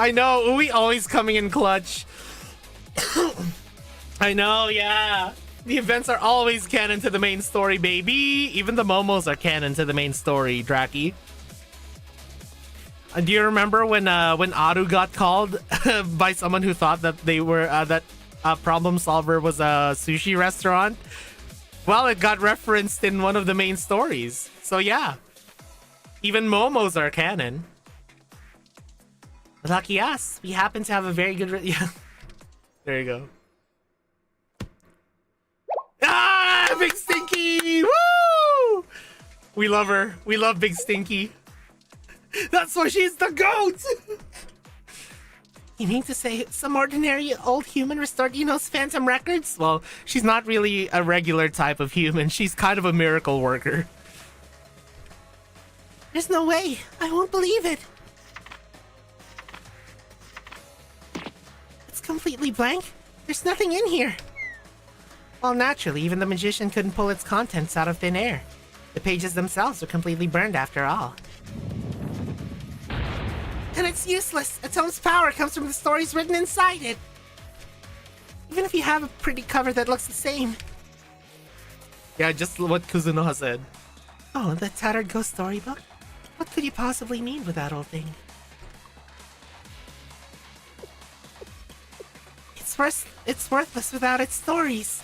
I know, Uwe always coming in clutch. I know, yeah. The events are always canon to the main story, baby. Even the momos are canon to the main story, Draki. Do you remember when Aru got called by someone who thought that they were that Problem Solver was a sushi restaurant? Well, it got referenced in one of the main stories. So yeah, even momos are canon. Lucky us, we happen to have a very good yeah. There you go. Ah, Big Stinky! Woo! We love her. We love Big Stinky. That's why she's the GOAT! You mean to say some ordinary old human restored Ino's phantom records? Well, she's not really a regular type of human. She's kind of a miracle worker. There's no way. I won't believe it. It's completely blank. There's nothing in here. Well, naturally, even the magician couldn't pull its contents out of thin air. The pages themselves are completely burned after all. And it's useless. A tome's power comes from the stories written inside it. Even if you have a pretty cover that looks the same. Yeah, just what Kuzunoha said. Oh, the tattered ghost storybook? What could you possibly mean with that old thing? It's worthless without its stories.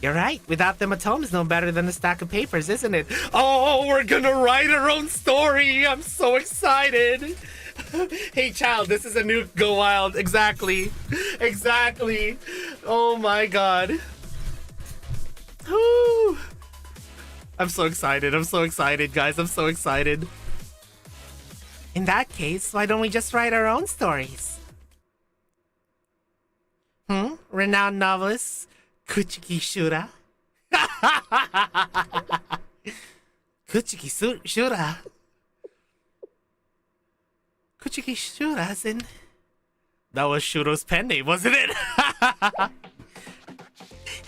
You're right. Without them, a tome is no better than a stack of papers, isn't it? Oh, we're gonna write our own story. I'm so excited. Hey, child, this is a new Go Wild. Exactly. Exactly. Oh my god. Woo. I'm so excited. I'm so excited, guys. I'm so excited. In that case, why don't we just write our own stories? Renowned novelist Kuchiki Shura. Kuchiki Shura. Kuchiki Shura as in... That was Shuro's pen name, wasn't it?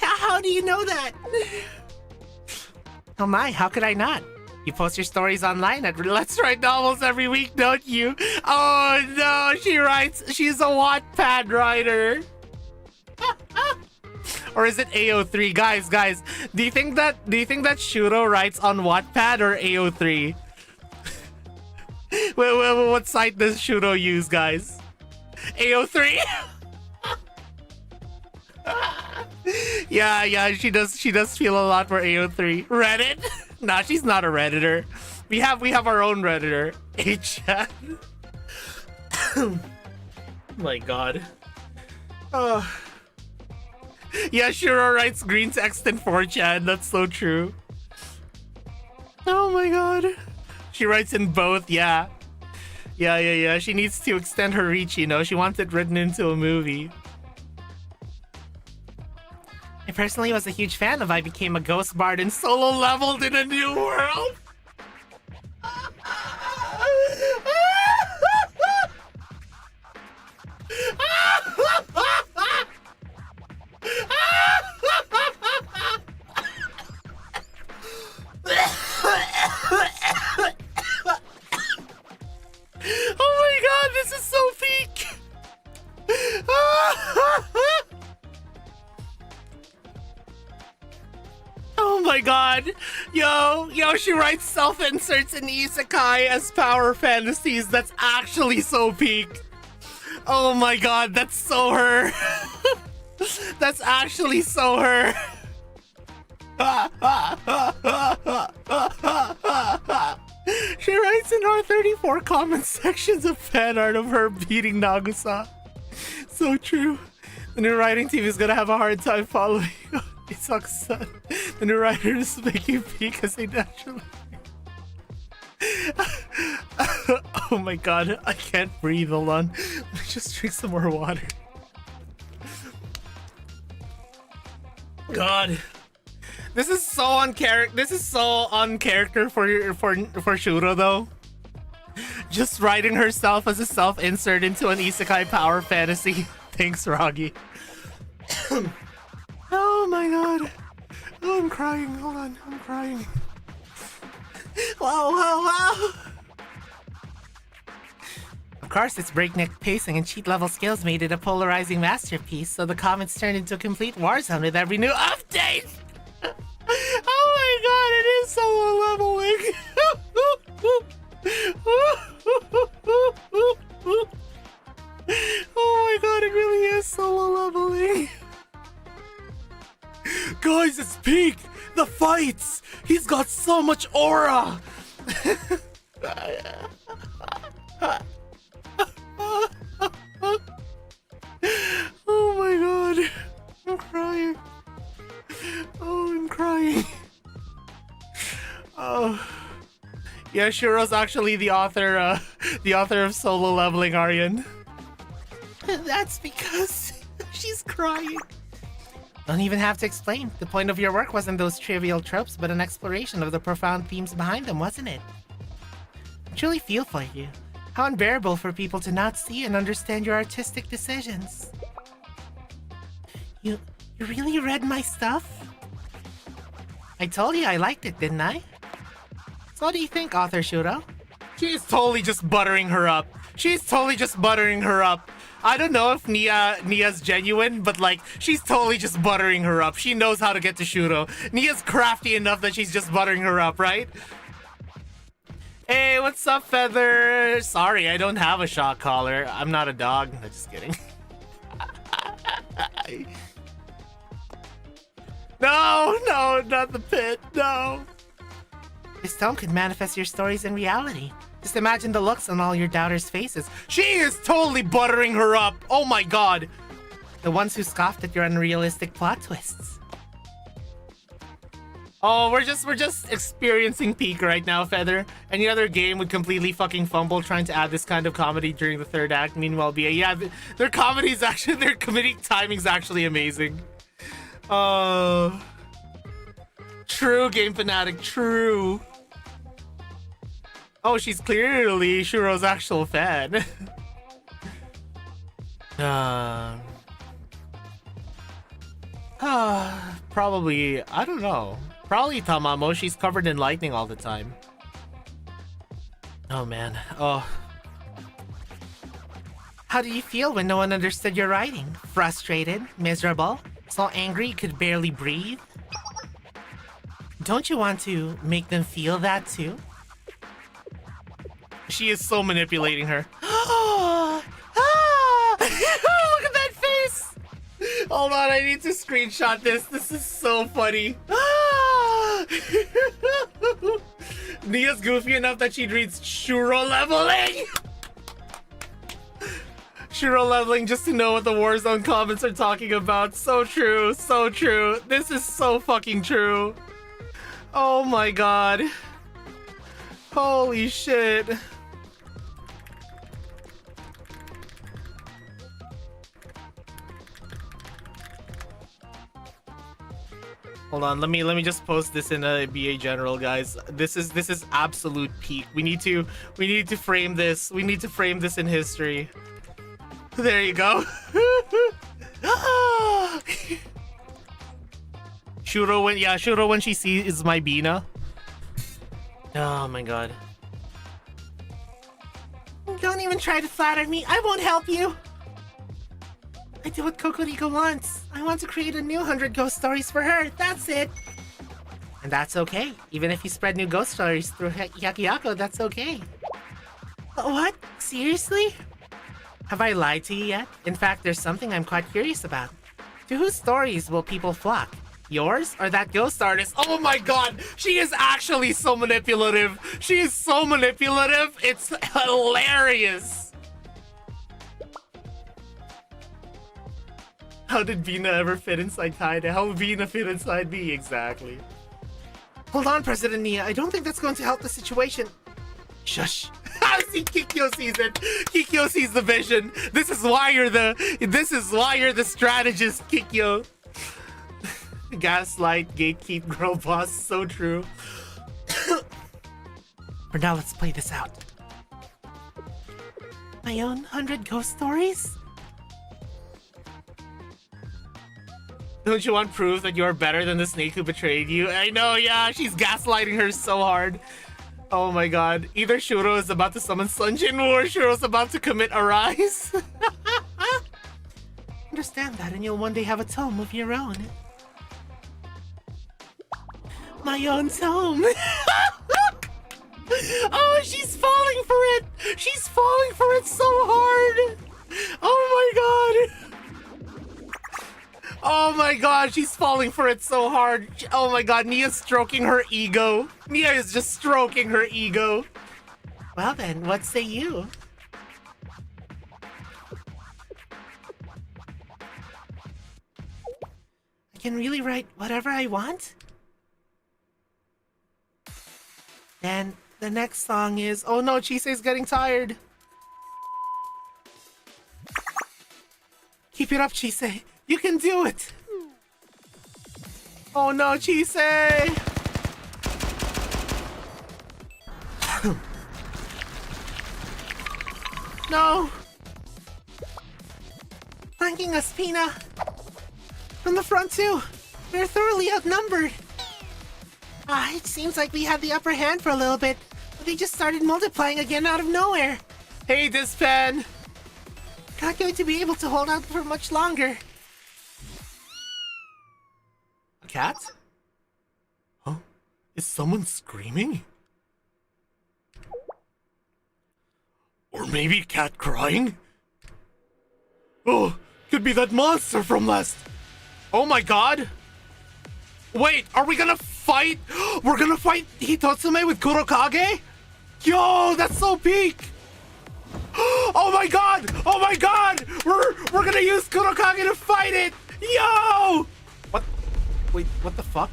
How do you know that? Oh my, how could I not? You post your stories online at Let's Write Novels every week, don't you? Oh no, she's a Wattpad writer. Or is it AO3? Guys, do you think that Shuro writes on Wattpad or AO3? What site does Shuro use, guys? AO3? Yeah, she does feel a lot for AO3. Reddit? Nah, she's not a Redditor. We have our own Redditor. H-chat. My god. Oh. Yeah, Shiro writes green text in 4chan. That's so true. Oh my god. She writes in both, yeah. Yeah. She needs to extend her reach, you know. She wants it written into a movie. I personally was a huge fan of I Became a Ghost Bard and solo leveled in a new world. Oh my god, this is so peak! Oh my god! Yo, she writes self-inserts in isekai as power fantasies. That's actually so peak. Oh my god, that's so her. That's actually so her. She writes in our 34 comment sections of fan art of her beating Nagusa. So true. The new writing team is gonna have a hard time following. It sucks, son. The new writers make you peak as they naturally. Oh my god, I can't breathe. Hold on. Let me just drink some more water. God. This is so on character. This is so on character for Shuro though. Just writing herself as a self-insert into an isekai power fantasy. Thanks, Ragi. Oh my god. Oh, I'm crying. Hold on. I'm crying. Wow. Of course, its breakneck pacing and cheat level skills made it a polarizing masterpiece, so the comments turned into a complete war zone with every new update. Oh my god, it is solo leveling. Oh my god, it really is solo leveling. Guys, it's peak! The fights! He's got so much aura! Oh my god. I'm crying. Oh, I'm crying. Oh. Yeah, Shiro's actually the author of Solo Leveling, Aryan. That's because she's crying. Don't even have to explain. The point of your work wasn't those trivial tropes, but an exploration of the profound themes behind them, wasn't it? I truly feel for you. How unbearable for people to not see and understand your artistic decisions. You really read my stuff? I told you I liked it, didn't I? So what do you think, author Shuro? She's totally just buttering her up. I don't know if Nia's genuine, but like, she's totally just buttering her up. She knows how to get to Shuro. Nia's crafty enough that she's just buttering her up, right? Hey, what's up, Feather? Sorry, I don't have a shock collar. I'm not a dog. I'm just kidding. No, not the pit. No. This tome could manifest your stories in reality. Just imagine the looks on all your doubters' faces. She is totally buttering her up. Oh my god. The ones who scoffed at your unrealistic plot twists. Oh, we're just experiencing peak right now, Feather. Any other game would completely fucking fumble trying to add this kind of comedy during the third act. Meanwhile, BA, yeah, their comedy's actually, their comedic timing's actually amazing. True, Game Fanatic, true. Oh, she's clearly Shuro's actual fan. Probably, I don't know. Probably Tamamo, she's covered in lightning all the time. Oh man, oh. How do you feel when no one understood your writing? Frustrated? Miserable? So angry you could barely breathe? Don't you want to make them feel that too? She is so manipulating her. Look at that face! Hold on, I need to screenshot this. This is so funny. Nia's goofy enough that she reads Shuro leveling. Shiro leveling just to know what the Warzone comments are talking about. So true, so true. This is so fucking true. Oh my god. Holy shit. Hold on, let me just post this in a BA general, guys. This is absolute peak. We need to frame this. We need to frame this in history. There you go. Shuro when she sees my Bina. Oh my god. Don't even try to flatter me. I won't help you. I do what Kokoriko wants. I want to create a new 100 ghost stories for her. That's it. And that's okay. Even if you spread new ghost stories through Hyakkiyako, that's okay. What? Seriously? Have I lied to you yet? In fact, there's something I'm quite curious about. To whose stories will people flock? Yours or that ghost artist? Oh my god! She is actually so manipulative! She is so manipulative! It's hilarious! How did Vina ever fit inside Kaide? How would Vina fit inside me? Exactly. Hold on, President Nia. I don't think that's going to help the situation. Shush. See, Kikyo sees it. Kikyo sees the vision. This is why you're the strategist, Kikyo. Gaslight, gatekeep, girl boss. So true. For now, let's play this out. My own 100 ghost stories? Don't you want proof that you're better than the snake who betrayed you? I know, yeah, she's gaslighting her so hard. Oh my god. Either Shuro is about to summon Sunjin or Shuro's about to commit a rise. Understand that and you'll one day have a tome of your own. My own tome. Oh, she's falling for it. She's falling for it so hard. Oh my god. Oh my god, she's falling for it so hard. Oh my god, Nia's stroking her ego. Nia is just stroking her ego. Well then, what say you? I can really write whatever I want? Then the next song is... Oh no, Chise's getting tired. Keep it up, Chise. You can do it! Oh no, Chise! No! Flanking us, Pina! From the front too! We're thoroughly outnumbered! It seems like we had the upper hand for a little bit, but they just started multiplying again out of nowhere! Hey, Dispan! Not going to be able to hold out for much longer. Cat? Huh? Is someone screaming? Or maybe a cat crying? Oh, could be that monster from last... Oh my god! Wait, are we gonna fight? We're gonna fight Hitotsume with Kurokage? Yo, that's so peak! Oh my god! Oh my god! We're gonna use Kurokage to fight it! Yo! What? Wait, what the fuck?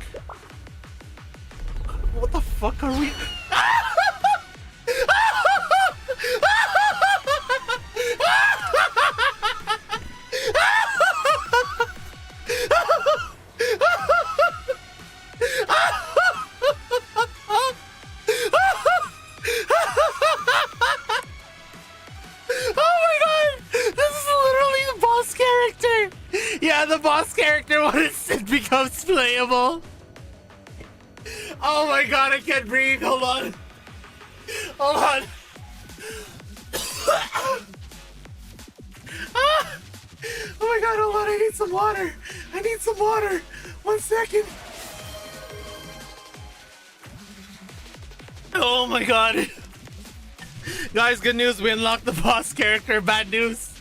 What the fuck are we? Yeah, the boss character once it becomes playable. Oh my god, I can't breathe. Hold on. Hold on. Oh my god, hold on. I need some water. I need some water. 1 second. Oh my god. Guys, good news. We unlocked the boss character. Bad news.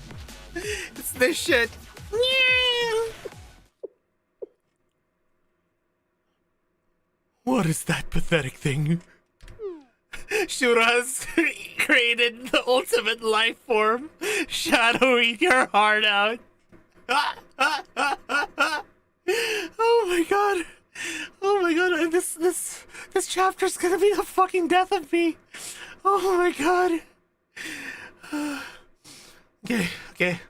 It's this shit. What is that pathetic thing? Shura has created the ultimate life form. Shadow, eat your heart out. Oh my god. Oh my god. This chapter's gonna be the fucking death of me. Oh my god. Okay.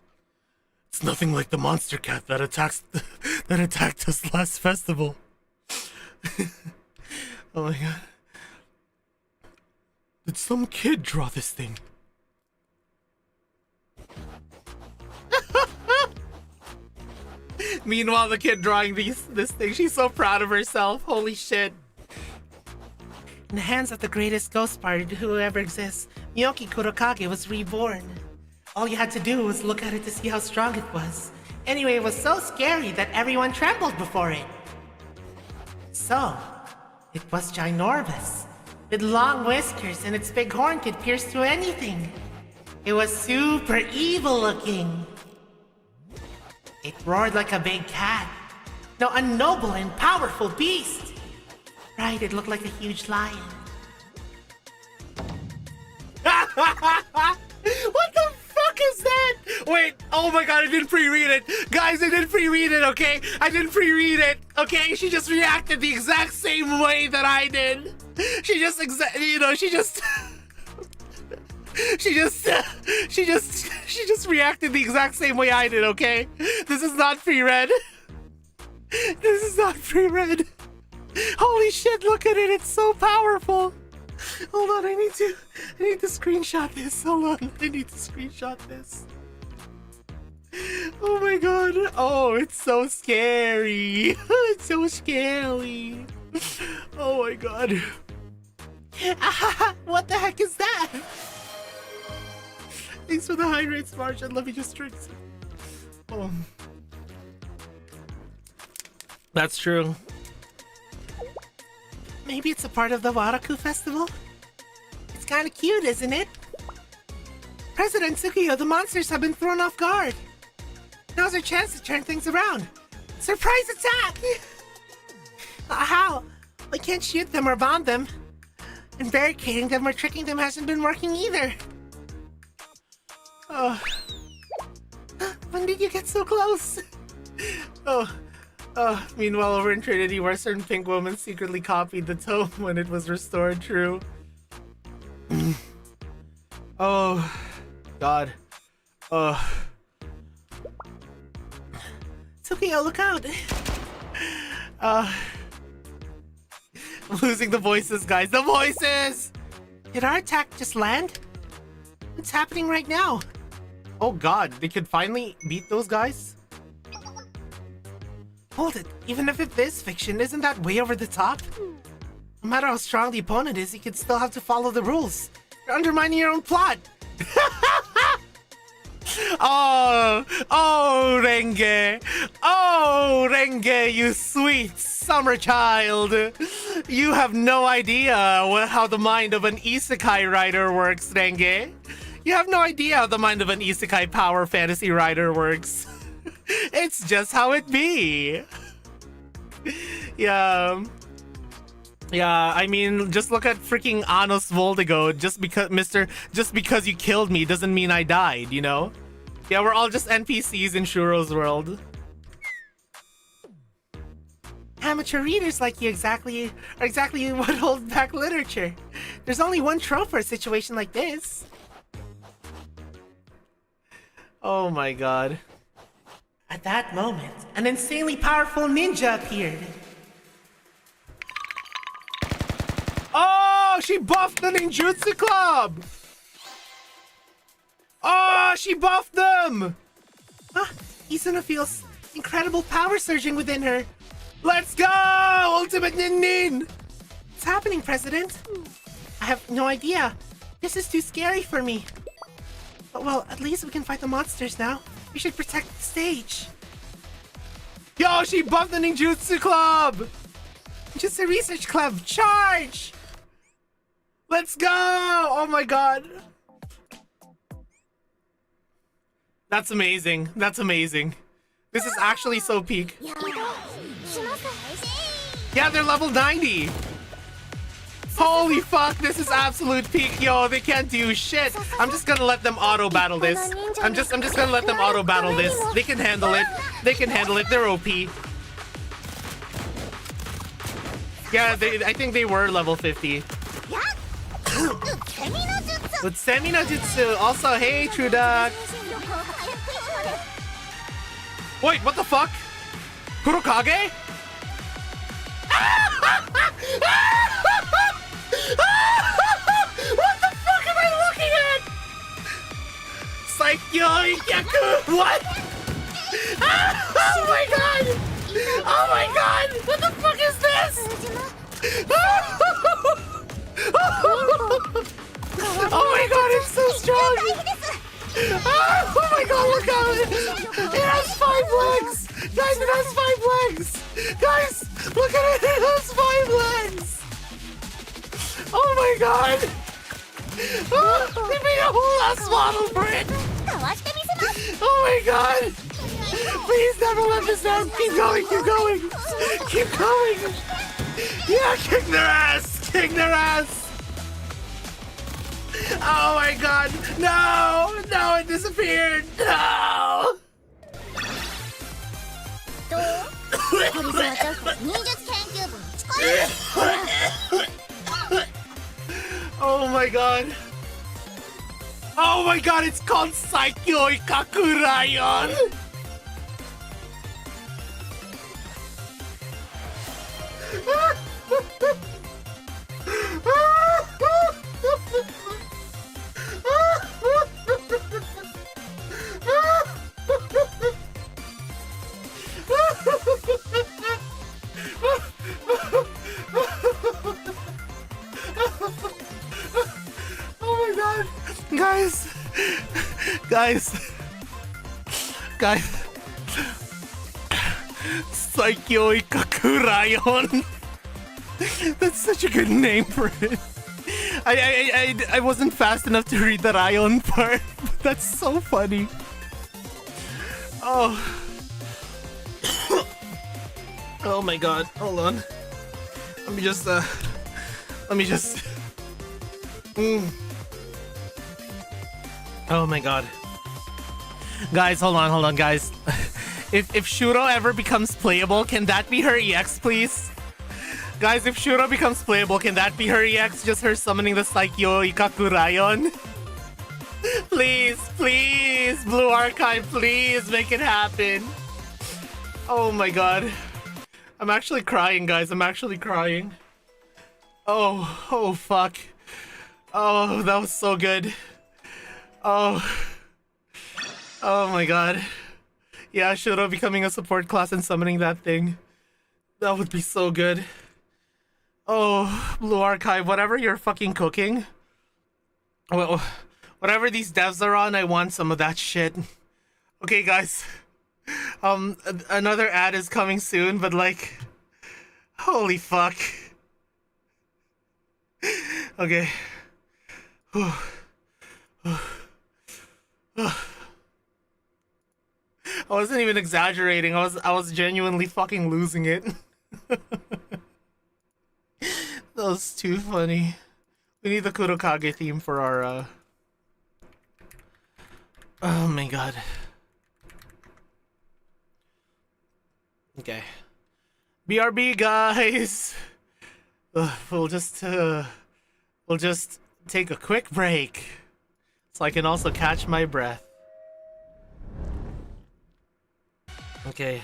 It's nothing like the monster cat that attacked us last festival. Oh my god. Did some kid draw this thing? Meanwhile, the kid drawing this thing, she's so proud of herself. Holy shit. In the hands of the greatest ghost bard who ever exists, Miyoki Kurokage was reborn. All you had to do was look at it to see how strong it was. Anyway, it was so scary that everyone trembled before it. So, it was ginormous. With long whiskers and its big horn could pierce through anything. It was super evil looking. It roared like a big cat. No, a noble and powerful beast. Right, it looked like a huge lion. What the fuck is that? Wait, oh my god, I didn't pre-read it. Guys, I didn't pre-read it, okay? I didn't pre-read it, okay? She just reacted the exact same way that I did. She just reacted the exact same way I did, okay? This is not pre-read. This is not pre-read. Holy shit, look at it, it's so powerful. Hold on, I need to screenshot this. Hold on, I need to screenshot this. Oh my god. Oh, it's so scary. It's so scary. Oh my god. What the heck is that? Thanks for the high rates, Martian. Let me just drink some. Oh. That's true. Maybe it's a part of the Waraku festival? It's kinda cute, isn't it? President Tsukiyo, the monsters have been thrown off guard. Now's our chance to turn things around. Surprise attack! How? We can't shoot them or bomb them. And barricading them or tricking them hasn't been working either. Oh. When did you get so close? Meanwhile, over in Trinity, where a certain pink woman secretly copied the tome when it was restored true. Oh, God. Tsukiyo, look out! I'm losing the voices, guys. The voices! Did our attack just land? What's happening right now? Oh God, they could finally beat those guys? Hold it, even if it is fiction, isn't that way over the top? No matter how strong the opponent is, you could still have to follow the rules. You're undermining your own plot. Oh, Renge. Oh, Renge, you sweet summer child. You have no idea how the mind of an isekai writer works, Renge. You have no idea how the mind of an isekai power fantasy writer works. It's just how it be. Yeah, I mean, just look at freaking Anos Voldigo. Just because you killed me doesn't mean I died, you know? Yeah, we're all just NPCs in Shuro's world. Amateur readers like you are exactly what holds back literature. There's only one trope for a situation like this. Oh my god. At that moment, an insanely powerful ninja appeared. Oh, she buffed the ninjutsu club! Oh, she buffed them! Izuna feels incredible power surging within her. Let's go! Ultimate Nin Nin! What's happening, President? I have no idea. This is too scary for me. But well, at least we can fight the monsters now. We should protect the stage. Yo, she buffed the ninjutsu club! Just a research club. Charge! Let's go! Oh my god. That's amazing. That's amazing. This is actually so peak. Yeah, they're level 90. Holy fuck, this is absolute peak, yo. They can't do shit. I'm just gonna let them auto battle this. I'm just gonna let them auto battle this. They can handle it. They can handle it. They're OP. Yeah, I think they were level 50. With Semi no Jutsu. Also, hey, True Duck. Wait, what the fuck? Kurokage? What the fuck am I looking at? Hyakkiyako. What? Oh my god! Oh my god! What the fuck is this? Oh my god, it's so strong! Oh my god, look at it! It has 5 legs! Guys, it has 5 legs! Guys, look at it! It has 5 legs! Oh my god! They made a whole ass model for it! Oh my god! Please never let this end! Keep going, keep going! Keep going! Yeah, kick their ass! Kick their ass! Oh my god! No! No, it disappeared! No! Oh my god! Oh my god, it's called Hyakkiyako Rayon! Oh my god! Guys! Guys! Guys! Hyakkiyako Rayon! That's such a good name for it. I wasn't fast enough to read the Rayon part, but that's so funny. Oh. Oh my god, hold on. Let me just Oh my god. Guys, hold on, guys. If Shuro ever becomes playable, can that be her EX, please? Guys, if Shuro becomes playable, can that be her EX? Just her summoning the Hyakkiyako Rayon? Please, please, Blue Archive, please make it happen. Oh my god. I'm actually crying, guys. I'm actually crying. Oh fuck. Oh, that was so good. Oh my god. Yeah, Shuro becoming a support class and summoning that thing. That would be so good. Oh, Blue Archive, whatever you're fucking cooking. Well, whatever these devs are on, I want some of that shit. Okay, guys. Another ad is coming soon, but like, holy fuck. Okay. I wasn't even exaggerating. I was genuinely fucking losing it. That was too funny. We need the Kurokage theme for our oh my god. Okay. BRB, guys. We'll just take a quick break so I can also catch my breath. Okay.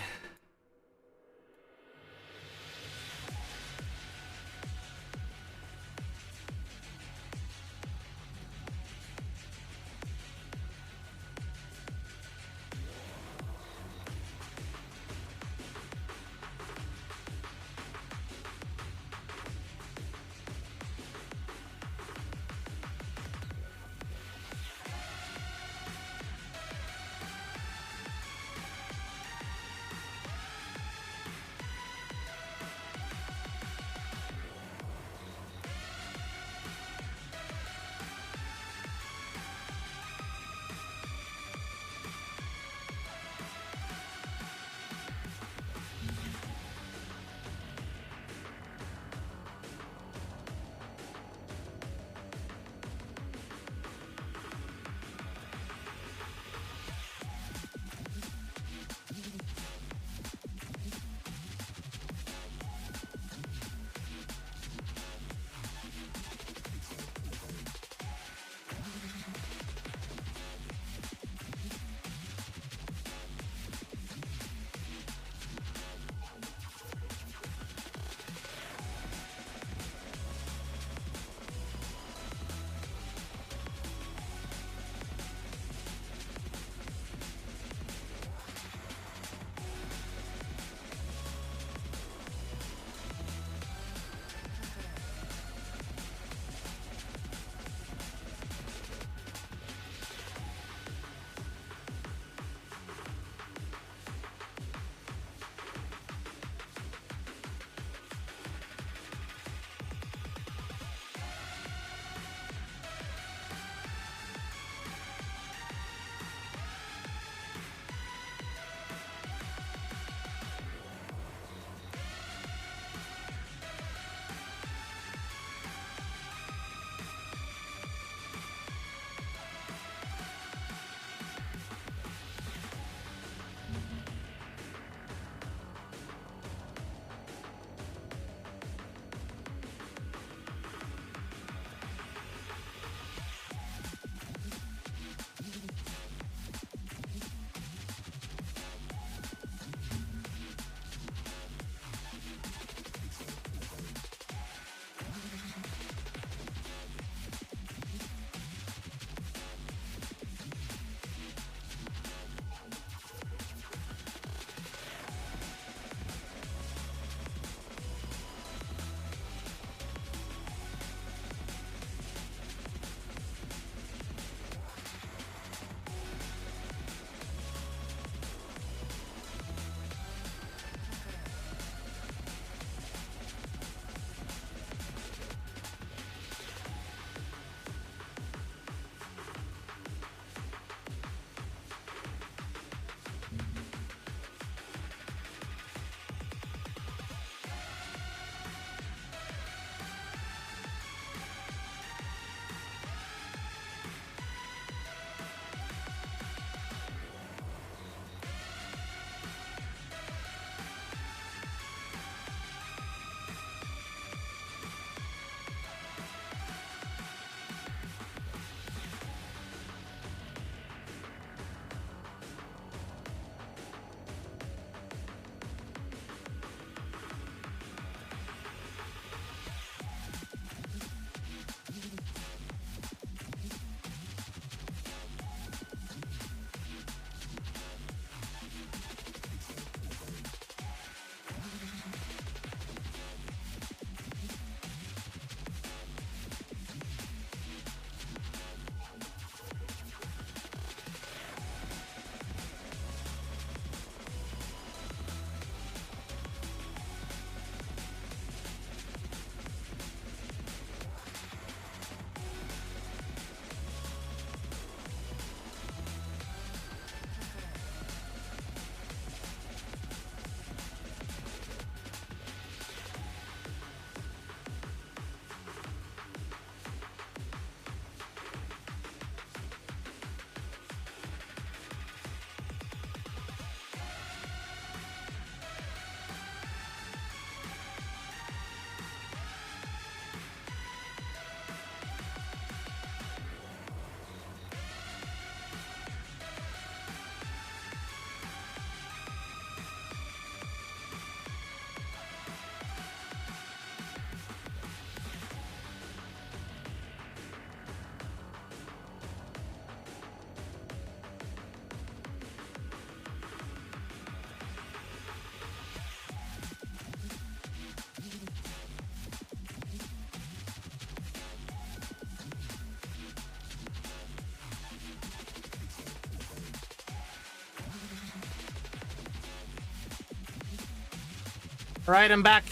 Alright, I'm back.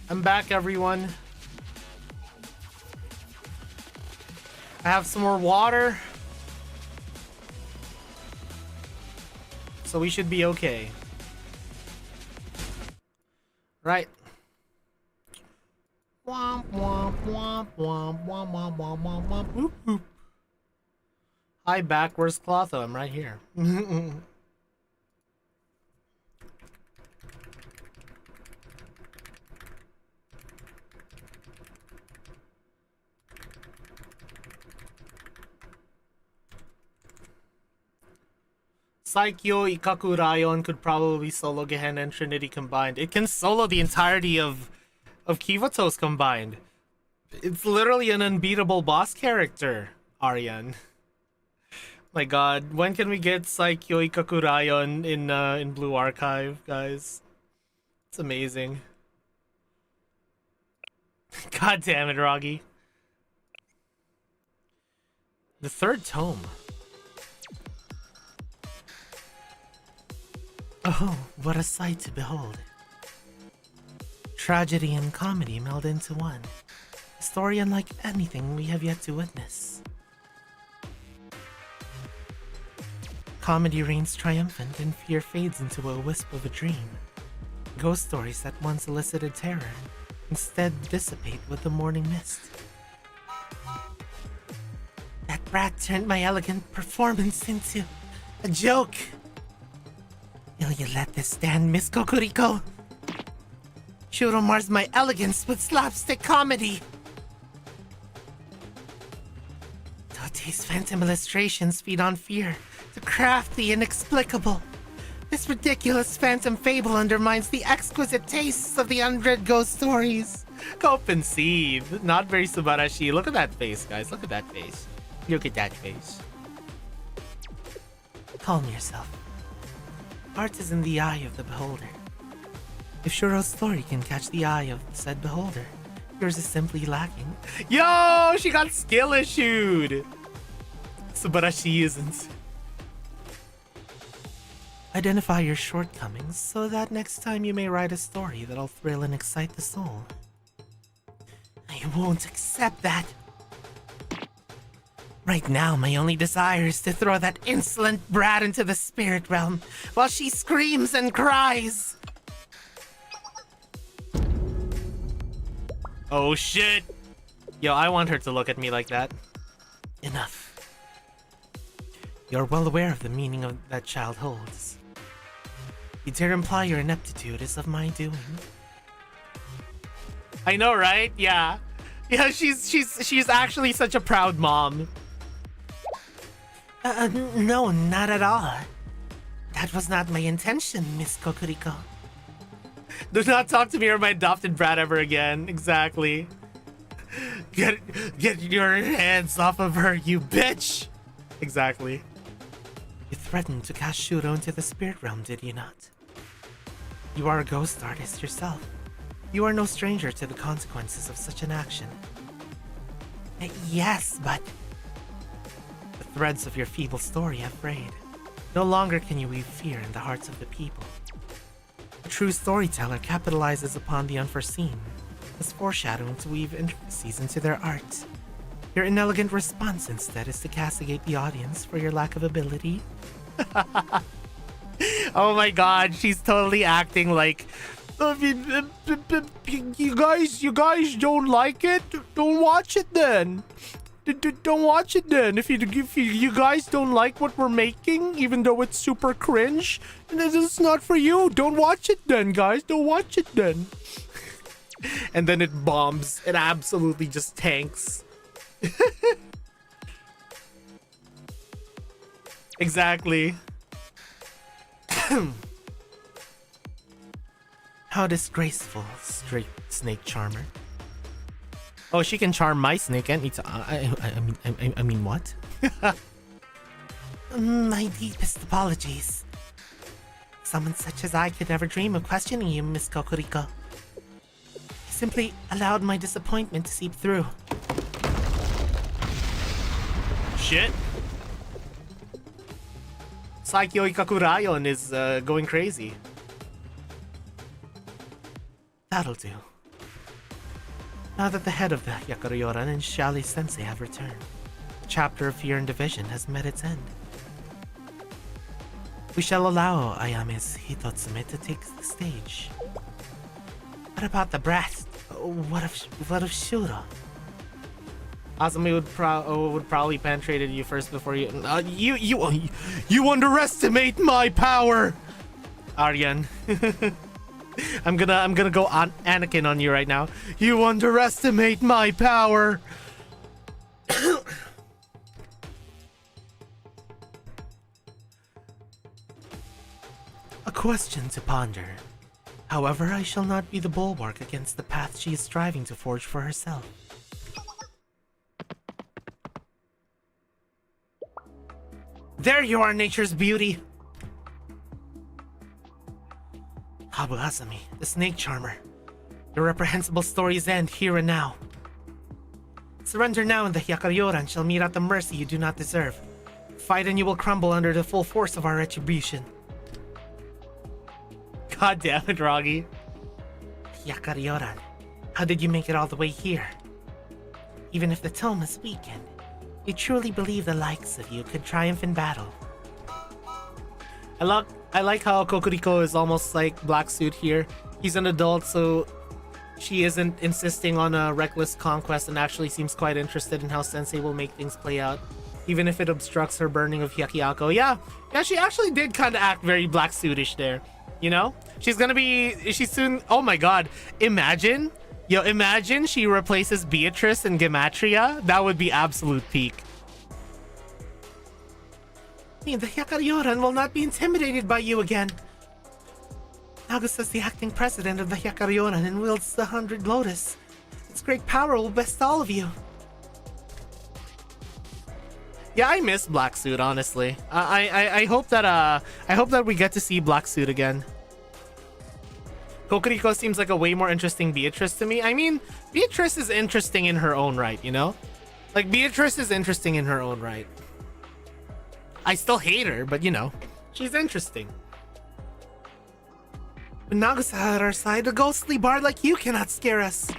I'm back, everyone. I have some more water. So we should be okay. Right. Womp womp womp womp womp womp womp womp womp whoop whoop. Hi, back. Where's Clotho? I'm right here. Hyakkiyako Rayon could probably solo Gehenna and Trinity combined. It can solo the entirety of Kivatos combined. It's literally an unbeatable boss character, Aryan. My god, when can we get Hyakkiyako Rayon in Blue Archive, guys? It's amazing. God damn it, Roggy. The third tome. Oh, what a sight to behold. Tragedy and comedy meld into one. A story unlike anything we have yet to witness. Comedy reigns triumphant and fear fades into a wisp of a dream. Ghost stories that once elicited terror instead dissipate with the morning mist. That brat turned my elegant performance into a joke. Will you let this stand, Miss Kokuriko? Shuro mars my elegance with slapstick comedy. Tote's phantom illustrations feed on fear to craft the inexplicable. This ridiculous phantom fable undermines the exquisite tastes of the unread ghost stories. Go concede. Not very Subarashi. Look at that face, guys. Look at that face. Look at that face. Calm yourself. Art is in the eye of the beholder. If Shuro's story can catch the eye of said beholder, yours is simply lacking. Yo, she got skill issued! Subarashi isn't. Identify your shortcomings so that next time you may write a story that'll thrill and excite the soul. I won't accept that. Right now, my only desire is to throw that insolent brat into the spirit realm while she screams and cries. Oh shit. Yo, I want her to look at me like that. Enough. You're well aware of the meaning of that child holds. You dare imply your ineptitude is of my doing. I know, right? Yeah. Yeah, she's actually such a proud mom. No, not at all. That was not my intention, Miss Kokuriko. Do not talk to me or my adopted brat ever again. Exactly. Get your hands off of her, you bitch! Exactly. You threatened to cast Shuro into the spirit realm, did you not? You are a ghost artist yourself. You are no stranger to the consequences of such an action. Yes, but... the threads of your feeble story have frayed. No longer can you weave fear in the hearts of the people. A true storyteller capitalizes upon the unforeseen, as foreshadowing to weave intricacies into their art. Your inelegant response instead is to castigate the audience for your lack of ability. Oh my god, she's totally acting like... You guys don't like it? Don't watch it then. Don't watch it then. If you guys don't like what we're making, even though it's super cringe, it's not for you. Don't watch it then, guys. Don't watch it then. And then it bombs. It absolutely just tanks. Exactly. How disgraceful, straight snake charmer. Oh, she can charm my snake and I mean what? My deepest apologies. Someone such as I could never dream of questioning you, Miss Kokuriko. I simply allowed my disappointment to seep through. Shit. Hyakkiyako Rayon is going crazy. That'll do. Now that the head of the Hyakkiyako and Shali Sensei have returned, the chapter of Fear and Division has met its end. We shall allow Ayame's Hitotsume to take the stage. What about the brat? What of Shuro? Azumi would probably penetrate you first before you. You underestimate my power, Aryan. I'm gonna go on Anakin on you right now. You underestimate my power. A question to ponder. However, I shall not be the bulwark against the path she is striving to forge for herself. There you are, nature's beauty! Azumi, the snake charmer. Your reprehensible stories end here and now. Surrender now and the Hyakkiyako shall meet at the mercy you do not deserve. Fight and you will crumble under the full force of our retribution. God damn it, Roggy. Hyakkiyako, how did you make it all the way here? Even if the tome is weakened, you truly believe the likes of you could triumph in battle. I like how Kokuriko is almost like Black Suit here. He's an adult, so she isn't insisting on a reckless conquest and actually seems quite interested in how Sensei will make things play out, even if it obstructs her burning of Hyakkiyako. Yeah, she actually did kind of act very Black Suitish there, you know? She's soon, oh my god, imagine she replaces Beatrice in Gematria. That would be absolute peak. The Hyakkiyako will not be intimidated by you again. Nagusa's the acting president of the Hyakkiyako and wields the 100 Lotus. Its great power will best all of you. Yeah, I miss Black Suit, honestly. I hope that we get to see Black Suit again. Kokuriko seems like a way more interesting Beatrice to me. I mean, Beatrice is interesting in her own right, you know? Like, Beatrice is interesting in her own right. I still hate her, but you know, she's interesting. With Nagusa at our side, a ghostly bard like you cannot scare us.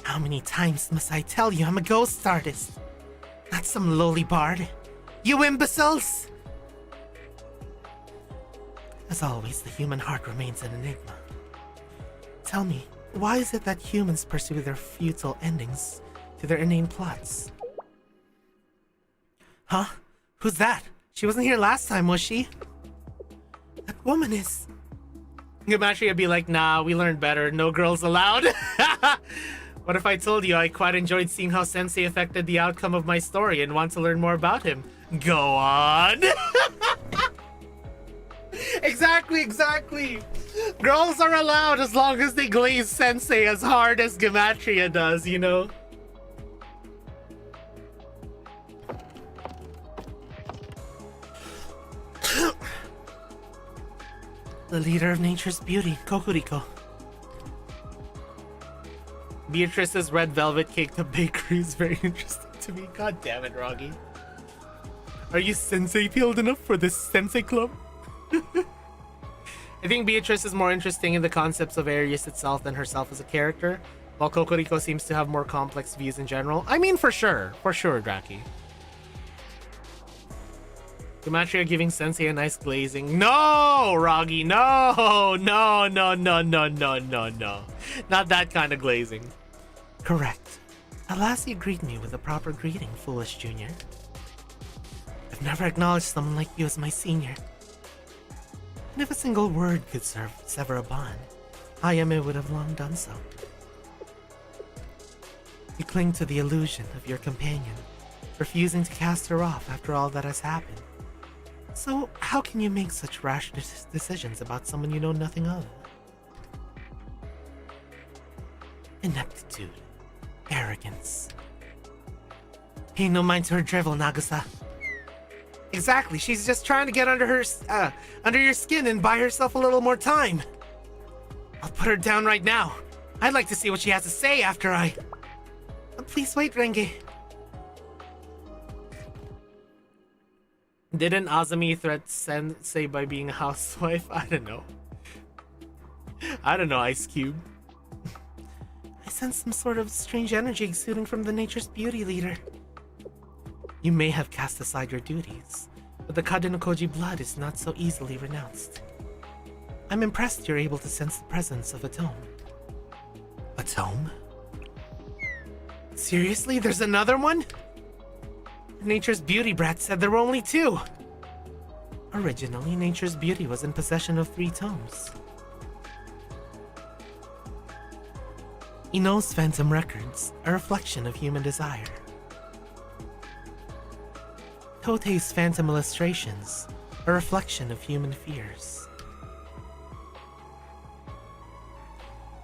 How many times must I tell you I'm a ghost artist? Not some lowly bard. You imbeciles! As always, the human heart remains an enigma. Tell me, why is it that humans pursue their futile endings to their inane plots? Huh? Who's that? She wasn't here last time, was she? That woman is... Gematria would be like, nah, we learned better. No girls allowed. What if I told you I quite enjoyed seeing how Sensei affected the outcome of my story and want to learn more about him? Go on. Exactly. Girls are allowed as long as they glaze Sensei as hard as Gematria does, you know? The leader of nature's beauty, Kokuriko. Beatrice's red velvet cake to bakery is very interesting to me. God damn it, Roggy. Are you sensei-peeled enough for this sensei club? I think Beatrice is more interesting in the concepts of Aries itself than herself as a character, while Kokuriko seems to have more complex views in general. I mean, for sure, Draki. Gematria giving Sensei a nice glazing. No, Roggy, no. Not that kind of glazing. Correct. Alas, you greet me with a proper greeting, foolish junior. I've never acknowledged someone like you as my senior. And if a single word could sever a bond, Ayame would have long done so. You cling to the illusion of your companion, refusing to cast her off after all that has happened. So, how can you make such rash decisions about someone you know nothing of? Ineptitude. Arrogance. Pay no mind to her drivel, Nagusa. Exactly, she's just trying to get under your skin and buy herself a little more time. I'll put her down right now. I'd like to see what she has to say after I... Please wait, Renge. Didn't Azumi threat Sensei by being a housewife? I don't know. I don't know, Ice Cube. I sense some sort of strange energy exuding from the Nature's Beauty leader. You may have cast aside your duties, but the Kadenokoji blood is not so easily renounced. I'm impressed you're able to sense the presence of a tome. A tome? Seriously, there's another one? Nature's Beauty brat said there were only 2. Originally, Nature's Beauty was in possession of 3 tomes. Ino's Phantom Records, a reflection of human desire. Totei's Phantom Illustrations, a reflection of human fears.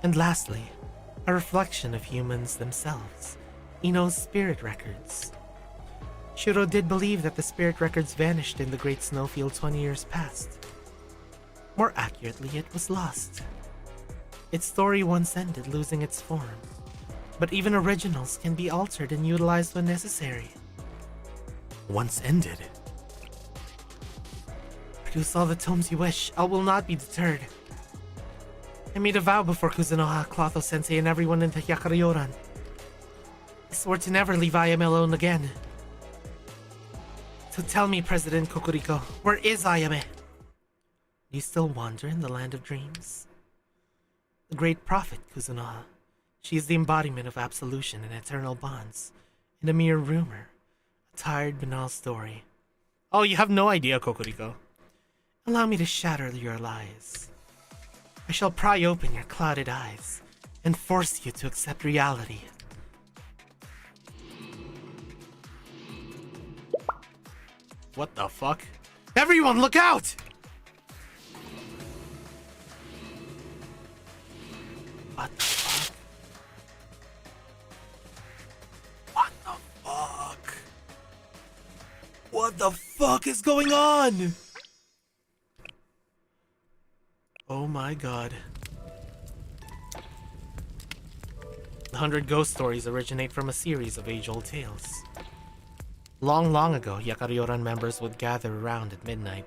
And lastly, a reflection of humans themselves, Ino's Spirit Records. Shuro did believe that the Spirit Records vanished in the Great Snowfield 20 years past. More accurately, it was lost. Its story once ended, losing its form. But even originals can be altered and utilized when necessary. Once ended? Produce all the tomes you wish. I will not be deterred. I made a vow before Kuzunoha, Clotho-sensei, and everyone in the Hyakkiyako. I swore to never leave Ayame alone again. So tell me, President Kokuriko, where is Ayame? Do you still wander in the land of dreams? The great prophet, Kuzunoha. She is the embodiment of absolution and eternal bonds, and a mere rumor. A tired, banal story. Oh, you have no idea, Kokuriko. Allow me to shatter your lies. I shall pry open your clouded eyes, and force you to accept reality. What the fuck? Everyone, look out! What the fuck? What the fuck? What the fuck is going on? Oh my god. The 100 ghost stories originate from a series of age-old tales. Long, long ago, Hyakkiyako members would gather around at midnight,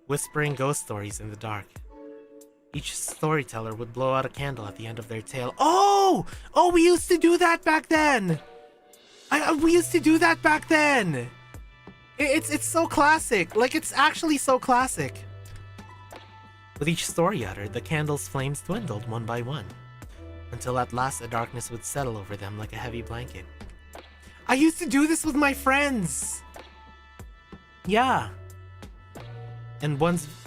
whispering ghost stories in the dark. Each storyteller would blow out a candle at the end of their tale. Oh! Oh, we used to do that back then! We used to do that back then! It's so classic. Like, it's actually so classic. With each story uttered, the candle's flames dwindled one by one, until at last the darkness would settle over them like a heavy blanket. I used to do this with my friends! Yeah. And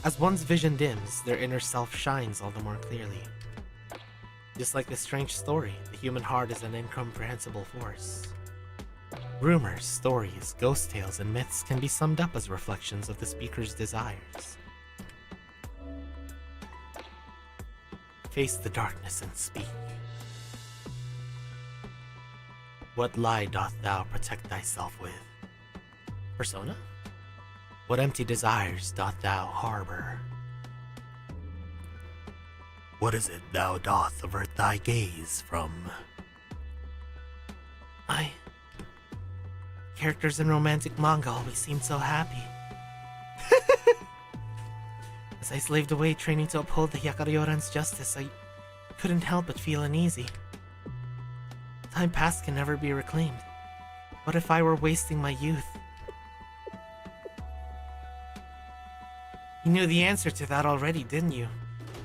as one's vision dims, their inner self shines all the more clearly. Just like this strange story, the human heart is an incomprehensible force. Rumors, stories, ghost tales, and myths can be summed up as reflections of the speaker's desires. Face the darkness and speak. What lie doth thou protect thyself with? Persona? What empty desires doth thou harbor? What is it thou doth avert thy gaze from? Characters in romantic manga always seemed so happy. As I slaved away training to uphold the Hyakkiyako justice, I couldn't help but feel uneasy. Time past can never be reclaimed. What if I were wasting my youth? You knew the answer to that already, didn't you?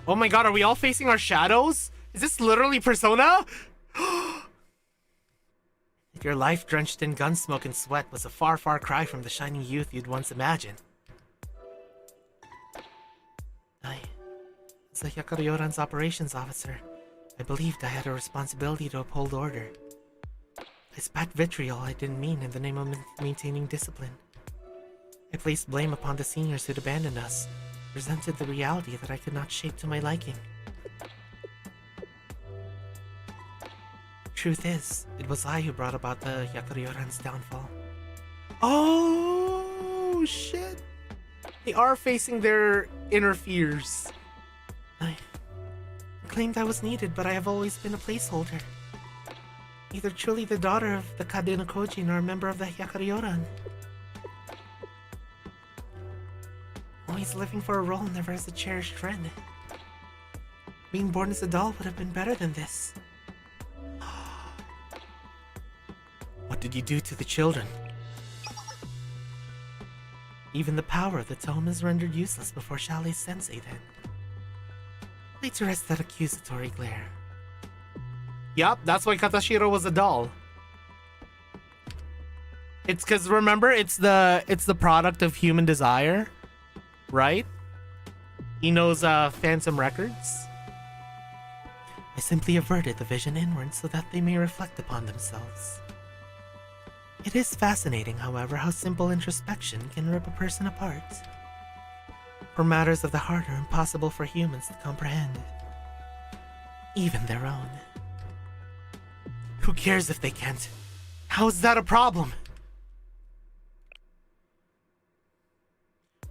Oh my god, are we all facing our shadows? Is this literally Persona? Your life drenched in gunsmoke and sweat was a far, far cry from the shining youth you'd once imagined. As the Hyakkiyako operations officer, I believed I had a responsibility to uphold order. I spat vitriol I didn't mean in the name of maintaining discipline. I placed blame upon the seniors who'd abandoned us, resented the reality that I could not shape to my liking. Truth is, it was I who brought about the Hyakkiyako downfall. Oh, shit. They are facing their inner fears. I claimed I was needed, but I have always been a placeholder. Neither truly the daughter of the Kadenokoji nor a member of the Hyakkiyako. Always living for a role, never as a cherished friend. Being born as a doll would have been better than this. What did you do to the children? Even the power of the tome is rendered useless before Shalley's sensei then. Lay to rest that accusatory glare. Yup, that's why Katashiro was a doll. It's because, remember, it's the product of human desire, right? He knows Phantom Records. I simply averted the vision inward so that they may reflect upon themselves. It is fascinating, however, how simple introspection can rip a person apart. For matters of the heart are impossible for humans to comprehend. Even their own. Who cares if they can't? How is that a problem?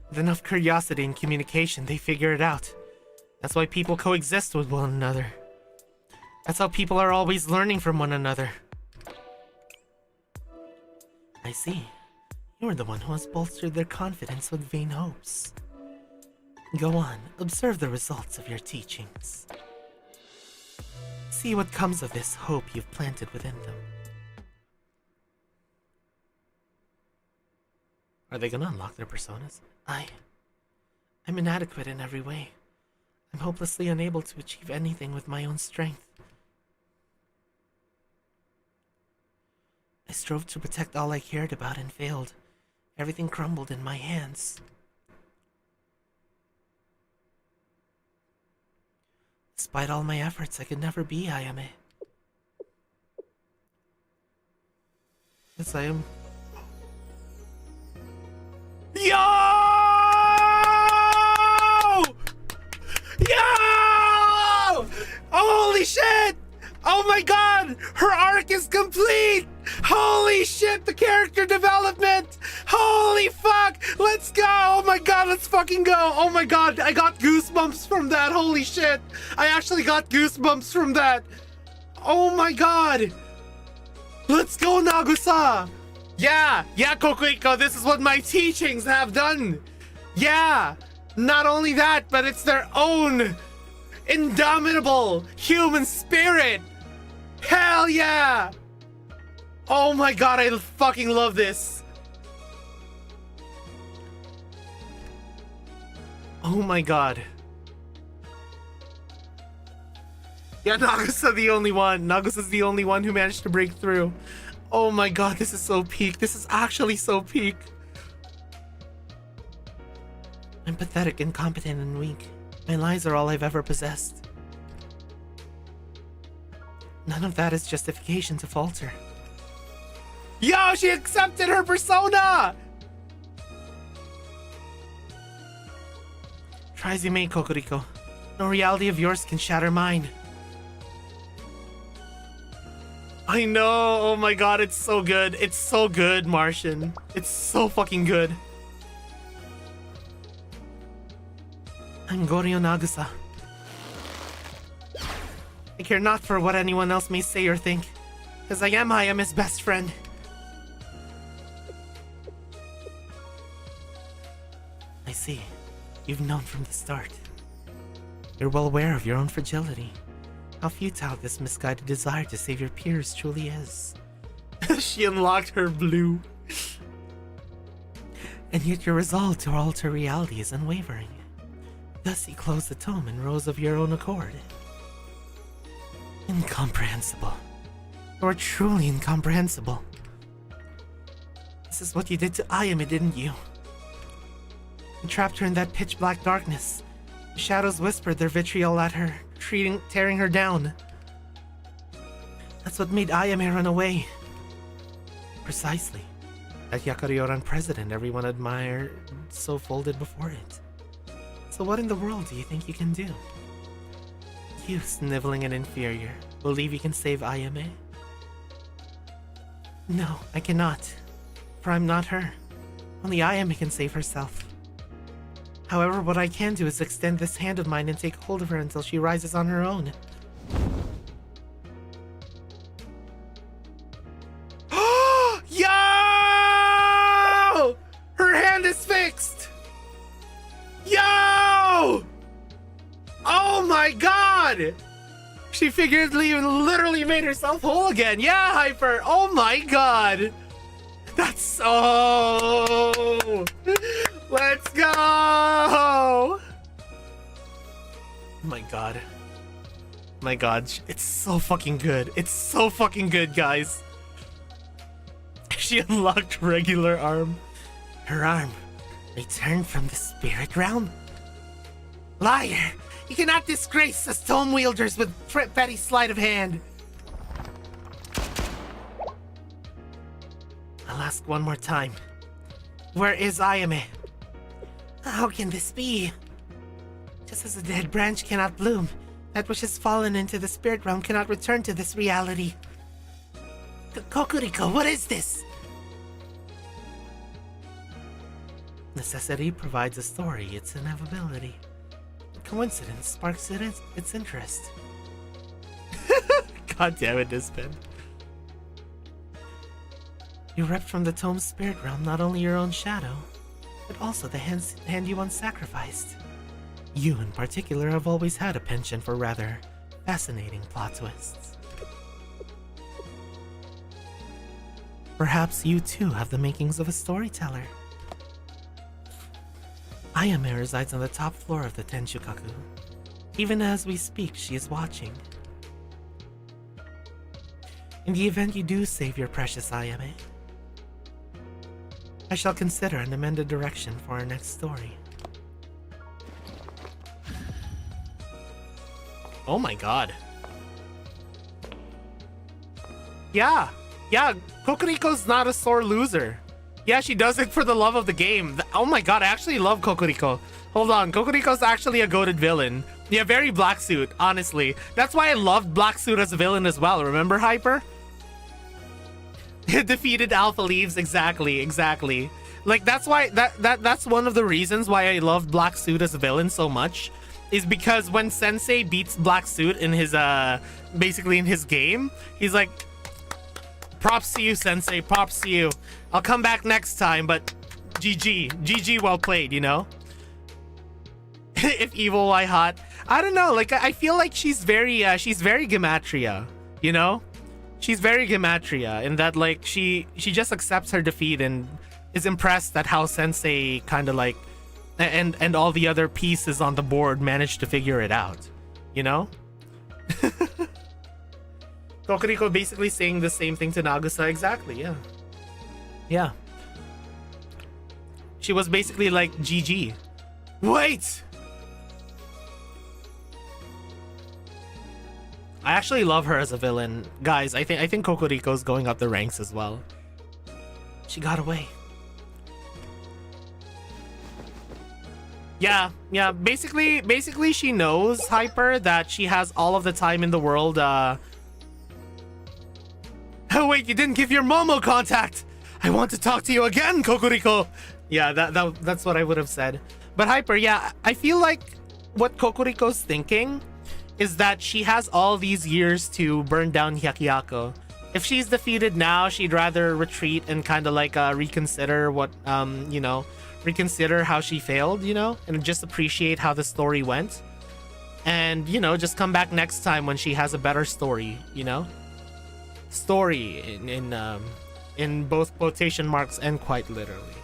With enough curiosity and communication, they figure it out. That's why people coexist with one another. That's how people are always learning from one another. I see. You're the one who has bolstered their confidence with vain hopes. Go on, observe the results of your teachings. See what comes of this hope you've planted within them. Are they gonna unlock their personas? I'm inadequate in every way. I'm hopelessly unable to achieve anything with my own strength. I strove to protect all I cared about and failed. Everything crumbled in my hands. Despite all my efforts, I could never be Ayame. Yes, I am. Yo! Yo! Holy shit! Oh my god! Her arc is complete! Holy shit, the character development! Holy fuck! Let's go! Oh my god, let's fucking go! Oh my god, I got goosebumps from that! Holy shit! I actually got goosebumps from that! Oh my god! Let's go, Nagusa! Yeah! Yeah, Kokuiko, this is what my teachings have done! Yeah! Not only that, but it's their own indomitable human spirit! Hell yeah! Oh my god, I fucking love this! Oh my god. Yeah, Nagusa the only one. Nagusa's the only one who managed to break through. Oh my god, this is so peak. This is actually so peak. I'm pathetic, incompetent, and weak. My lies are all I've ever possessed. None of that is justification to falter. Yo, she accepted her persona! Try as you may, Kokuriko. No reality of yours can shatter mine. I know, oh my god, it's so good. It's so good, Martian. It's so fucking good. I'm Goryo Nagusa. I care not for what anyone else may say or think, because I am his best friend. I see. You've known from the start. You're well aware of your own fragility. How futile this misguided desire to save your peers truly is. She unlocked her blue. And yet your resolve to alter reality is unwavering. Thus you closed the tome and rose of your own accord. Incomprehensible. You are truly incomprehensible. This is what you did to Ayame, didn't you? You trapped her in that pitch-black darkness. The shadows whispered their vitriol at her, tearing her down. That's what made Ayame run away. Precisely. That Yakaryoran president everyone admired so folded before it. So what in the world do you think you can do? You, sniveling and inferior, believe you can save Ayame? No, I cannot. For I'm not her. Only Ayame can save herself. However, what I can do is extend this hand of mine and take hold of her until she rises on her own. Yo! Her hand is fixed! Yo! Oh my god! She figuratively literally made herself whole again. Yeah, Hyper. Oh my god. That's so... Let's go! Oh my god. My god. It's so fucking good. It's so fucking good, guys. She unlocked regular arm. Her arm returned from the spirit realm? Liar! You cannot disgrace the stone wielders with petty sleight of hand. I'll ask one more time. Where is Ayame? How can this be? Just as a dead branch cannot bloom, that which has fallen into the spirit realm cannot return to this reality. Kokuriko, what is this? Necessity provides a story, its inevitability. Coincidence sparks its interest. God damn it, this pen. You ripped from the tome's spirit realm not only your own shadow, but also the hand you once sacrificed. You in particular have always had a penchant for rather fascinating plot twists. Perhaps you too have the makings of a storyteller. Ayame resides on the top floor of the Tenshukaku. Even as we speak, she is watching. In the event you do save your precious Ayame, I shall consider an amended direction for our next story. Oh my god. Yeah, Kokuriko's not a sore loser. Yeah, she does it for the love of the game. Oh my god, I actually love Kokuriko. Hold on, Kokuriko's actually a goated villain. Yeah, very Black Suit, honestly. That's why I loved Black Suit as a villain as well. Remember, Hyper? Defeated Alpha Leaves, exactly. Like, that's why, that's one of the reasons why I loved Black Suit as a villain so much. Is because when Sensei beats Black Suit in his, basically in his game, he's like, props to you, Sensei, props to you. I'll come back next time, but GG, well played, you know? If evil, why hot? I don't know, like, I feel like she's very Gematria, you know? She's very Gematria in that, like, she just accepts her defeat and is impressed at how Sensei kind of like, and all the other pieces on the board managed to figure it out, you know? Kokuriko basically saying the same thing to Nagusa, exactly, yeah. Yeah. She was basically like, GG. Wait! I actually love her as a villain. Guys, I think Kokuriko's going up the ranks as well. She got away. Yeah, basically she knows, Hyper, that she has all of the time in the world. Oh wait, you didn't give your Momo contact! I want to talk to you again, Kokuriko! Yeah, that's what I would have said. But Hyper, yeah, I feel like what Kokuriko's thinking is that she has all these years to burn down Hyakkiyako. If she's defeated now, she'd rather retreat and kind of like reconsider what, you know, reconsider how she failed, you know, and just appreciate how the story went. And, you know, just come back next time when she has a better story, you know? Story in both quotation marks and quite literally.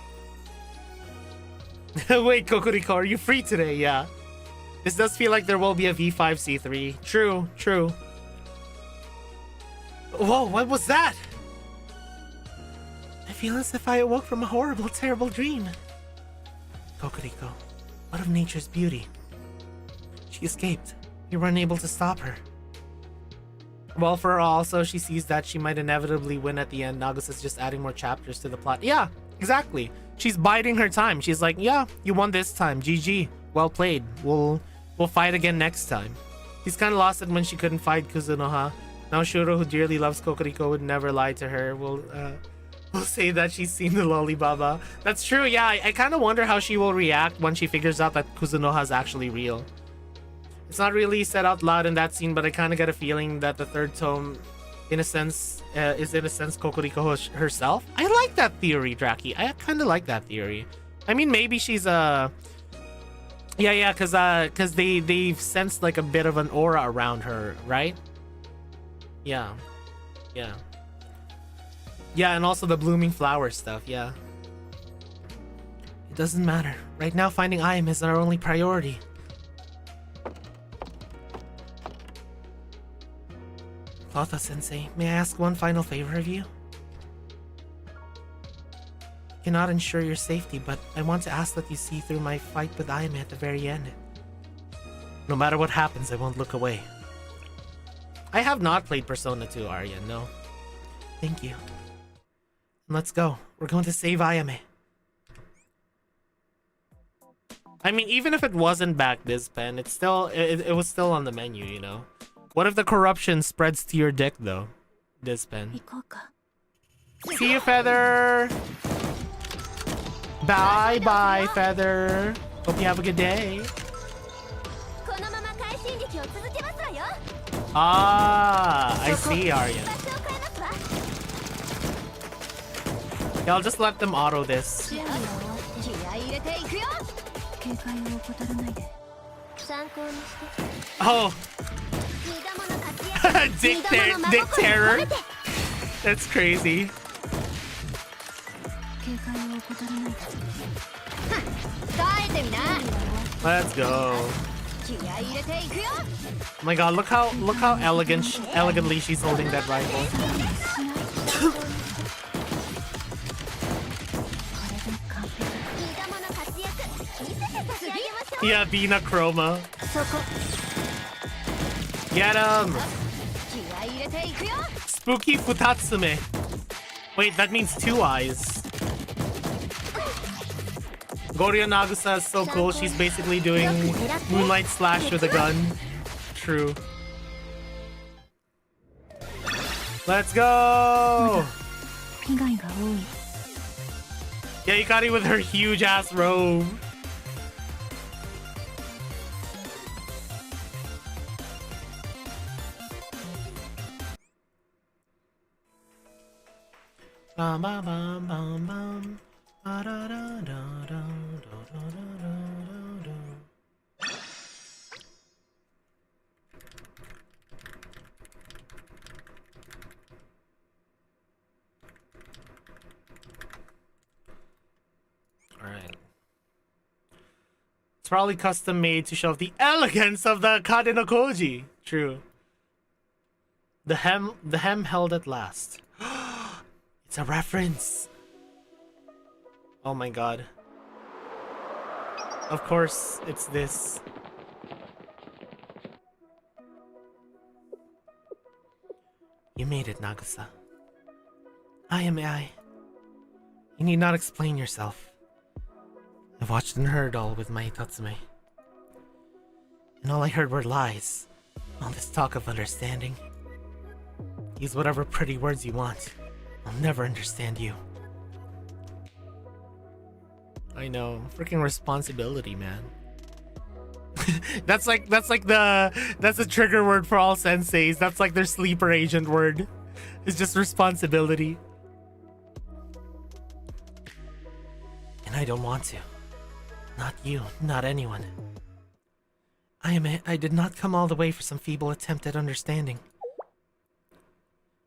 Wait, Kokuriko, are you free today? Yeah. This does feel like there will be a V5C3. True. Whoa, what was that? I feel as if I awoke from a horrible, terrible dream. Kokuriko, what of nature's beauty? She escaped. You were unable to stop her. Well, for her also, she sees that she might inevitably win at the end. Nagusa's just adding more chapters to the plot. Yeah, exactly. She's biding her time. She's like, yeah, you won this time. GG. Well played. We'll fight again next time. He's kind of lost it when she couldn't fight Kuzunoha. Now Shuro, who dearly loves Kokuriko, would never lie to her. We'll say that she's seen the Lollibaba. That's true, yeah. I kind of wonder how she will react when she figures out that Kuzunoha is actually real. It's not really said out loud in that scene, but I kind of get a feeling that the third tome, in a sense, is in a sense Kokuriko herself. I like that theory, Draki. I kind of like that theory. I mean, maybe she's Yeah, cause they've sensed like a bit of an aura around her, right? Yeah. Yeah, and also the blooming flower stuff, yeah. It doesn't matter. Right now, finding Ayame is our only priority. Clotha-sensei, may I ask one final favor of you? I cannot ensure your safety, but I want to ask that you see through my fight with Ayame at the very end. No matter what happens, I won't look away. I have not played Persona 2, Arya, no. Thank you. Let's go. We're going to save Ayame. I mean, even if it wasn't back this pen, it's still it was still on the menu, you know. What if the corruption spreads to your deck though? This pen. See you, Feather. Bye, Feather. Hope you have a good day. Ah, I see, Arya. Yeah, I'll just let them auto this. Oh. Dick terror. That's crazy. Let's go. Oh my god, look how elegantly she's holding that rifle. Yeah, Bina Chroma. Get him! Spooky Futatsume. Wait, that means 2 eyes. Goryo Nagusa is so cool, she's basically doing Moonlight Slash with a gun. True. Let's go! Yeah, Yukari with her huge ass robe. Bum, bum, bum, bum, bum. Da, da, da, da, da, da, da, da. All right. It's probably custom made to show off the elegance of the Kade no Koji. True. The hem held at last. It's a reference. Oh my god. Of course, it's this. You made it, Nagusa. I. You need not explain yourself. I've watched and heard all with my Tatsume. And all I heard were lies. All this talk of understanding. Use whatever pretty words you want. I'll never understand you. I know, freaking responsibility, man. that's a trigger word for all senseis. That's like their sleeper agent word. It's just responsibility. And I don't want to. Not you, not anyone. I did not come all the way for some feeble attempt at understanding.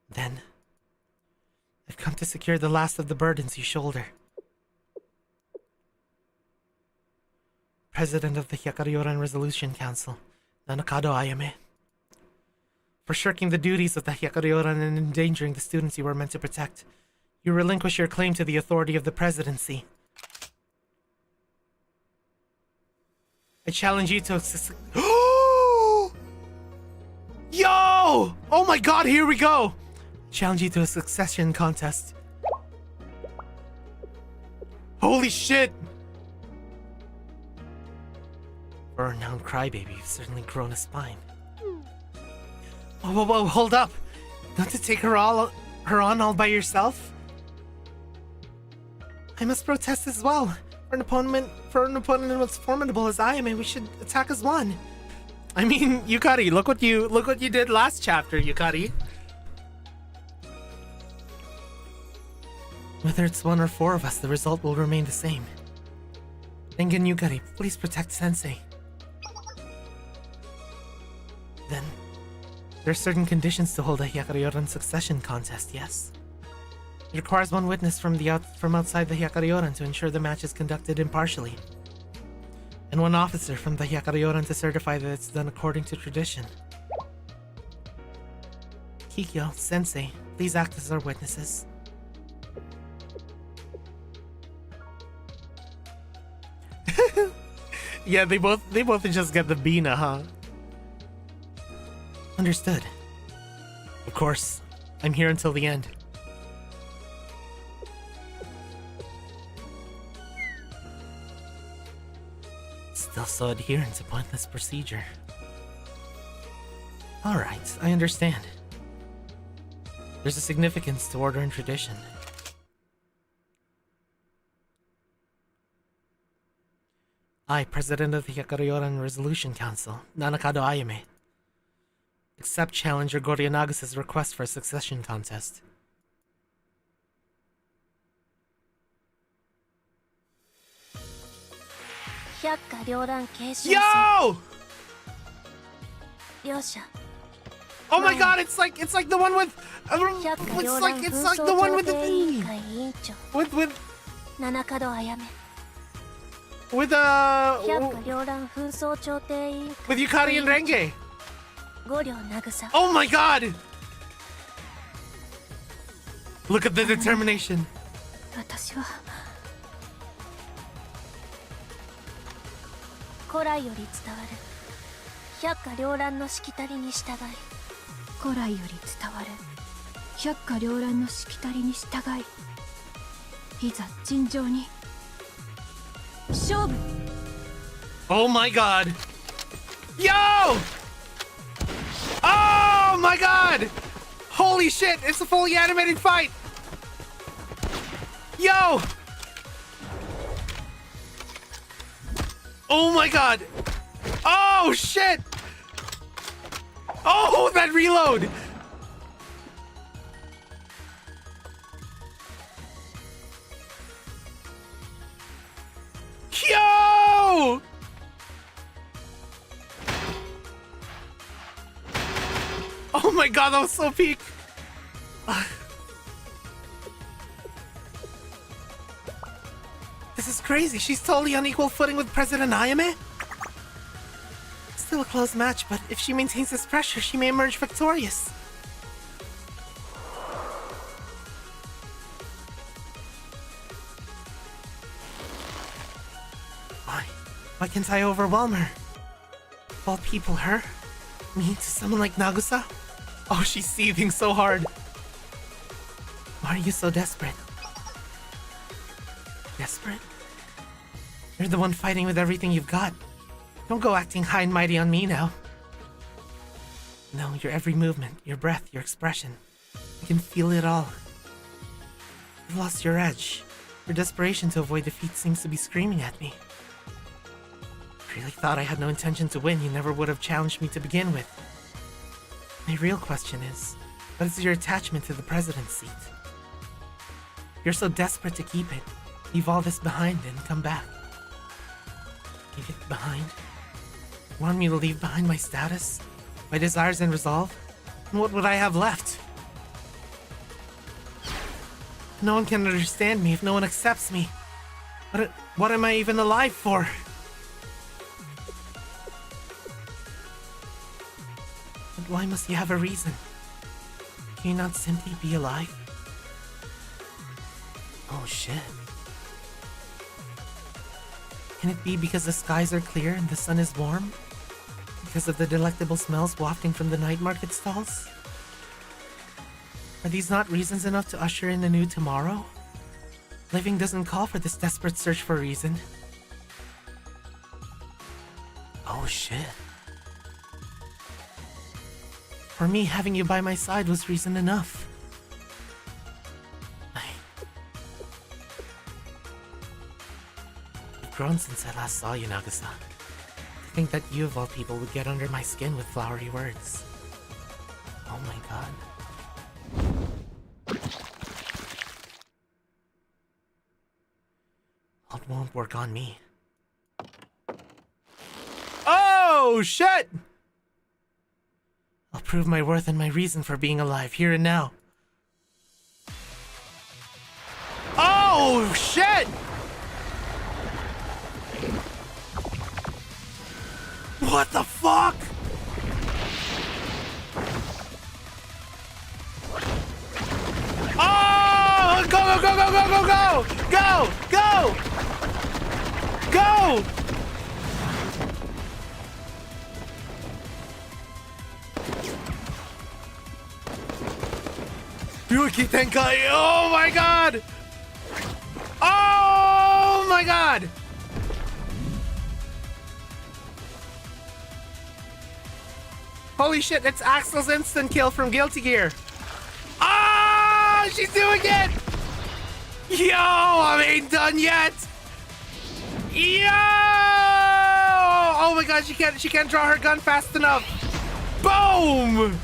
Then, I've come to secure the last of the burdens you shoulder. President of the Hyakkiyako Resolution Council, Nanakado Ayame. For shirking the duties of the Hyakkiyako and endangering the students you were meant to protect, you relinquish your claim to the authority of the presidency. I challenge you to... Yo! Oh my god, here we go! Challenge you to a succession contest. Holy shit! For a renowned crybaby, you've certainly grown a spine. Whoa, hold up! Not to take her on all by yourself? I must protest as well. For an opponent as formidable as Ayame, we should attack as one. I mean, Yukari, look what you did last chapter, Yukari. Whether it's one or four of us, the result will remain the same. Engen Yukari, please protect Sensei. Then, there are certain conditions to hold a Hyakkiyako succession contest, yes? It requires one witness from outside the Hyakkiyako to ensure the match is conducted impartially, and one officer from the Hyakkiyako to certify that it's done according to tradition. Kikyo, Sensei, please act as our witnesses. Yeah, they both just get the Bina, huh? Understood. Of course, I'm here until the end. Still so adherent to pointless procedure. Alright, I understand. There's a significance to order and tradition. I, President of the Hyakkiyako Resolution Council, Nanakado Ayame, accept challenger Goryo Nagasa's request for a succession contest. Yo! Oh my god, it's like the one with it's like the one with the with Yukari and Renge. Oh my god! Look at the determination. 古来より伝わる百花繚乱のしきたりに従い古来より伝わる百花繚乱のしきたりに従いいざ尋常に勝負 Oh my god! Yo! Oh my god! Holy shit! It's a fully animated fight! Yo! Oh my god! Oh shit! Oh, that reload! Yo! Oh my god, that was so peak! This is crazy. She's totally on equal footing with President Ayame? Still a close match, but if she maintains this pressure, she may emerge victorious. Why can't I overwhelm her? Of all people, her? Me to someone like Nagusa? Oh, she's seething so hard. Why are you so desperate? Desperate? You're the one fighting with everything you've got. Don't go acting high and mighty on me now. No, your every movement, your breath, your expression. I can feel it all. You've lost your edge. Your desperation to avoid defeat seems to be screaming at me. If you really thought I had no intention to win, you never would have challenged me to begin with. My real question is, what is your attachment to the president's seat? You're so desperate to keep it. Leave all this behind and come back. Leave it behind? You want me to leave behind my status? My desires and resolve? And what would I have left? No one can understand me if no one accepts me. What am I even alive for? But why must you have a reason? Can you not simply be alive? Oh shit. Can it be because the skies are clear and the sun is warm? Because of the delectable smells wafting from the night market stalls? Are these not reasons enough to usher in a new tomorrow? Living doesn't call for this desperate search for reason. Oh shit. For me, having you by my side was reason enough. I've grown since I last saw you, Nagasa. To think that you of all people would get under my skin with flowery words. Oh my god. It won't work on me. Oh, shit! I'll prove my worth and my reason for being alive here and now. Oh, shit! What the fuck? Oh! Go, go, go, go, go, go, go! Go! Go! Go! Yuki Tenkai! Oh my god! Oh my god! Holy shit, it's Axel's instant kill from Guilty Gear. Ah, she's doing it! Yo, I ain't done yet. Yo! Oh my god, she can't draw her gun fast enough. Boom!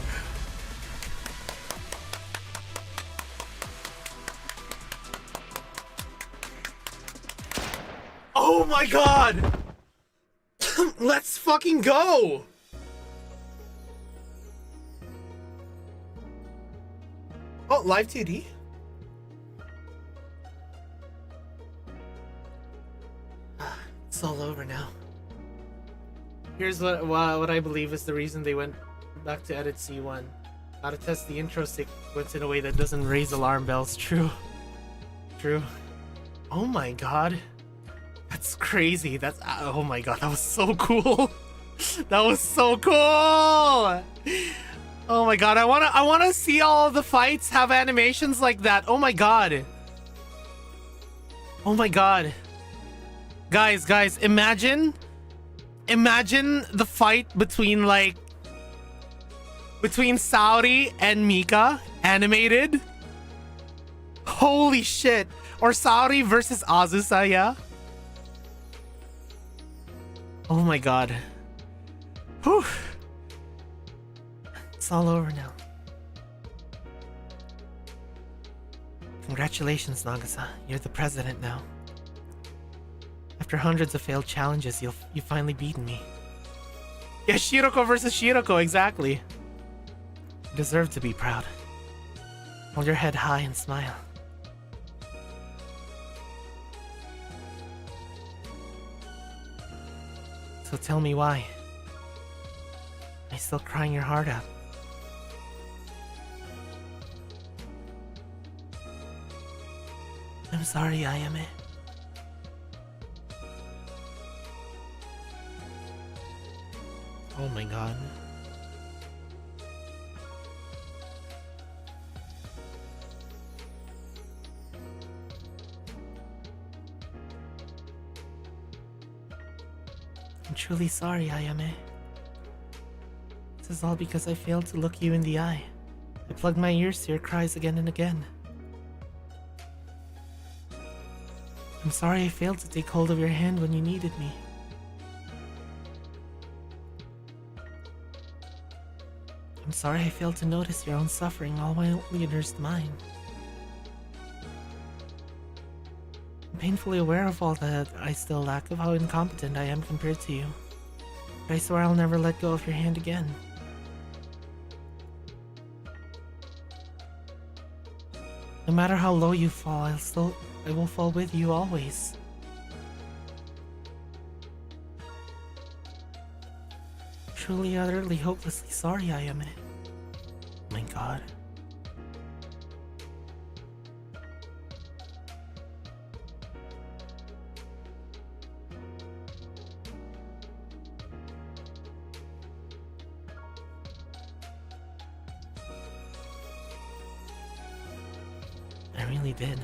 Oh my god! Let's fucking go! Oh, live 2D? It's all over now. Here's what I believe is the reason they went back to edit C1. How to test the intro sequence in a way that doesn't raise alarm bells. True. True. Oh my god. That's crazy. That's oh my god, that was so cool. That was so cool. Oh my god, I wanna see all the fights have animations like that. Oh my god. Oh my god. Guys, imagine the fight between Saori and Mika animated. Holy shit. Or Saori versus Azusa, yeah? Oh my god. Whew. It's all over now. Congratulations, Nagasa. You're the president now. After hundreds of failed challenges, you've finally beaten me. Yeah, Shiroko versus Shiroko, exactly. You deserve to be proud. Hold your head high and smile. So tell me why. Am I still crying your heart out? I'm sorry, Ayame. Oh my god. I'm truly sorry, Ayame. This is all because I failed to look you in the eye. I plugged my ears to your cries again and again. I'm sorry I failed to take hold of your hand when you needed me. I'm sorry I failed to notice your own suffering all while you nursed mine. I'm painfully aware of all that I still lack, of how incompetent I am compared to you. But I swear I'll never let go of your hand again. No matter how low you fall, I will fall with you always. Truly, utterly, hopelessly sorry, Ayame. Oh my god. I really did.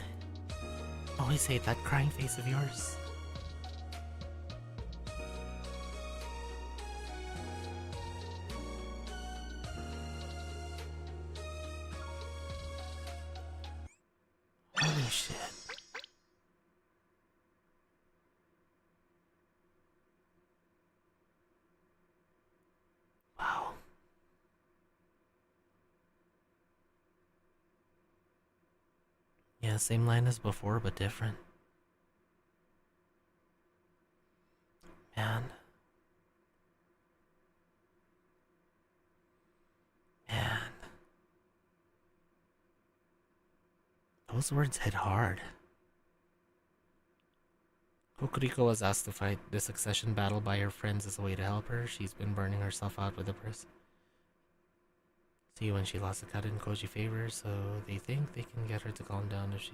Always hate that crying face of yours. Holy shit. Wow. Yeah, same line as before, but different. Man. Those words hit hard. Kokuriko was asked to fight the succession battle by her friends as a way to help her. She's been burning herself out with the person. See, when she lost the cut in Koji favor, so they think they can get her to calm down if she...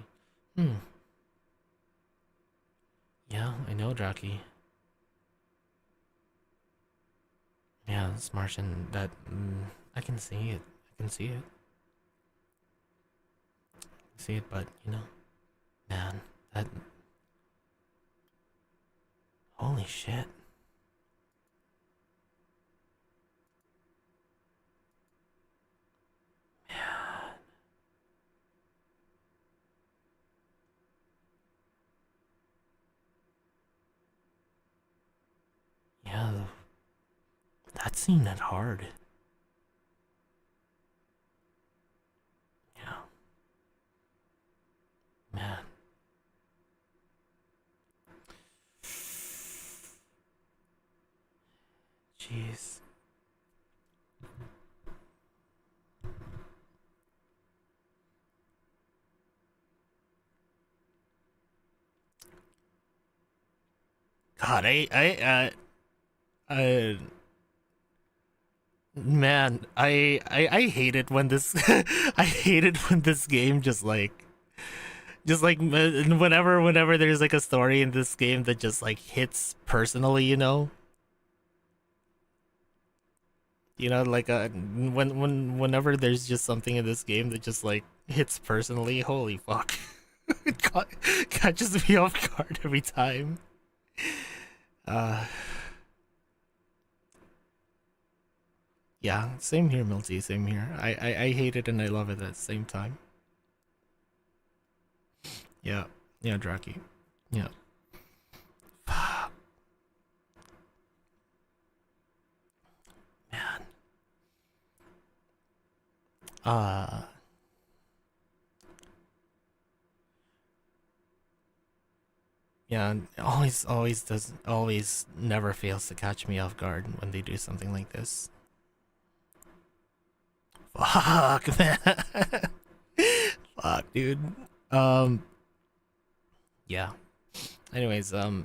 Yeah, I know, Draki. Yeah, this Martian, that... I can see it. I can see it. See it, but, you know... Man, that... Holy shit. Man. Yeah, that scene hit hard. Yeah. Man. Jeez. God, man, I hate it when this, I hate it when this game just like whenever there's like a story in this game that just like hits personally, you know. You know, like whenever there's just something in this game that just like hits personally, holy fuck. It catches me off guard every time. Yeah, same here, Milty, same here. I hate it and I love it at the same time. Yeah, Draki. Yeah. Man. Yeah, always never fails to catch me off guard when they do something like this. Fuck, man. Fuck, dude. Yeah. Anyways, we'll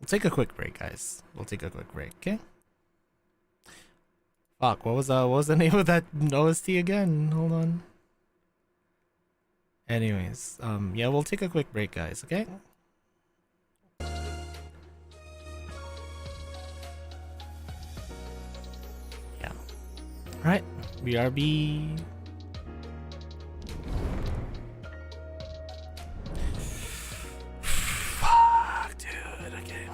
take a quick break, guys. We'll take a quick break, okay? Fuck, what was the name of that OST again? Hold on. Anyways, yeah, we'll take a quick break, guys, okay? Yeah. Alright, BRB. Fuck, dude, okay.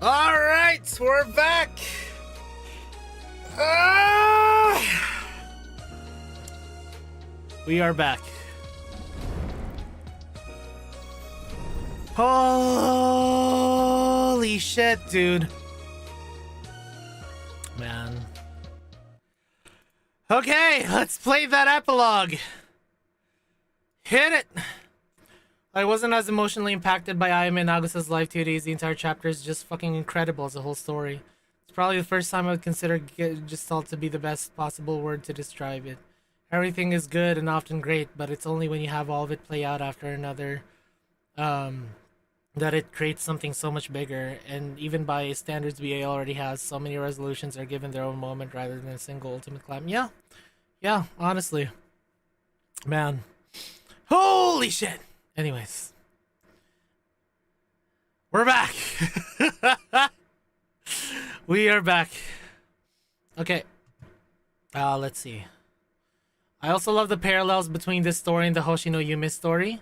All right, we're back. Ah! We are back. Holy shit, dude. Man. Okay, let's play that epilogue. Hit it. I wasn't as emotionally impacted by Ayame and Nagusa's life 2 days. The entire chapter is just fucking incredible as a whole story. It's probably the first time I would consider gestalt to be the best possible word to describe it. Everything is good and often great, but it's only when you have all of it play out after another that it creates something so much bigger. And even by standards BA already has, so many resolutions are given their own moment rather than a single ultimate climb. Yeah, honestly. Man. Holy shit! Anyways. We're back! We are back. Okay. Let's see. I also love the parallels between this story and the Hoshino Yume story.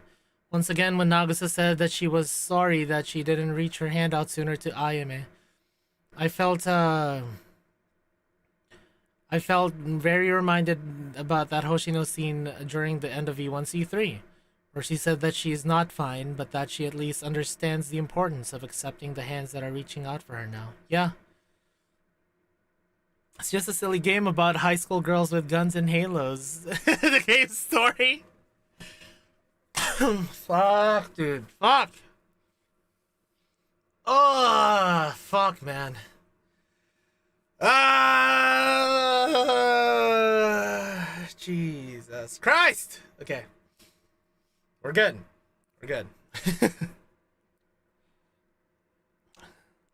Once again, when Nagusa said that she was sorry that she didn't reach her hand out sooner to Ayame, I felt very reminded about that Hoshino scene during the end of V5C2, where she said that she is not fine, but that she at least understands the importance of accepting the hands that are reaching out for her now. Yeah. It's just a silly game about high school girls with guns and halos. The game story. Fuck, dude. Fuck. Oh, fuck, man. Jesus Christ. Okay. We're good. We're good.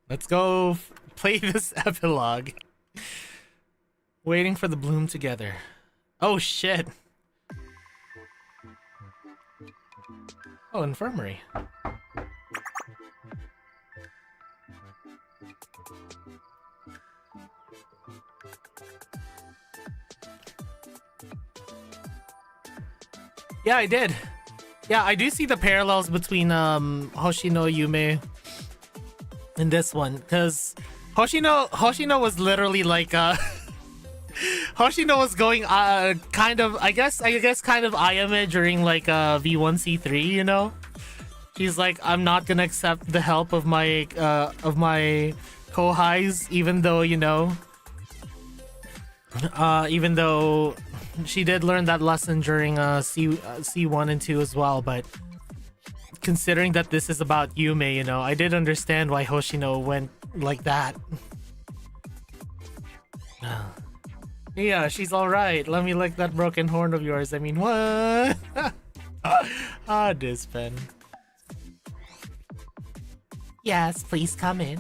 Let's go play this epilogue. Waiting for the bloom together. Oh, shit. Oh, infirmary. Yeah, I did. Yeah, I do see the parallels between Hoshino Yume and this one, because Hoshino was literally like Hoshino was going kind of I guess kind of Ayame during like V5C2, you know? She's like, I'm not gonna accept the help of my kohais, even though, you know, even though she did learn that lesson during C1 and 2 as well, but considering that this is about Yume, you know, I did understand why Hoshino went like that. Yeah, she's alright. Let me lick that broken horn of yours. I mean, what? Dispen. Yes, please come in.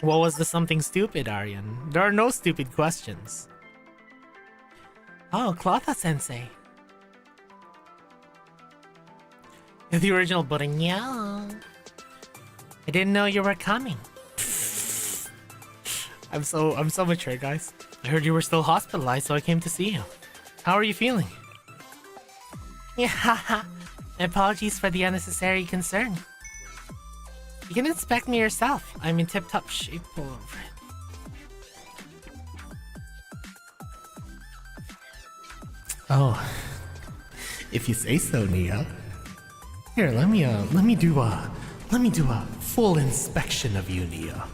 What was the something stupid, Aryan? There are no stupid questions. Oh, Clotha-sensei. The original Borinyo. I didn't know you were coming. I'm so mature, guys. I heard you were still hospitalized, so I came to see you. How are you feeling? Yeah, apologies for the unnecessary concern. You can inspect me yourself. I'm in tip-top shape all over it. Oh, if you say so, Nia. Here, let me do a full inspection of you, Nia.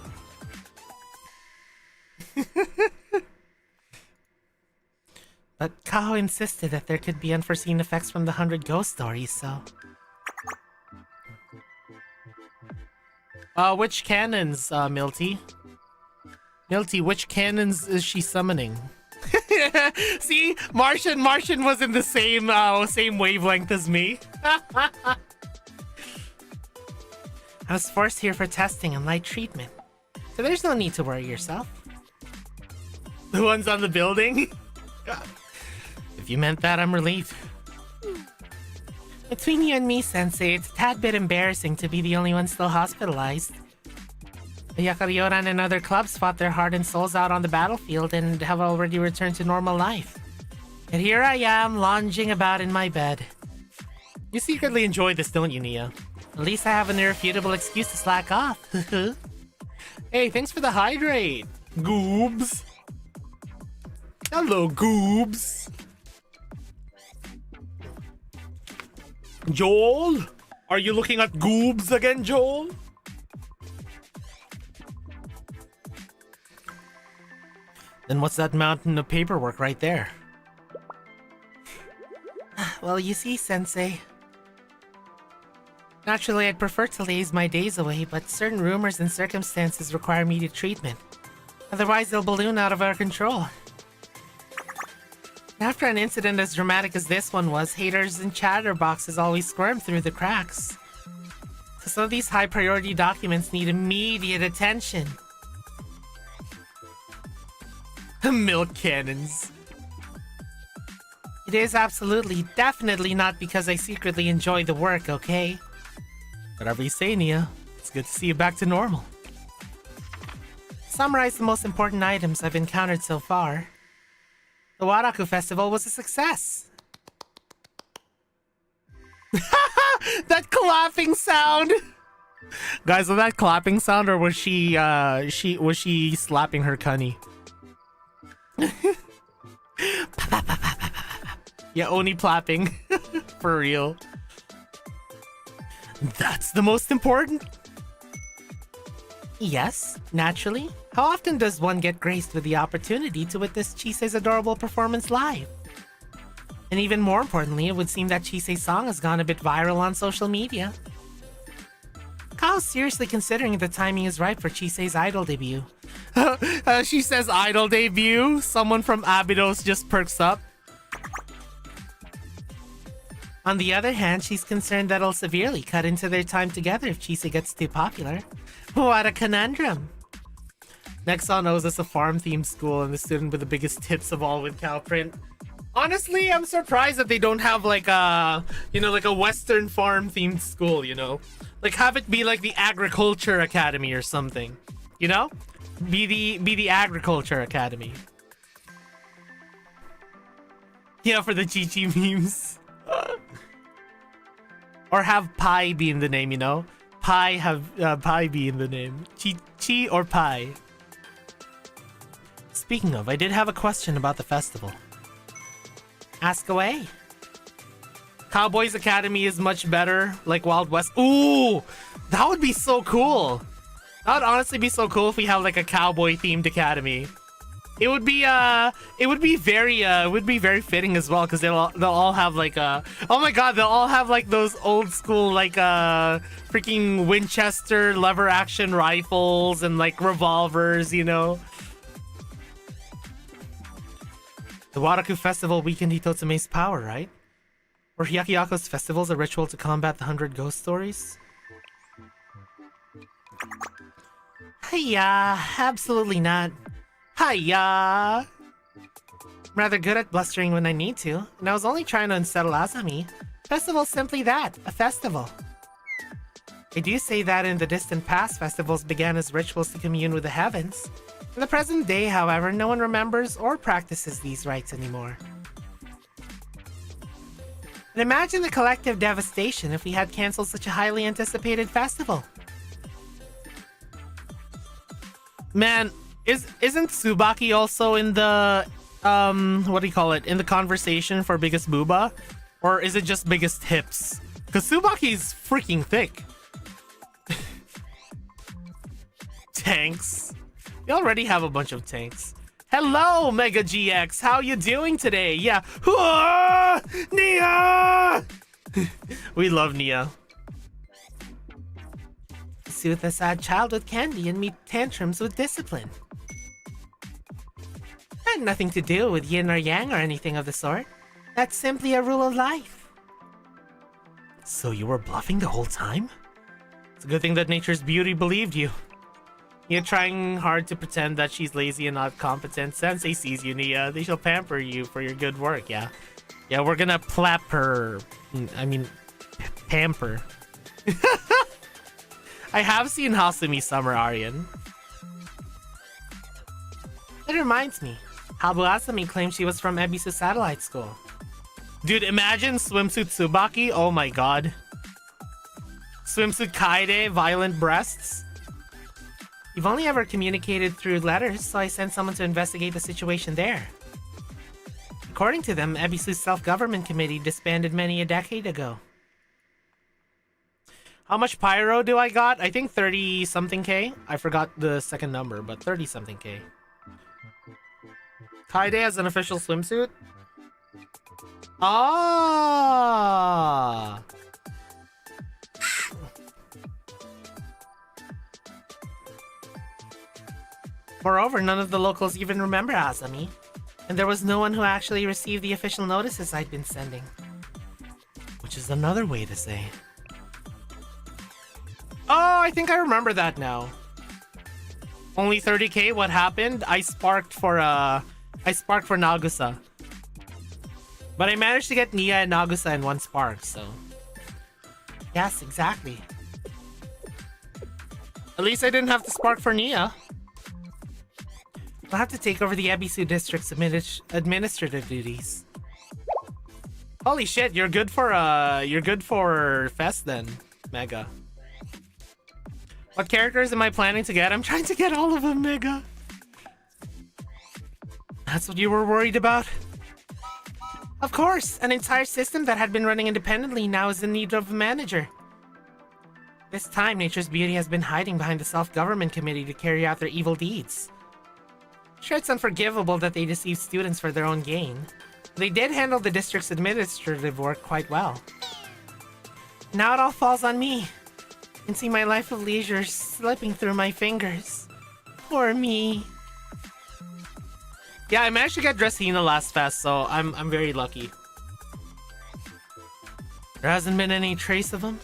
But Kao insisted that there could be unforeseen effects from the 100 ghost stories, so... which cannons, Milty? Milty, which cannons is she summoning? See? Martian was in the same wavelength as me. I was forced here for testing and light treatment, so there's no need to worry yourself. The ones on the building? If you meant that, I'm relieved. Between you and me, Sensei, it's a tad bit embarrassing to be the only one still hospitalized. The Hyakkiyako and other clubs fought their heart and souls out on the battlefield and have already returned to normal life. And here I am, lounging about in my bed. You secretly enjoy this, don't you, Nia? At least I have an irrefutable excuse to slack off. Hey, thanks for the hydrate, Goobs. Hello, Goobs. Joel? Are you looking at Goobs again, Joel? Then what's that mountain of paperwork right there? Well, you see, Sensei. Naturally, I'd prefer to laze my days away, but certain rumors and circumstances require immediate treatment. Otherwise, they'll balloon out of our control. After an incident as dramatic as this one was, haters and chatterboxes always squirm through the cracks. So some of these high-priority documents need immediate attention. Milk cannons. It is absolutely, definitely not because I secretly enjoy the work, okay? Whatever you say, Nia. It's good to see you back to normal. Summarize the most important items I've encountered so far. The Waraku Festival was a success. That clapping sound! Guys, was that clapping sound or was she slapping her cunny? Yeah, Oni plapping. For real. That's the most important. Yes, naturally. How often does one get graced with the opportunity to witness Chise's adorable performance live? And even more importantly, it would seem that Chise's song has gone a bit viral on social media. Kao's seriously considering the timing is right for Chise's idol debut. She says idol debut. Someone from Abydos just perks up. On the other hand, she's concerned that it'll severely cut into their time together if Chise gets too popular. What a conundrum. Nexon knows it's a farm-themed school and the student with the biggest tits of all with cow print. Honestly, I'm surprised that they don't have like a, like a Western farm-themed school, Like have it be like the Agriculture Academy or something, Be the Agriculture Academy. Yeah, for the Chi-Chi memes. Or have Pi be in the name, Pi have Pi be in the name. Chi or Pi. Speaking of, I did have a question about the festival. Ask away. Cowboys Academy is much better, like Wild West. Ooh, that would be so cool. That would honestly be so cool if we have like a cowboy themed academy. It would be very fitting as well because they'll all have like oh my god, they'll all have like those old school like freaking Winchester lever action rifles and like revolvers, The Waraku Festival weakened Hitotsume's power, right? Were Hyakkiyako's festivals a ritual to combat the 100 ghost stories? Hiya, absolutely not. Hiya! I'm rather good at blustering when I need to, and I was only trying to unsettle Asami. Festival's simply that, a festival. I do say that in the distant past, festivals began as rituals to commune with the heavens. In the present day, however, no one remembers or practices these rites anymore. And imagine the collective devastation if we had cancelled such a highly anticipated festival. Man, isn't Tsubaki also in the what do you call it? In the conversation for biggest booba? Or is it just biggest hips? Because Tsubaki's freaking thick. Tanks. We already have a bunch of tanks. Hello, Mega GX. How you doing today? Yeah. Nia! We love Nia. Soothe a sad child with candy and meet tantrums with discipline. Had nothing to do with yin or yang or anything of the sort. That's simply a rule of life. So you were bluffing the whole time? It's a good thing that nature's beauty believed you. You're trying hard to pretend that she's lazy and not competent. Sensei sees you, Nia. They shall pamper you for your good work, yeah? Yeah, we're gonna plap her. I mean, pamper. I have seen Hasumi Summer Aryan. It reminds me. Habu Asami claimed she was from Ebisu Satellite School. Dude, imagine swimsuit Tsubaki. Oh my god. Swimsuit kaide, violent breasts. You've only ever communicated through letters, so I sent someone to investigate the situation there. According to them, Ebisu's self-government committee disbanded many a decade ago. How much pyro do I got? I think 30-something K. I forgot the second number, but 30-something K. Kaide has an official swimsuit? Ah! Moreover, none of the locals even remember Azami, and there was no one who actually received the official notices I'd been sending. Which is another way to say. Oh, I think I remember that now. Only 30k, what happened? I sparked for Nagusa. But I managed to get Nia and Nagusa in one spark, so... Yes, exactly. At least I didn't have to spark for Nia. I'll have to take over the Ebisu district's administrative duties. Holy shit, you're good for Fest then, Mega. What characters am I planning to get? I'm trying to get all of them, Mega. That's what you were worried about? Of course, an entire system that had been running independently now is in need of a manager. This time, Nature's Beauty has been hiding behind the self-government committee to carry out their evil deeds. Sure, it's unforgivable that they deceive students for their own gain. They did handle the district's administrative work quite well. Now it all falls on me. I can see my life of leisure slipping through my fingers. Poor me. Yeah, I managed to get Dressina last fest, so I'm very lucky. There hasn't been any trace of him?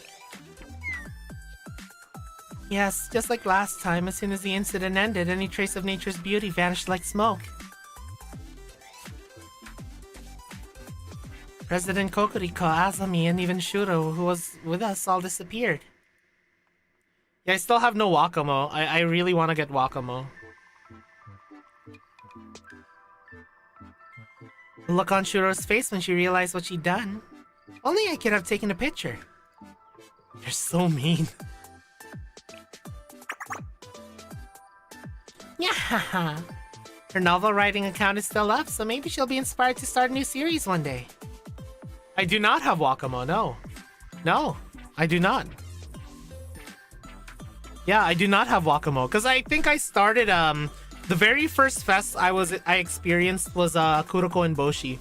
Yes, just like last time, as soon as the incident ended, any trace of Nature's Beauty vanished like smoke. President Kokuriko, Azami, and even Shuro, who was with us, all disappeared. Yeah, I still have no Wakamo. I really want to get Wakamo. The look on Shuro's face when she realized what she'd done. Only I could have taken a picture. You're so mean. Yeah. Her novel writing account is still up, so maybe she'll be inspired to start a new series one day. I do not have Wakamo, no. No, I do not. Yeah, I do not have Wakamo, because I think I started, the very first fest I experienced was, Kuroko and Boshi.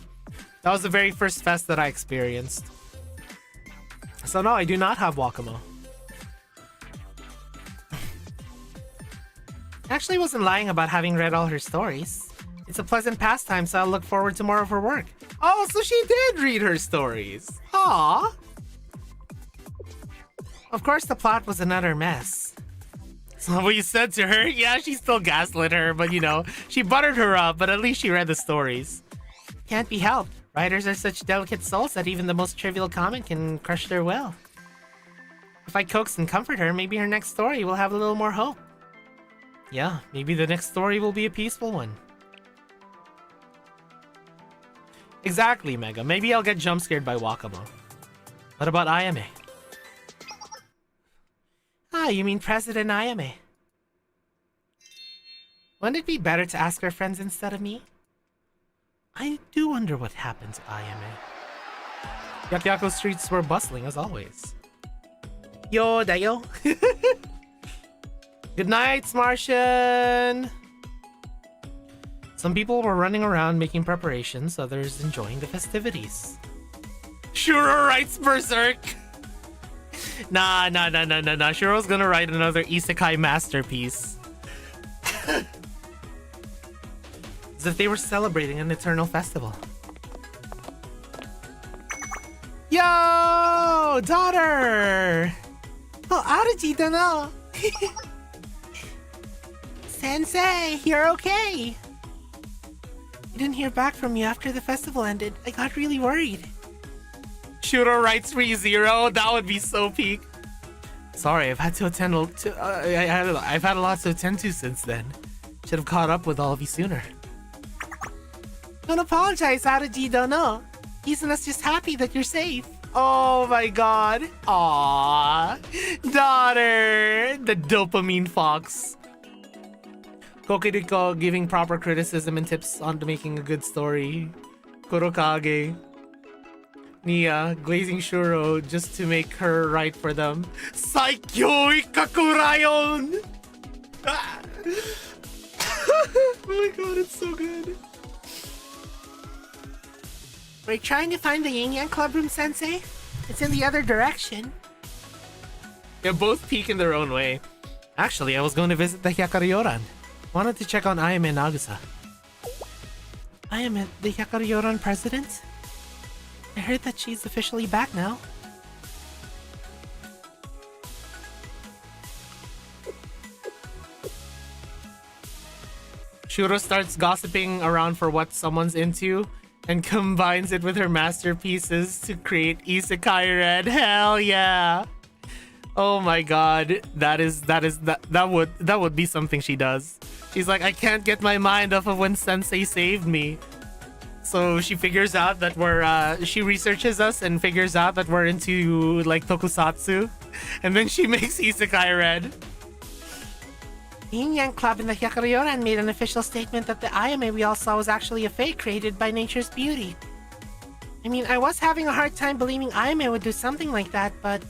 That was the very first fest that I experienced. So no, I do not have Wakamo. Actually wasn't lying about having read all her stories. It's a pleasant pastime, so I'll look forward to more of her work. Oh, so she did read her stories. Aww. Of course, the plot was an utter mess. So what you said to her? Yeah, she still gaslit her, but you know, she buttered her up, but at least she read the stories. Can't be helped. Writers are such delicate souls that even the most trivial comment can crush their will. If I coax and comfort her, maybe her next story will have a little more hope. Yeah, maybe the next story will be a peaceful one. Exactly, Mega. Maybe I'll get jump scared by Wakamo. What about Ayame? Ah, you mean President Ayame. Wouldn't it be better to ask our friends instead of me? I do wonder what happened to Ayame. Hyakkiyako streets were bustling as always. Yo, dayo. Good night, Martian! Some people were running around making preparations, others enjoying the festivities. Shuro writes Berserk! Nah. Shuro's gonna write another isekai masterpiece. As if they were celebrating an eternal festival. Yo! Daughter! Oh, Aruji don't know. Sensei, you're okay. I didn't hear back from you after the festival ended. I got really worried. Shuro writes ReZero. That would be so peak. Sorry, I've had to attend I've had a lot to attend to since then. Should have caught up with all of you sooner. Don't apologize, Aruji don't know. Isana's just happy that you're safe. Oh my god. Aww. Daughter. The dopamine fox. Kokuriko giving proper criticism and tips on to making a good story. Kurokage. Nia glazing Shuro just to make her right for them. Saikyo Ikakurayon! Ah. Oh my god, it's so good. We're trying to find the Yin Yang Club room, Sensei. It's in the other direction. They're both peak in their own way. Actually, I was going to visit the Hyakkiyako. Wanted to check on Ayame and Nagusa. Ayame, the Hyakkiyako president? I heard that she's officially back now. Shuro starts gossiping around for what someone's into and combines it with her masterpieces to create Isekai Red. Hell yeah. Oh my god. That would be something she does. She's like, I can't get my mind off of when Sensei saved me. So she figures out that she researches us and figures out that we're into like tokusatsu. And then she makes Isekai Red. The Yin Yang Club in the Hyakkiyako made an official statement that the Ayame we all saw was actually a fake created by nature's beauty. I mean, I was having a hard time believing Ayame would do something like that, but...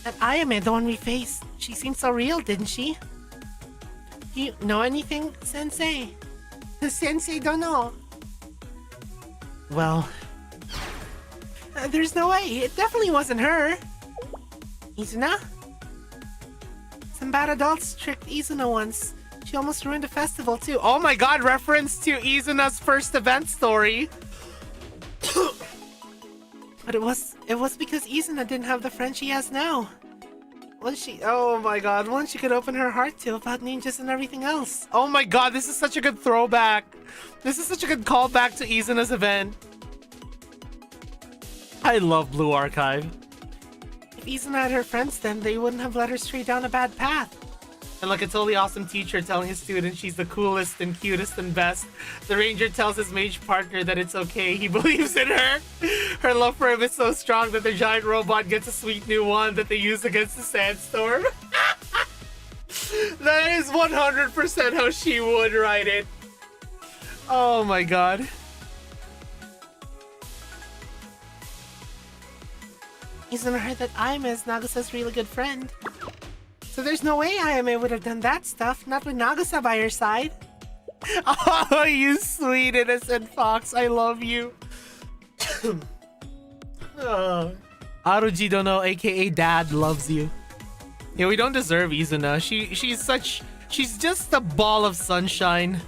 That Ayame, the one we faced, she seemed so real, didn't she? Do you know anything, Sensei? The Sensei don't know. Well... there's no way, it definitely wasn't her. Izuna? Some bad adults tricked Izuna once. She almost ruined a festival too. Oh my god, reference to Izuna's first event story. But it was because Izuna didn't have the friend she has now. Oh my god, one she could open her heart to about ninjas and everything else. Oh my god, this is such a good throwback. This is such a good callback to Izuna's event. I love Blue Archive. If Izuna had her friends then, they wouldn't have let her stray down a bad path. And like a totally awesome teacher telling his student she's the coolest and cutest and best, the ranger tells his mage partner that it's okay, he believes in her. Her love for him is so strong that the giant robot gets a sweet new wand that they use against the sandstorm. That is 100% how she would write it. Oh my god. Izuna heard that Ayame is Nagusa's really good friend. So there's no way Ayame would have done that stuff, not with Nagusa by her side. Oh, you sweet innocent fox, I love you. Oh. Aruji Dono, aka Dad, loves you. Yeah, we don't deserve Izuna. She's just a ball of sunshine.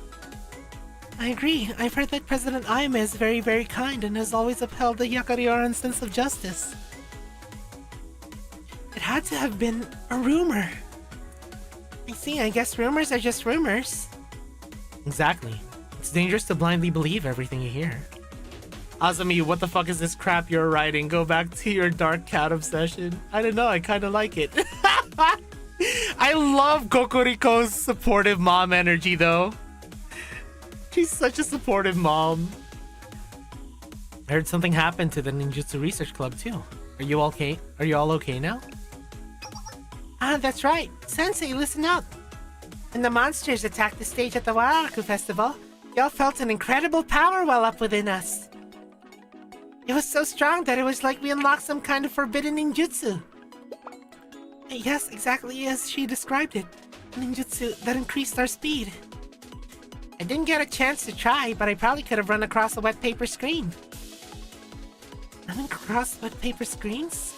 I agree. I've heard that President Ayame is very, very kind and has always upheld the Hyakkiyako sense of justice. It had to have been a rumor. I see, I guess rumors are just rumors. Exactly. It's dangerous to blindly believe everything you hear. Azumi, what the fuck is this crap you're writing? Go back to your dark cat obsession. I don't know, I kinda like it. I love Kokuriko's supportive mom energy though. She's such a supportive mom. I heard something happened to the Ninjutsu Research Club too. Are you okay? Are you all okay now? Ah, that's right. Sensei, listen up. When the monsters attacked the stage at the Waraku Festival, we all felt an incredible power well up within us. It was so strong that it was like we unlocked some kind of forbidden ninjutsu. Yes, exactly as she described it. Ninjutsu that increased our speed. I didn't get a chance to try, but I probably could have run across a wet paper screen. Running across wet paper screens?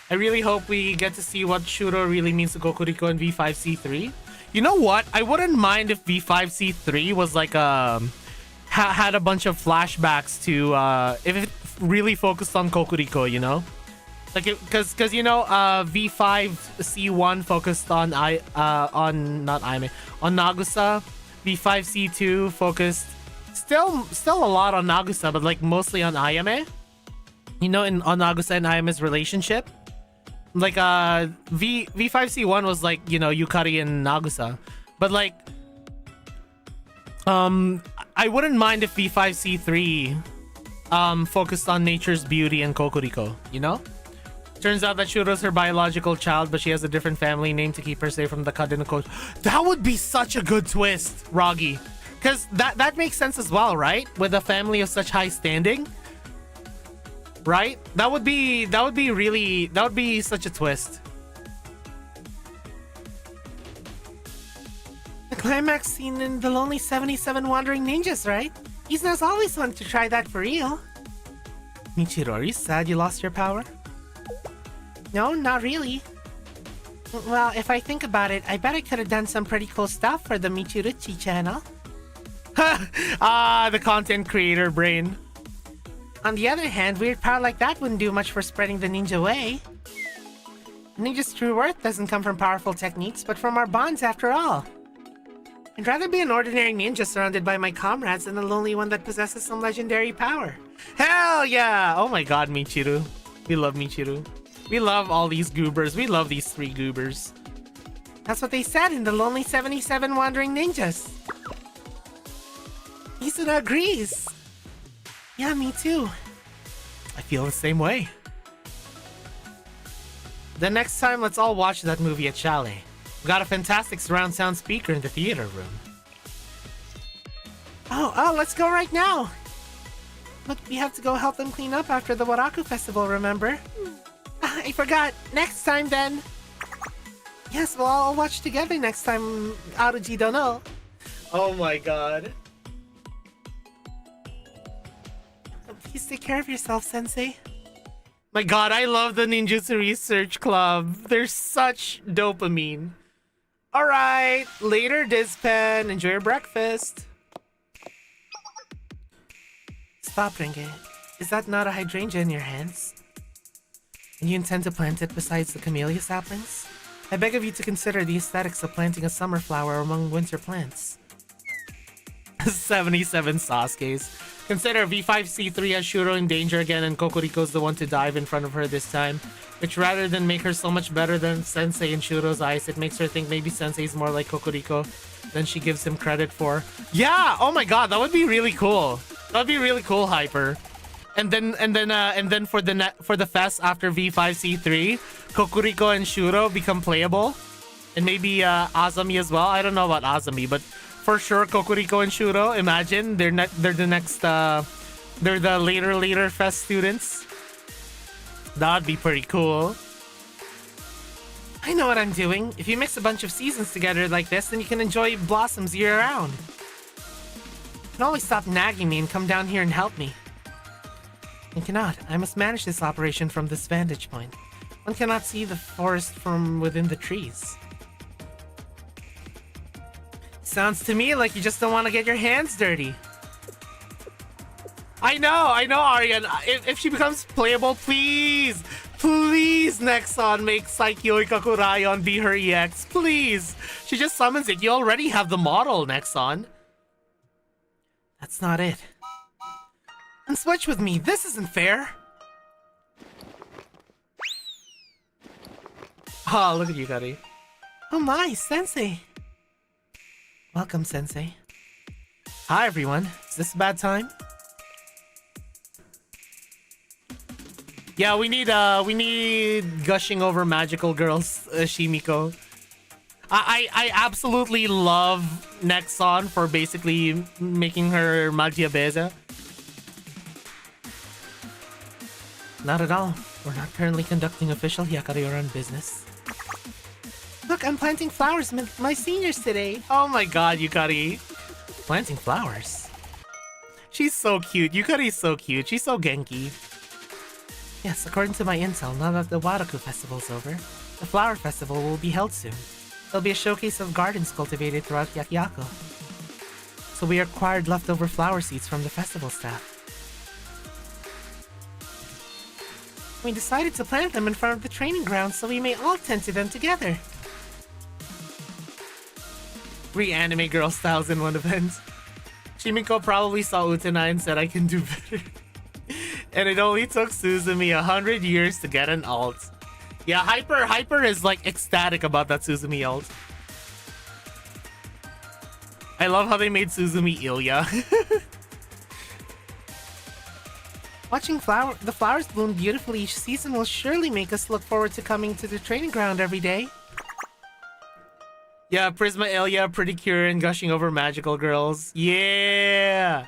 I really hope we get to see what Shuro really means to Kokuriko in V5C3. You know what? I wouldn't mind if V5C3 was like had a bunch of flashbacks to if it really focused on Kokuriko, you know? Like because you know V5C1 focused on Nagusa. V5C2 focused still a lot on Nagusa, but like mostly on Ayame. You know, on Nagusa and Ayame's relationship. Like V5C1 was like, you know, Yukari and Nagusa. But like I wouldn't mind if V5C3 focused on nature's beauty and Kokuriko, you know? Turns out that Shuro's her biological child, but she has a different family name to keep her safe from the Kadinoko. That would be such a good twist, Roggy. Because that makes sense as well, right? With a family of such high standing. Right? That would be such a twist. The climax scene in The Lonely 77 Wandering Ninjas, right? Izuna's always wanted to try that for real. Michiru, are you sad you lost your power? No, not really. Well, if I think about it, I bet I could have done some pretty cool stuff for the Michiruchi channel. The content creator brain. On the other hand, weird power like that wouldn't do much for spreading the ninja way. Ninja's true worth doesn't come from powerful techniques, but from our bonds after all. I'd rather be an ordinary ninja surrounded by my comrades than a lonely one that possesses some legendary power. Hell yeah! Oh my god, Michiru. We love Michiru. We love all these goobers. We love these 3 goobers. That's what they said in The Lonely 77 Wandering Ninjas. Izuna agrees. Yeah, me too. I feel the same way. The next time, let's all watch that movie at Chalet. We got a fantastic surround sound speaker in the theater room. Oh, let's go right now. But we have to go help them clean up after the Waraku Festival, remember? I forgot. Next time, then. Yes, we'll all watch together next time, Aruji Dono. Oh my god. Please take care of yourself, Sensei. My god, I love the Ninjutsu Research Club. They're such dopamine. Alright, later, Dizpen. Enjoy your breakfast. Stop, Renge. Is that not a hydrangea in your hands? And you intend to plant it besides the camellia saplings? I beg of you to consider the aesthetics of planting a summer flower among winter plants. 77 Sasuke's. Consider V5C3 has Shuro in danger again and Kokuriko's the one to dive in front of her this time. Which rather than make her so much better than Sensei in Shuro's eyes, it makes her think maybe Sensei's more like Kokuriko than she gives him credit for. Yeah! Oh my god, that would be really cool. That would be really cool, Hyper. And then for the fest after V5C3, Kokuriko and Shuro become playable, and maybe Azami as well. I don't know about Azami, but for sure Kokuriko and Shuro. Imagine they're the next they're the later fest students. That'd be pretty cool. I know what I'm doing. If you mix a bunch of seasons together like this, then you can enjoy blossoms year round. You can always stop nagging me and come down here and help me. I cannot. I must manage this operation from this vantage point. One cannot see the forest from within the trees. Sounds to me like you just don't want to get your hands dirty. I know, Aryan. If she becomes playable, please Nexon make Saikyo Ikakurayon be her EX. Please. She just summons it. You already have the model, Nexon. That's not it. And switch with me. This isn't fair. Oh, look at you, Gary. Oh my, Sensei. Welcome, Sensei. Hi, everyone. Is this a bad time? Yeah, we need gushing over magical girls, Shimiko. I absolutely love Nexon for basically making her Magia Beza. Not at all. We're not currently conducting official Hyakkiyako-run business. Look, I'm planting flowers with my seniors today. Oh my god, Yukari. Planting flowers. She's so cute. Yukari's so cute. She's so Genki. Yes, according to my intel, now that the Waraku Festival's over, the Flower Festival will be held soon. There'll be a showcase of gardens cultivated throughout Hyakkiyako. So we acquired leftover flower seeds from the festival staff. We decided to plant them in front of the training grounds so we may all tend to them together. 3 anime girl styles in one event. Shimiko probably saw Utena and said I can do better. And it only took Suzumi 100 years to get an alt. Yeah, Hyper is like ecstatic about that Suzumi alt. I love how they made Suzumi Ilya. Watching the flowers bloom beautifully each season will surely make us look forward to coming to the training ground every day. Yeah, Prisma Elia, Pretty Cure, and gushing over magical girls. Yeah!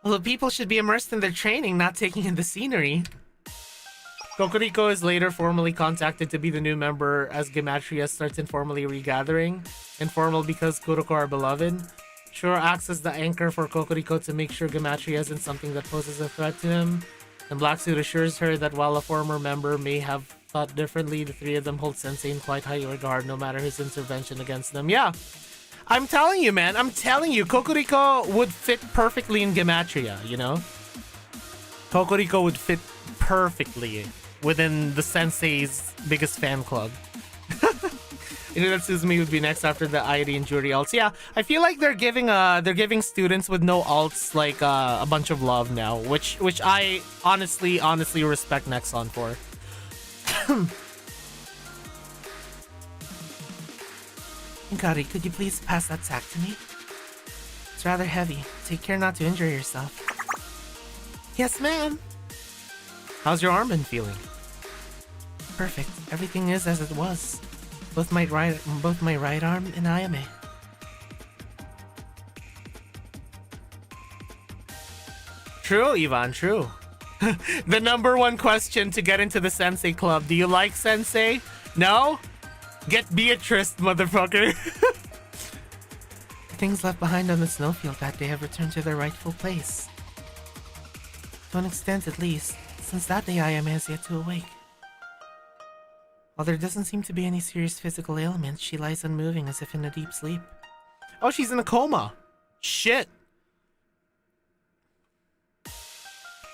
Although people should be immersed in their training, not taking in the scenery. Kokoriko is later formally contacted to be the new member as Gematria starts informally regathering. Informal because Kuroko are beloved. Shuro acts as the anchor for Kokoriko to make sure Gematria isn't something that poses a threat to him. And Blacksuit assures her that while a former member may have thought differently, the three of them hold Sensei in quite high regard no matter his intervention against them. Yeah, I'm telling you, man. I'm telling you, Kokoriko would fit perfectly in Gematria, you know? Kokoriko would fit perfectly within the Sensei's biggest fan club. I knew that Suzumi would be next after the Airi and Juri alts. Yeah, I feel like they're giving students with no alts like a bunch of love now, which I honestly respect Nexon for. Inkari, could you please pass that sack to me? It's rather heavy. Take care not to injure yourself. Yes, ma'am. How's your arm been feeling? Perfect. Everything is as it was. Both my right arm and Ayame. True, Ivan, true. The number one question to get into the Sensei Club. Do you like Sensei? No? Get Beatrice, motherfucker. The things left behind on the snowfield that day have returned to their rightful place. To an extent, at least, since that day Ayame has yet to awake. While there doesn't seem to be any serious physical ailments, she lies unmoving as if in a deep sleep. Oh, she's in a coma. Shit.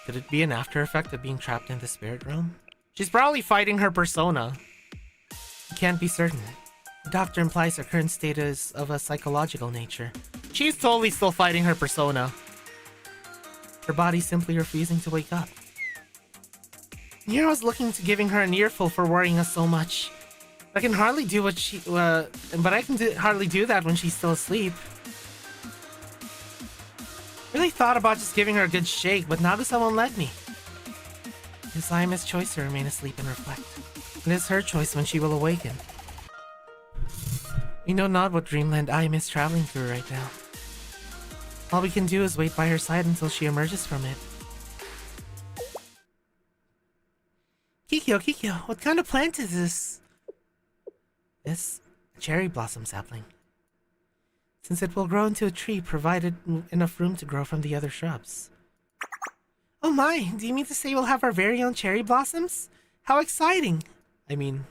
Could it be an after effect of being trapped in the spirit realm? She's probably fighting her persona. You can't be certain. The doctor implies her current state is of a psychological nature. She's totally still fighting her persona. Her body's simply refusing to wake up. Nero's looking to giving her an earful for worrying us so much. I can hardly do what she, but I can hardly do that when she's still asleep. Really thought about just giving her a good shake, but Nagusa won't let me. It's Ayame's choice to remain asleep and reflect. It is her choice when she will awaken. We know not what dreamland Ayame is traveling through right now. All we can do is wait by her side until she emerges from it. Kikyo, what kind of plant is this? This cherry blossom sapling. Since it will grow into a tree, provided enough room to grow from the other shrubs. Oh my, do you mean to say we'll have our very own cherry blossoms? How exciting! I mean,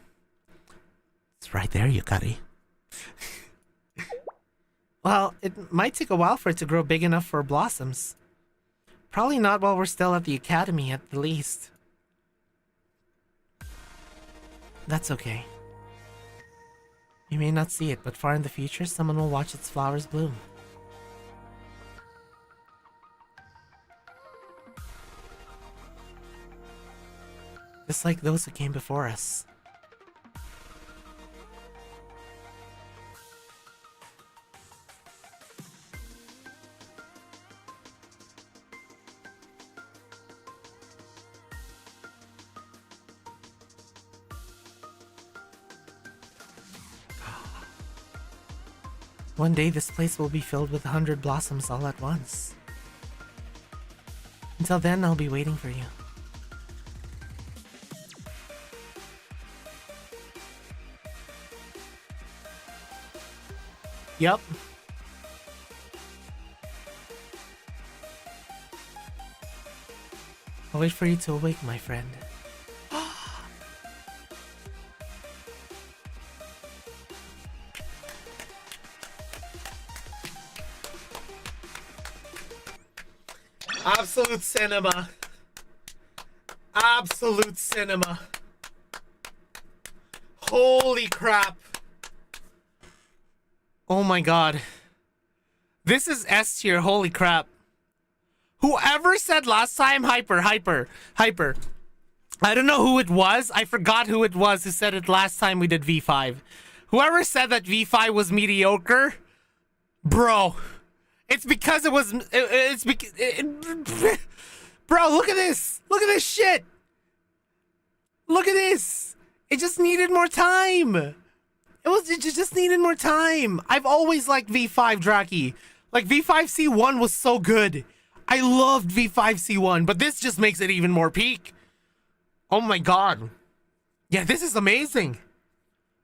it's right there, Yukari. Well, it might take a while for it to grow big enough for blossoms. Probably not while we're still at the academy, at the least. That's okay. You may not see it, but far in the future, someone will watch its flowers bloom. Just like those who came before us. One day this place will be filled with 100 blossoms all at once. Until then, I'll be waiting for you. Yup. I'll wait for you to awake, my friend. Absolute cinema. Absolute cinema. Holy crap. Oh my god. This is S tier, holy crap. Whoever said last time hyper. I don't know who it was. I forgot who it was who said it last time we did V5. Whoever said that V5 was mediocre, bro. It's because it was. Bro, look at this! Look at this shit! Look at this! It just needed more time! It just needed more time! I've always liked V5 Draki. Like, V5C1 was so good. I loved V5C1, but this just makes it even more peak. Oh my god. Yeah, this is amazing.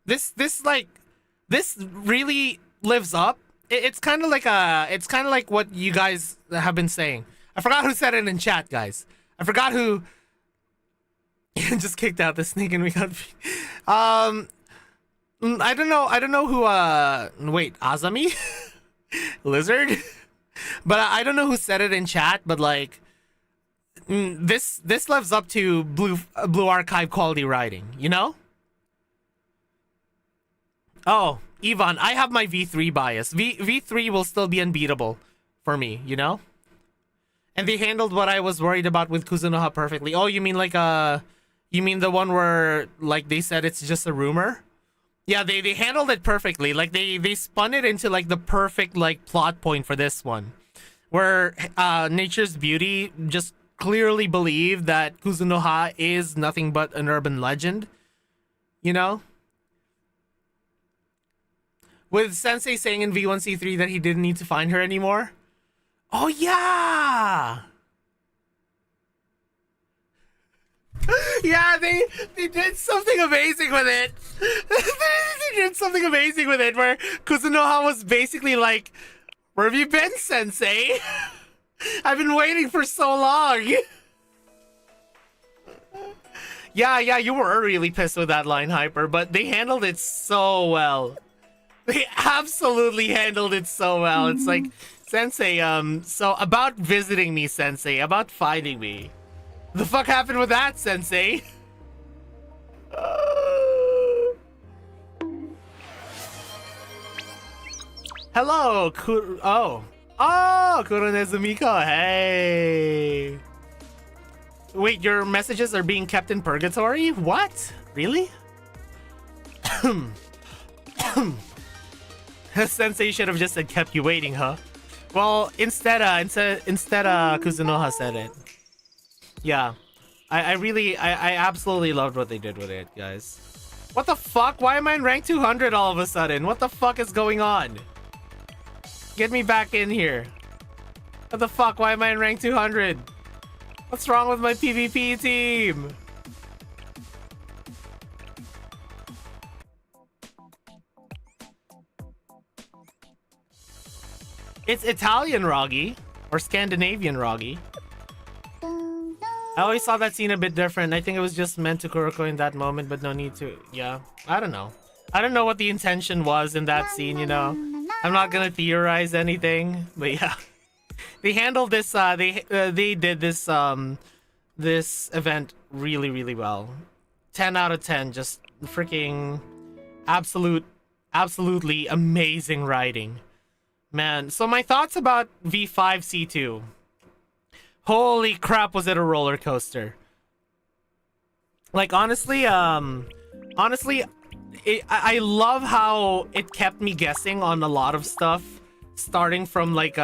This really lives up. It's kind of like what you guys have been saying. I forgot who said it in chat, guys. I forgot who just kicked out the snake and we got I don't know who wait, Azami? Lizard? But I don't know who said it in chat, but like this lives up to Blue Archive quality writing, you know? Oh, Ivan, I have my V3 bias. V3 will still be unbeatable for me, you know? And they handled what I was worried about with Kuzunoha perfectly. Oh, you mean like you mean the one where like they said it's just a rumor? Yeah, they handled it perfectly. Like they spun it into like the perfect like plot point for this one. Where Nature's Beauty just clearly believed that Kuzunoha is nothing but an urban legend. You know? With Sensei saying in V1C3 that he didn't need to find her anymore. Oh yeah! Yeah, they did something amazing with it. They did something amazing with it where Kuzunoha was basically like, where have you been, Sensei? I've been waiting for so long. Yeah, you were really pissed with that line, Hyper, but they handled it so well. They absolutely handled it so well. It's like, Sensei, so about visiting me, Sensei, about finding me. The fuck happened with that, Sensei? Hello, Kuronezumiko, hey. Wait, your messages are being kept in purgatory? What? Really? Sensei should have just said kept you waiting, huh? Well, instead Kuzunoha said it. Yeah. I absolutely loved what they did with it, guys. What the fuck? Why am I in rank 200 all of a sudden? What the fuck is going on? Get me back in here. What the fuck? Why am I in rank 200? What's wrong with my PvP team? It's Italian Roggy. Or Scandinavian Roggy. I always saw that scene a bit different. I think it was just meant to Kuroko in that moment, but no need to. Yeah, I don't know. I don't know what the intention was in that scene, you know. I'm not gonna theorize anything, but yeah. They handled this, they did this, this event really, really well. 10 out of 10, just freaking absolutely amazing writing. Man, so my thoughts about V5C2. Holy crap, was it a roller coaster. Like, honestly, I love how it kept me guessing on a lot of stuff, starting from like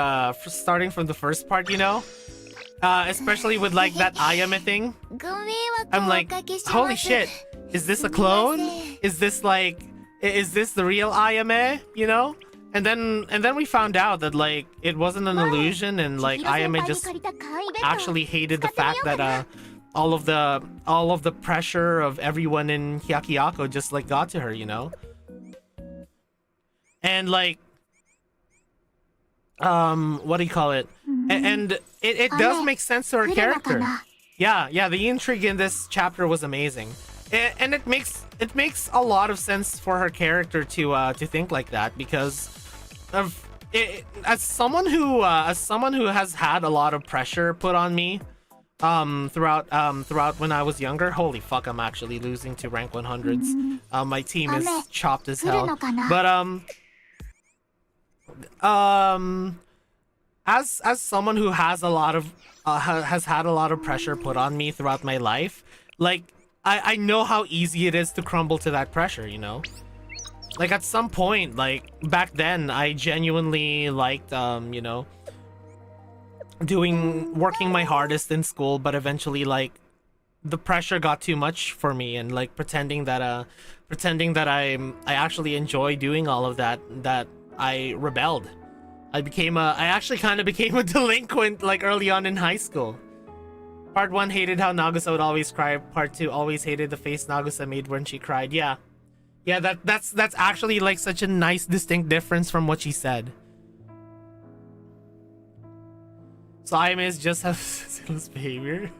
starting from the first part, you know, especially with like that Ayame thing. I'm like, holy shit, is this a clone? Is this like, is this the real Ayame, you know? And then we found out that like it wasn't an illusion, and like Ayame just actually hated the fact that all of the pressure of everyone in Hyakkiyako just like got to her, you know. And like what do you call it? And it does make sense to her character. Yeah, the intrigue in this chapter was amazing. And it makes a lot of sense for her character to think like that, because of it, as someone who has had a lot of pressure put on me throughout when I was younger. Holy fuck, I'm actually losing to rank 100s. My team is chopped as hell. But as someone who has a lot of has had a lot of pressure put on me throughout my life, like I know how easy it is to crumble to that pressure, you know. Like at some point, like back then, I genuinely liked you know, working my hardest in school, but eventually like the pressure got too much for me, and like pretending that I actually enjoy doing all of that, that I rebelled. I actually kind of became a delinquent like early on in high school. Part 1 hated how Nagusa would always cry. Part 2 always hated the face Nagusa made when she cried. Yeah, that's actually like such a nice distinct difference from what she said. So Ayame's just have sensitive behavior.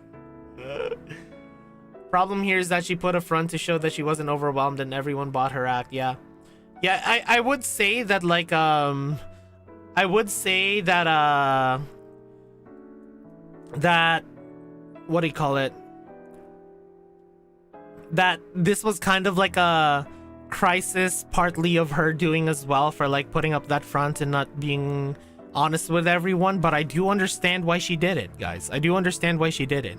Problem here is that she put a front to show that she wasn't overwhelmed and everyone bought her act. Yeah, I would say that like I would say that that, what do you call it, that this was kind of like a crisis partly of her doing as well, for like putting up that front and not being honest with everyone. But I do understand why she did it, guys. I do understand why she did it,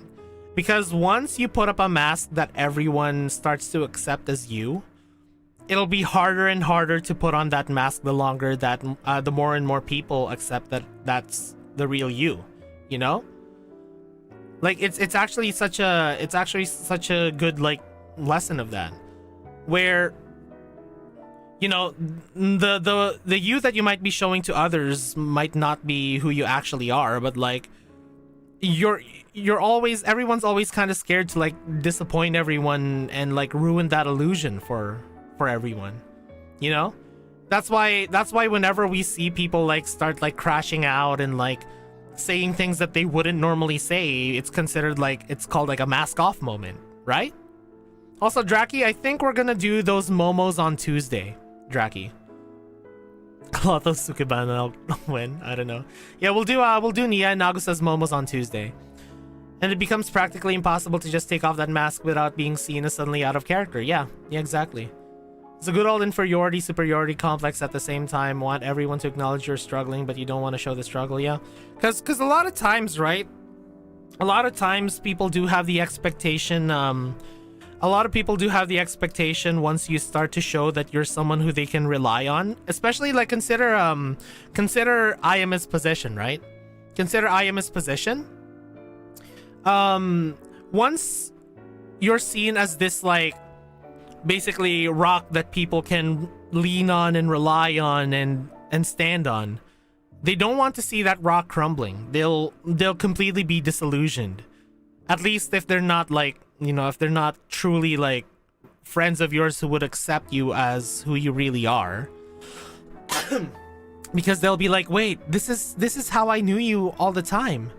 because once you put up a mask that everyone starts to accept as you, it'll be harder and harder to put on that mask the longer that the more and more people accept that that's the real you, you know? Like it's actually such a good like lesson of that, where, you know, the you that you might be showing to others might not be who you actually are, but like everyone's always kind of scared to like disappoint everyone and like ruin that illusion for everyone, you know? That's why whenever we see people like start like crashing out and like saying things that they wouldn't normally say, it's considered like, it's called like a mask off moment, right? Also, Draki, I think we're gonna do those momos on Tuesday. Draki, Klothos Sukebana when, I don't know. Yeah, we'll do Nia and Nagusa's momos on Tuesday. And it becomes practically impossible to just take off that mask without being seen as suddenly out of character. Yeah, exactly. It's a good old superiority complex at the same time. Want everyone to acknowledge you're struggling, but you don't want to show the struggle, yeah? Because a lot of times, right? A lot of times people do have the expectation, a lot of people do have the expectation once you start to show that you're someone who they can rely on. Especially like consider Ayama's position, right? Consider Ayama's position. Once you're seen as this like basically rock that people can lean on and rely on and stand on, they don't want to see that rock crumbling. They'll completely be disillusioned. At least if they're not like, you know, if they're not truly like friends of yours who would accept you as who you really are. Because they'll be like, wait, this is how I knew you all the time.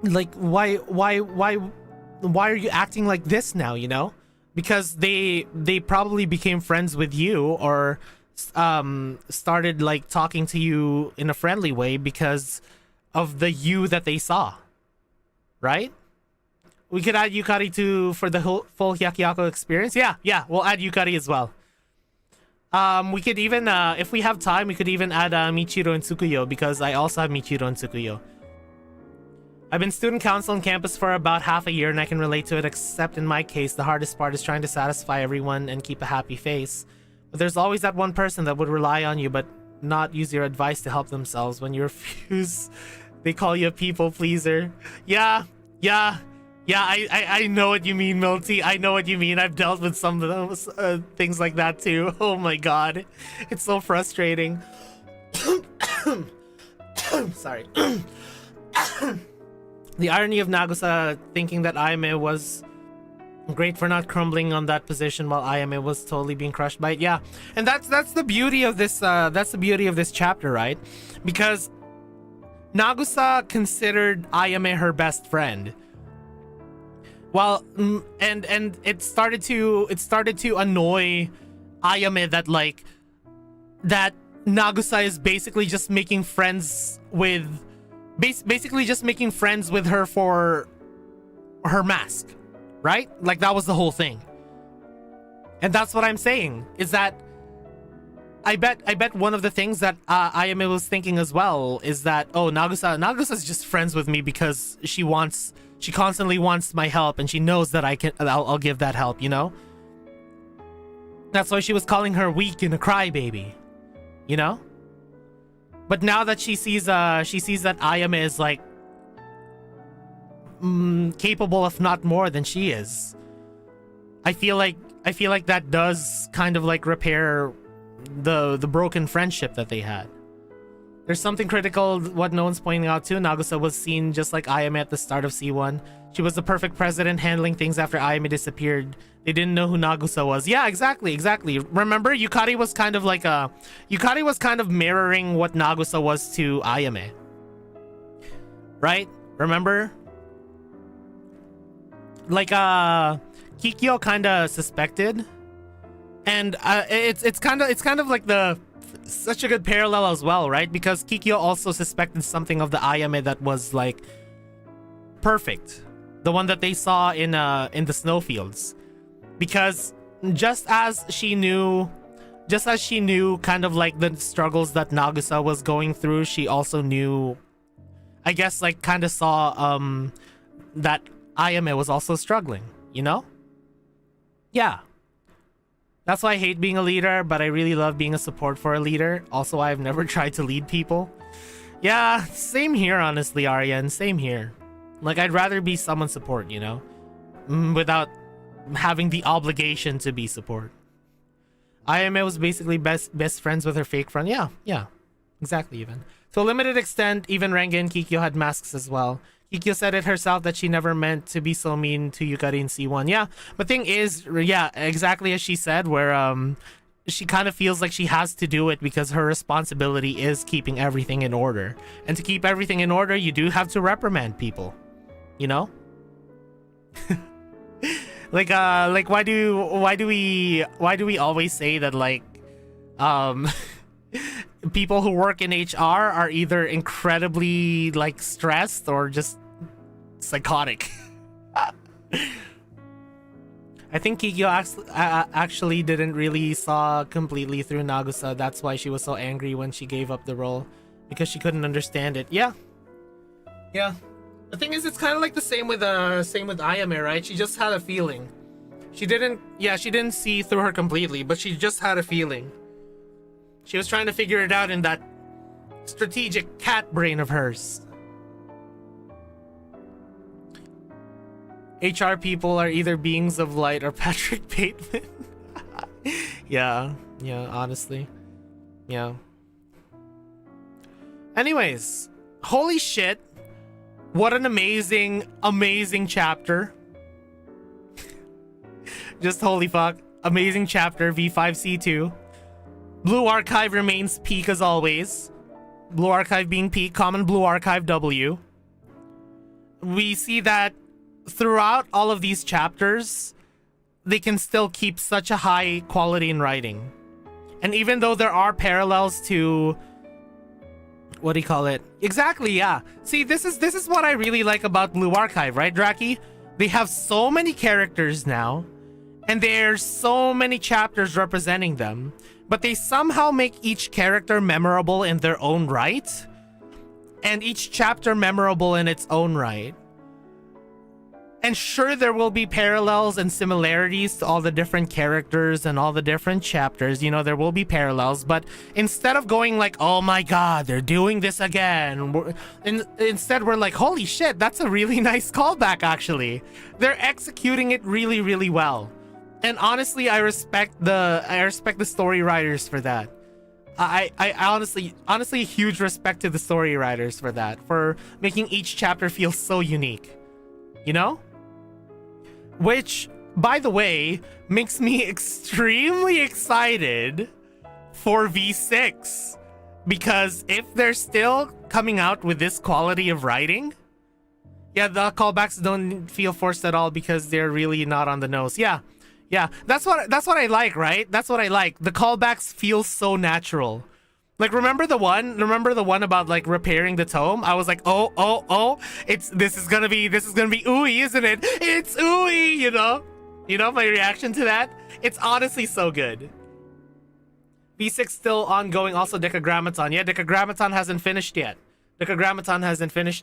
Like why are you acting like this now, you know? Because they probably became friends with you, or started like talking to you in a friendly way because of the you that they saw, right? We could add Yukari for the full Hyakkiyako experience. Yeah, we'll add Yukari as well. We could even, if we have time, we could even add Michiro and Tsukuyo, because I also have Michiro and Tsukuyo. I've been student council on campus for about half a year and I can relate to it, except in my case, the hardest part is trying to satisfy everyone and keep a happy face. But there's always that one person that would rely on you but not use your advice to help themselves. When you refuse, they call you a people pleaser. Yeah, I know what you mean, Milty. I know what you mean. I've dealt with some of those things like that too. Oh my god. It's so frustrating. Sorry. The irony of Nagusa thinking that Ayame was great for not crumbling on that position while Ayame was totally being crushed by it. Yeah, and that's the beauty of this. That's the beauty of this chapter, right? Because Nagusa considered Ayame her best friend. Well, and it started to annoy Ayame that like that Nagusa is basically just making friends with. Basically just making friends with her for her mask, right? Like that was the whole thing. And that's what I'm saying, is that I bet one of the things that Ayame was thinking as well is that, oh, Nagusa's just friends with me because she constantly wants my help and she knows that I'll give that help, you know? That's why she was calling her weak and a crybaby, you know? But now that she sees that Ayame is like capable, if not more than she is, I feel like that does kind of like repair the broken friendship that they had. There's something critical what no one's pointing out too. Nagusa was seen just like Ayame at the start of C1. She was the perfect president, handling things after Ayame disappeared. They didn't know who Nagusa was. Yeah, exactly. Remember, Yukari was kind of mirroring what Nagusa was to Ayame. Right? Remember? Like Kikyo kind of suspected, and it's kind of like such a good parallel as well, right? Because Kikyo also suspected something of the Ayame that was like perfect, the one that they saw in the snowfields, because just as she knew kind of like the struggles that Nagusa was going through, she also knew, I guess, like kind of saw that Ayame was also struggling, you know? Yeah. That's why I hate being a leader, but I really love being a support for a leader. Also, I've never tried to lead people. Yeah, same here, honestly, Aryan. Same here. Like, I'd rather be someone's support, you know? Without having the obligation to be support. Ayame was basically best friends with her fake friend. Yeah. Exactly, even. To a limited extent, even Renge and Kikyo had masks as well. Kikyo said it herself that she never meant to be so mean to Yukari in C1. Yeah, but thing is, yeah, exactly as she said, where she kind of feels like she has to do it because her responsibility is keeping everything in order. And to keep everything in order, you do have to reprimand people. You know? like why do we always say that, like, people who work in HR are either incredibly like stressed or just psychotic? I think Kikyo actually didn't really saw completely through Nagusa. That's why she was so angry when she gave up the role, because she couldn't understand it. Yeah. The thing is, it's kind of like the same with Ayame, right? She just had a feeling. She didn't see through her completely, but she just had a feeling. She was trying to figure it out in that strategic cat brain of hers. HR people are either beings of light or Patrick Bateman. Yeah, honestly. Yeah. Anyways, holy shit. What an amazing chapter. Just holy fuck. Amazing chapter, V5C2. Blue Archive remains peak as always. Blue Archive being peak, common Blue Archive W. We see that throughout all of these chapters, they can still keep such a high quality in writing. And even though there are parallels to... what do you call it? Exactly, yeah. See, this is what I really like about Blue Archive, right, Draki? They have so many characters now, and there's so many chapters representing them, but they somehow make each character memorable in their own right, and each chapter memorable in its own right. And sure, there will be parallels and similarities to all the different characters and all the different chapters. You know, there will be parallels, but instead of going like, oh my god, they're doing this again, instead we're like, holy shit, that's a really nice callback, actually. They're executing it really, really well. And honestly, I respect the story writers for that. I honestly huge respect to the story writers for that, for making each chapter feel so unique. You know? Which, by the way, makes me extremely excited for V6. Because if they're still coming out with this quality of writing, yeah, the callbacks don't feel forced at all because they're really not on the nose. Yeah, that's what I like, right? That's what I like. The callbacks feel so natural. Like, remember the one about like repairing the tome? I was like, oh, this is gonna be ooey, isn't it? It's ooey, you know my reaction to that. It's honestly so good. V6 still ongoing. Also, Decagrammaton. Yeah, Decagrammaton hasn't finished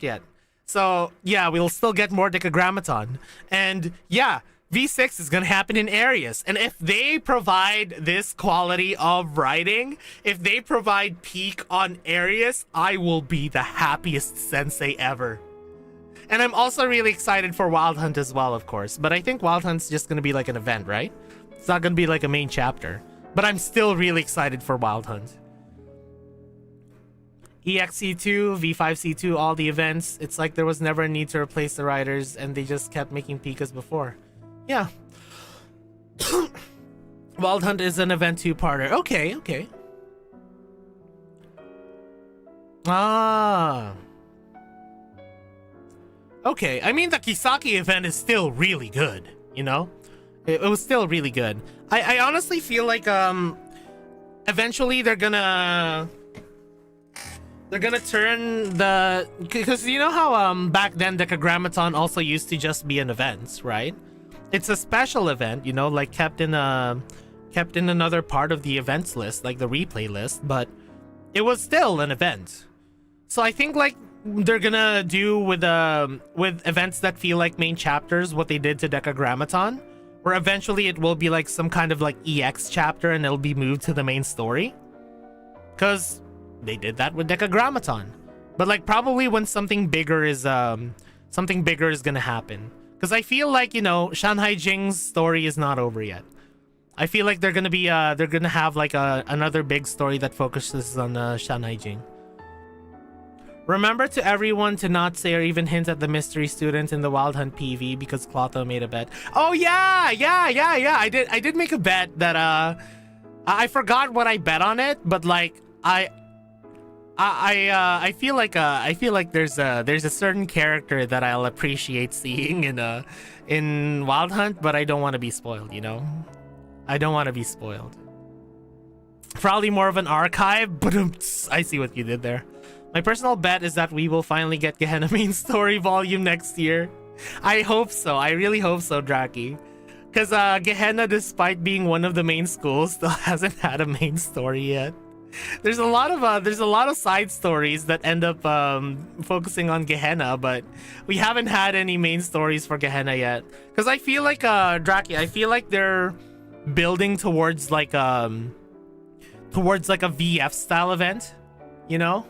yet. So yeah, we'll still get more Decagrammaton. And yeah, V6 is gonna happen in Aries, and if they provide this quality of writing, if they provide peak on Aries, I will be the happiest sensei ever. And I'm also really excited for Wild Hunt as well, of course. But I think Wild Hunt's just gonna be like an event, right? It's not gonna be like a main chapter. But I'm still really excited for Wild Hunt. EXC2, V5C2, all the events. It's like there was never a need to replace the writers, and they just kept making peak as before. Yeah. Wild Hunt is an event 2-parter. Okay, okay. Ah. Okay, I mean, the Kisaki event is still really good, you know? It was still really good. I honestly feel like, eventually they're gonna turn the... Because you know how, back then Decagrammaton also used to just be an event, right? It's a special event, you know, like kept in another part of the events list, like the replay list, but it was still an event. So I think like they're gonna do with events that feel like main chapters what they did to Decagrammaton, where eventually it will be like some kind of like EX chapter and it'll be moved to the main story. Cause they did that with Decagrammaton. But like probably when something bigger is gonna happen. Because I feel like, you know, Shanghai Jing's story is not over yet. I feel like they're gonna have like another big story that focuses on Shanghai Jing. Remember to everyone to not say or even hint at the mystery student in the Wild Hunt PV because Clotho made a bet. Oh yeah. I did make a bet that I forgot what I bet on it, but like I feel like there's a certain character that I'll appreciate seeing in Wild Hunt, but I don't want to be spoiled, you know? I don't want to be spoiled. Probably more of an archive, but I see what you did there. My personal bet is that we will finally get Gehenna main story volume next year. I hope so. I really hope so, Draki. Because Gehenna, despite being one of the main schools, still hasn't had a main story yet. There's a lot of side stories that end up focusing on Gehenna, but we haven't had any main stories for Gehenna yet. Because I feel like Draki, I feel like they're building towards like a VF style event, you know?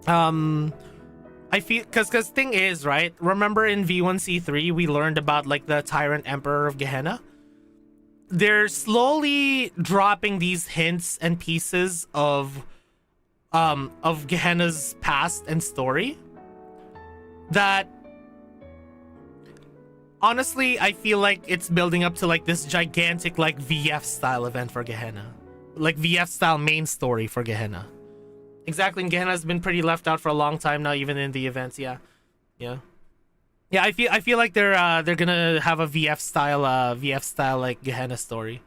I feel because thing is, right? Remember in V1C3 we learned about like the Tyrant Emperor of Gehenna? They're slowly dropping these hints and pieces of Gehenna's past and story that honestly I feel like it's building up to like this gigantic like VF style event for Gehenna, like VF style main story for Gehenna. Exactly, and Gehenna's been pretty left out for a long time now, even in the events. Yeah. I feel like they're gonna have a VF style like Gehenna story.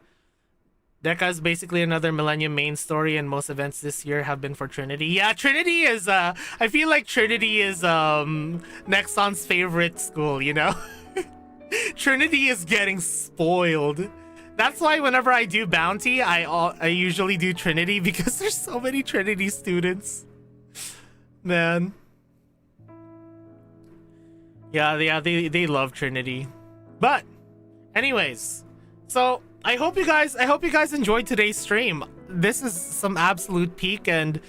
Deca is basically another Millennium main story, and most events this year have been for Trinity. Yeah, Trinity is I feel like Trinity is Nexon's favorite school, you know? Trinity is getting spoiled. That's why whenever I do Bounty, I usually do Trinity because there's so many Trinity students. Man. Yeah, they love Trinity. But anyways, so I hope you guys enjoyed today's stream. This is some absolute peak, and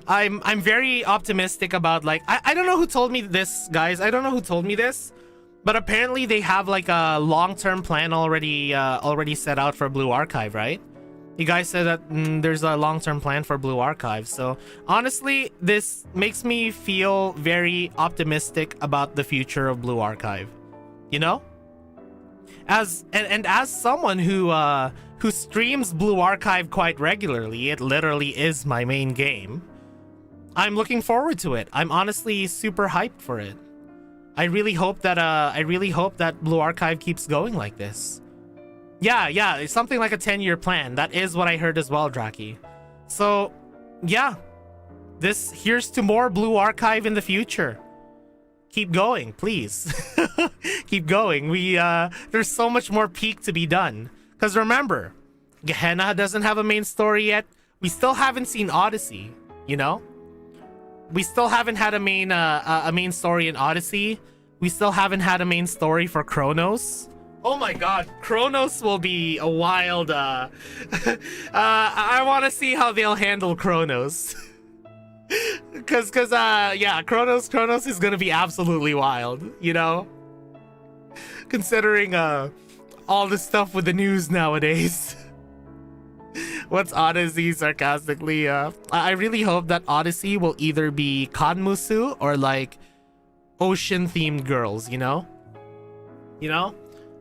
I'm very optimistic about like I don't know who told me this, guys. I don't know who told me this. But apparently they have like a long-term plan already set out for Blue Archive, right? You guys said that there's a long-term plan for Blue Archive. So honestly, this makes me feel very optimistic about the future of Blue Archive. You know? As someone who streams Blue Archive quite regularly, it literally is my main game. I'm looking forward to it. I'm honestly super hyped for it. I really hope that Blue Archive keeps going like this. Yeah, it's something like a 10-year plan. That is what I heard as well, Draki. So, yeah. Here's to more Blue Archive in the future. Keep going, please. Keep going. There's so much more peak to be done. Because remember, Gehenna doesn't have a main story yet. We still haven't seen Odyssey, you know? We still haven't had a main story in Odyssey, We still haven't had a main story for Chronos. Oh my god, Chronos will be a wild I want to see how they'll handle Chronos. Cause yeah, Chronos is gonna be absolutely wild, you know? Considering all the stuff with the news nowadays. What's Odyssey sarcastically? I really hope that Odyssey will either be Kanmusu or like ocean themed girls, you know?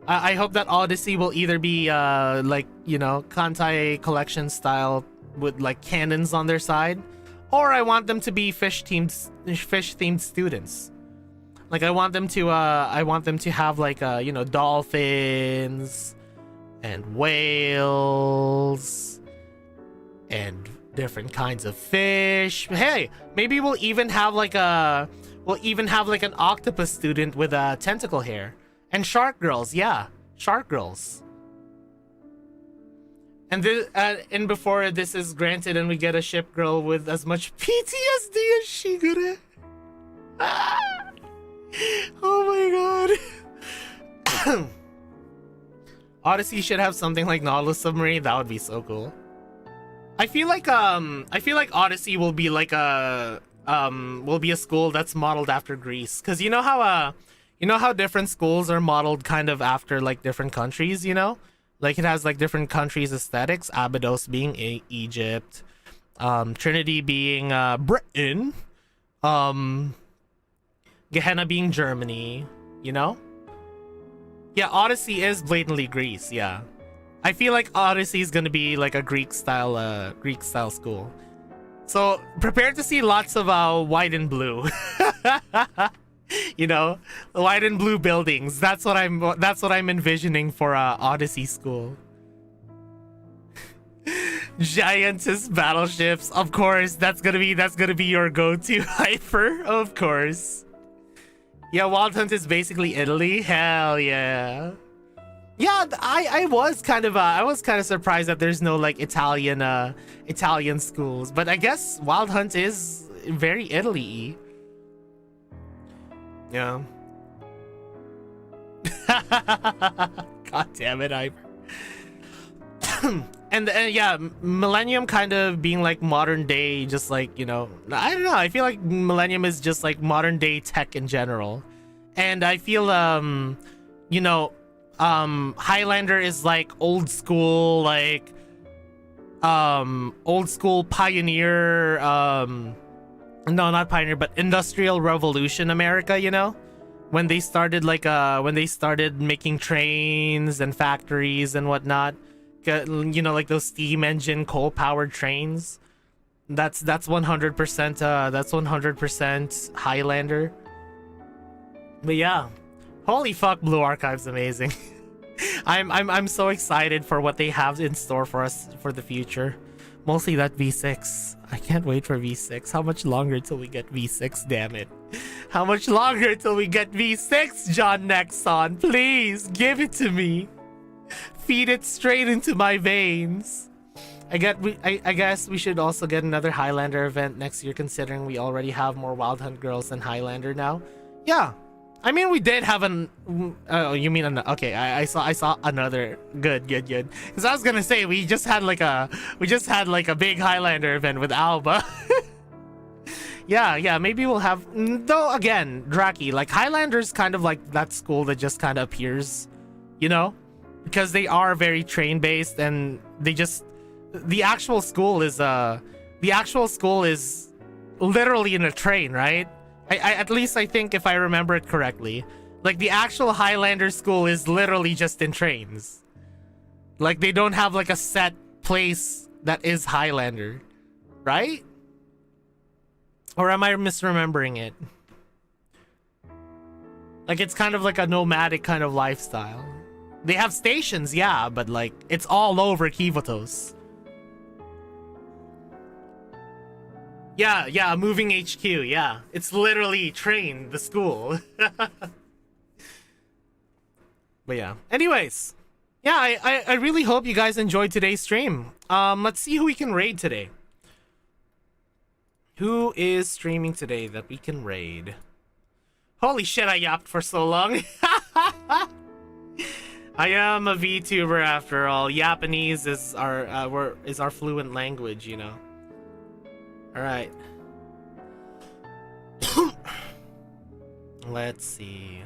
I hope that Odyssey will either be like, you know, Kantai collection style with like cannons on their side, or I want them to be fish themed students. Like I want them to have like you know, dolphins and whales and different kinds of fish. Hey, maybe we'll even have like an octopus student with a tentacle hair. And shark girls, yeah, shark girls. And this, and before this is granted, and we get a ship girl with as much PTSD as Shigure. Oh my god. Odyssey should have something like Nautilus Submarine. That would be so cool. I feel like Odyssey will be like a school that's modeled after Greece, because you know how different schools are modeled kind of after like different countries, you know? Like it has like different countries' aesthetics. Abydos being Egypt, Trinity being Britain, Gehenna being Germany, you know? Yeah, Odyssey is blatantly Greece, yeah. I feel like Odyssey is gonna be like a Greek style school. So prepare to see lots of white and blue. You know, white and blue buildings. That's what I'm envisioning for Odyssey school. Giantess battleships, of course. That's gonna be your go-to hyper, of course. Yeah, Wild Hunt is basically Italy. Hell yeah. Yeah, I was kind of surprised that there's no like Italian schools, but I guess Wild Hunt is very Italy-y. Yeah. God damn it, I. And yeah, Millennium kind of being like modern day, just like, you know, I don't know. I feel like Millennium is just like modern day tech in general, and I feel you know, Highlander is like old school pioneer, no, not pioneer, but industrial revolution America, you know, when they started making trains and factories and whatnot, you know, like those steam engine coal powered trains. That's 100% Highlander. But yeah, holy fuck, Blue Archive's amazing. I'm so excited for what they have in store for us for the future. Mostly that V6. I can't wait for V6. How much longer till we get V6, damn it. How much longer till we get V6, John Nexon? Please, give it to me. Feed it straight into my veins. I guess we should also get another Highlander event next year, considering we already have more Wild Hunt girls than Highlander now. Yeah. I mean, we did have an. Oh, you mean an? Okay, I saw another. Good. Because I was gonna say we just had like a big Highlander event with Alba. yeah. Maybe we'll have. Though again, Draki, like Highlander's kind of like that school that just kind of appears, you know, because they are very train based, and they just the actual school is literally in a train, right? I at least I think, if I remember it correctly, like the actual Highlander school is literally just in trains. Like they don't have like a set place that is Highlander, right? Or am I misremembering it? Like it's kind of like a nomadic kind of lifestyle. They have stations, yeah, but like it's all over Kivotos. Yeah, moving HQ, yeah. It's literally train, the school. But yeah. Anyways. Yeah, I really hope you guys enjoyed today's stream. Let's see who we can raid today. Who is streaming today that we can raid? Holy shit, I yapped for so long. I am a VTuber after all. Japanese is our fluent language, you know. All right. Let's see.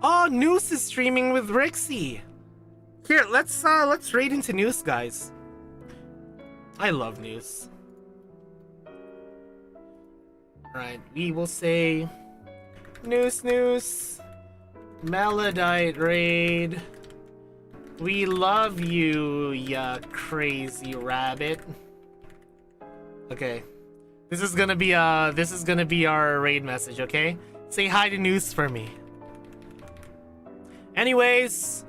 Oh, Noose is streaming with Rixie. Here, let's raid into Noose, guys. I love Noose. Alright, we will say Noose, Melodite raid. We love you, ya crazy rabbit. Okay. This is gonna be our raid message, okay? Say hi to Noose for me. Anyways,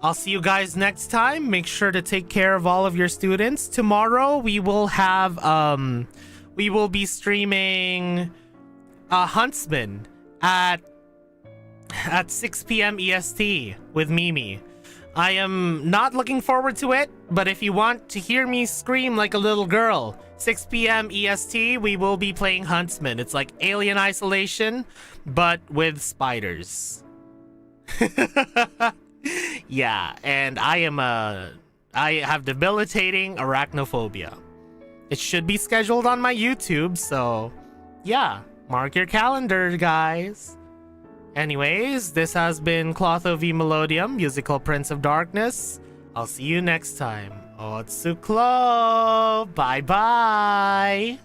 I'll see you guys next time. Make sure to take care of all of your students. Tomorrow we will have we will be streaming Huntsman at 6 p.m. EST with Mimi. I am not looking forward to it, but if you want to hear me scream like a little girl, 6 p.m. EST, we will be playing Huntsman. It's like Alien Isolation, but with spiders. Yeah, and I have debilitating arachnophobia. It should be scheduled on my YouTube, so yeah, mark your calendar, guys. Anyways, this has been Clotho v Melodium, musical Prince of Darkness. I'll see you next time. Otsuklo! Bye-bye!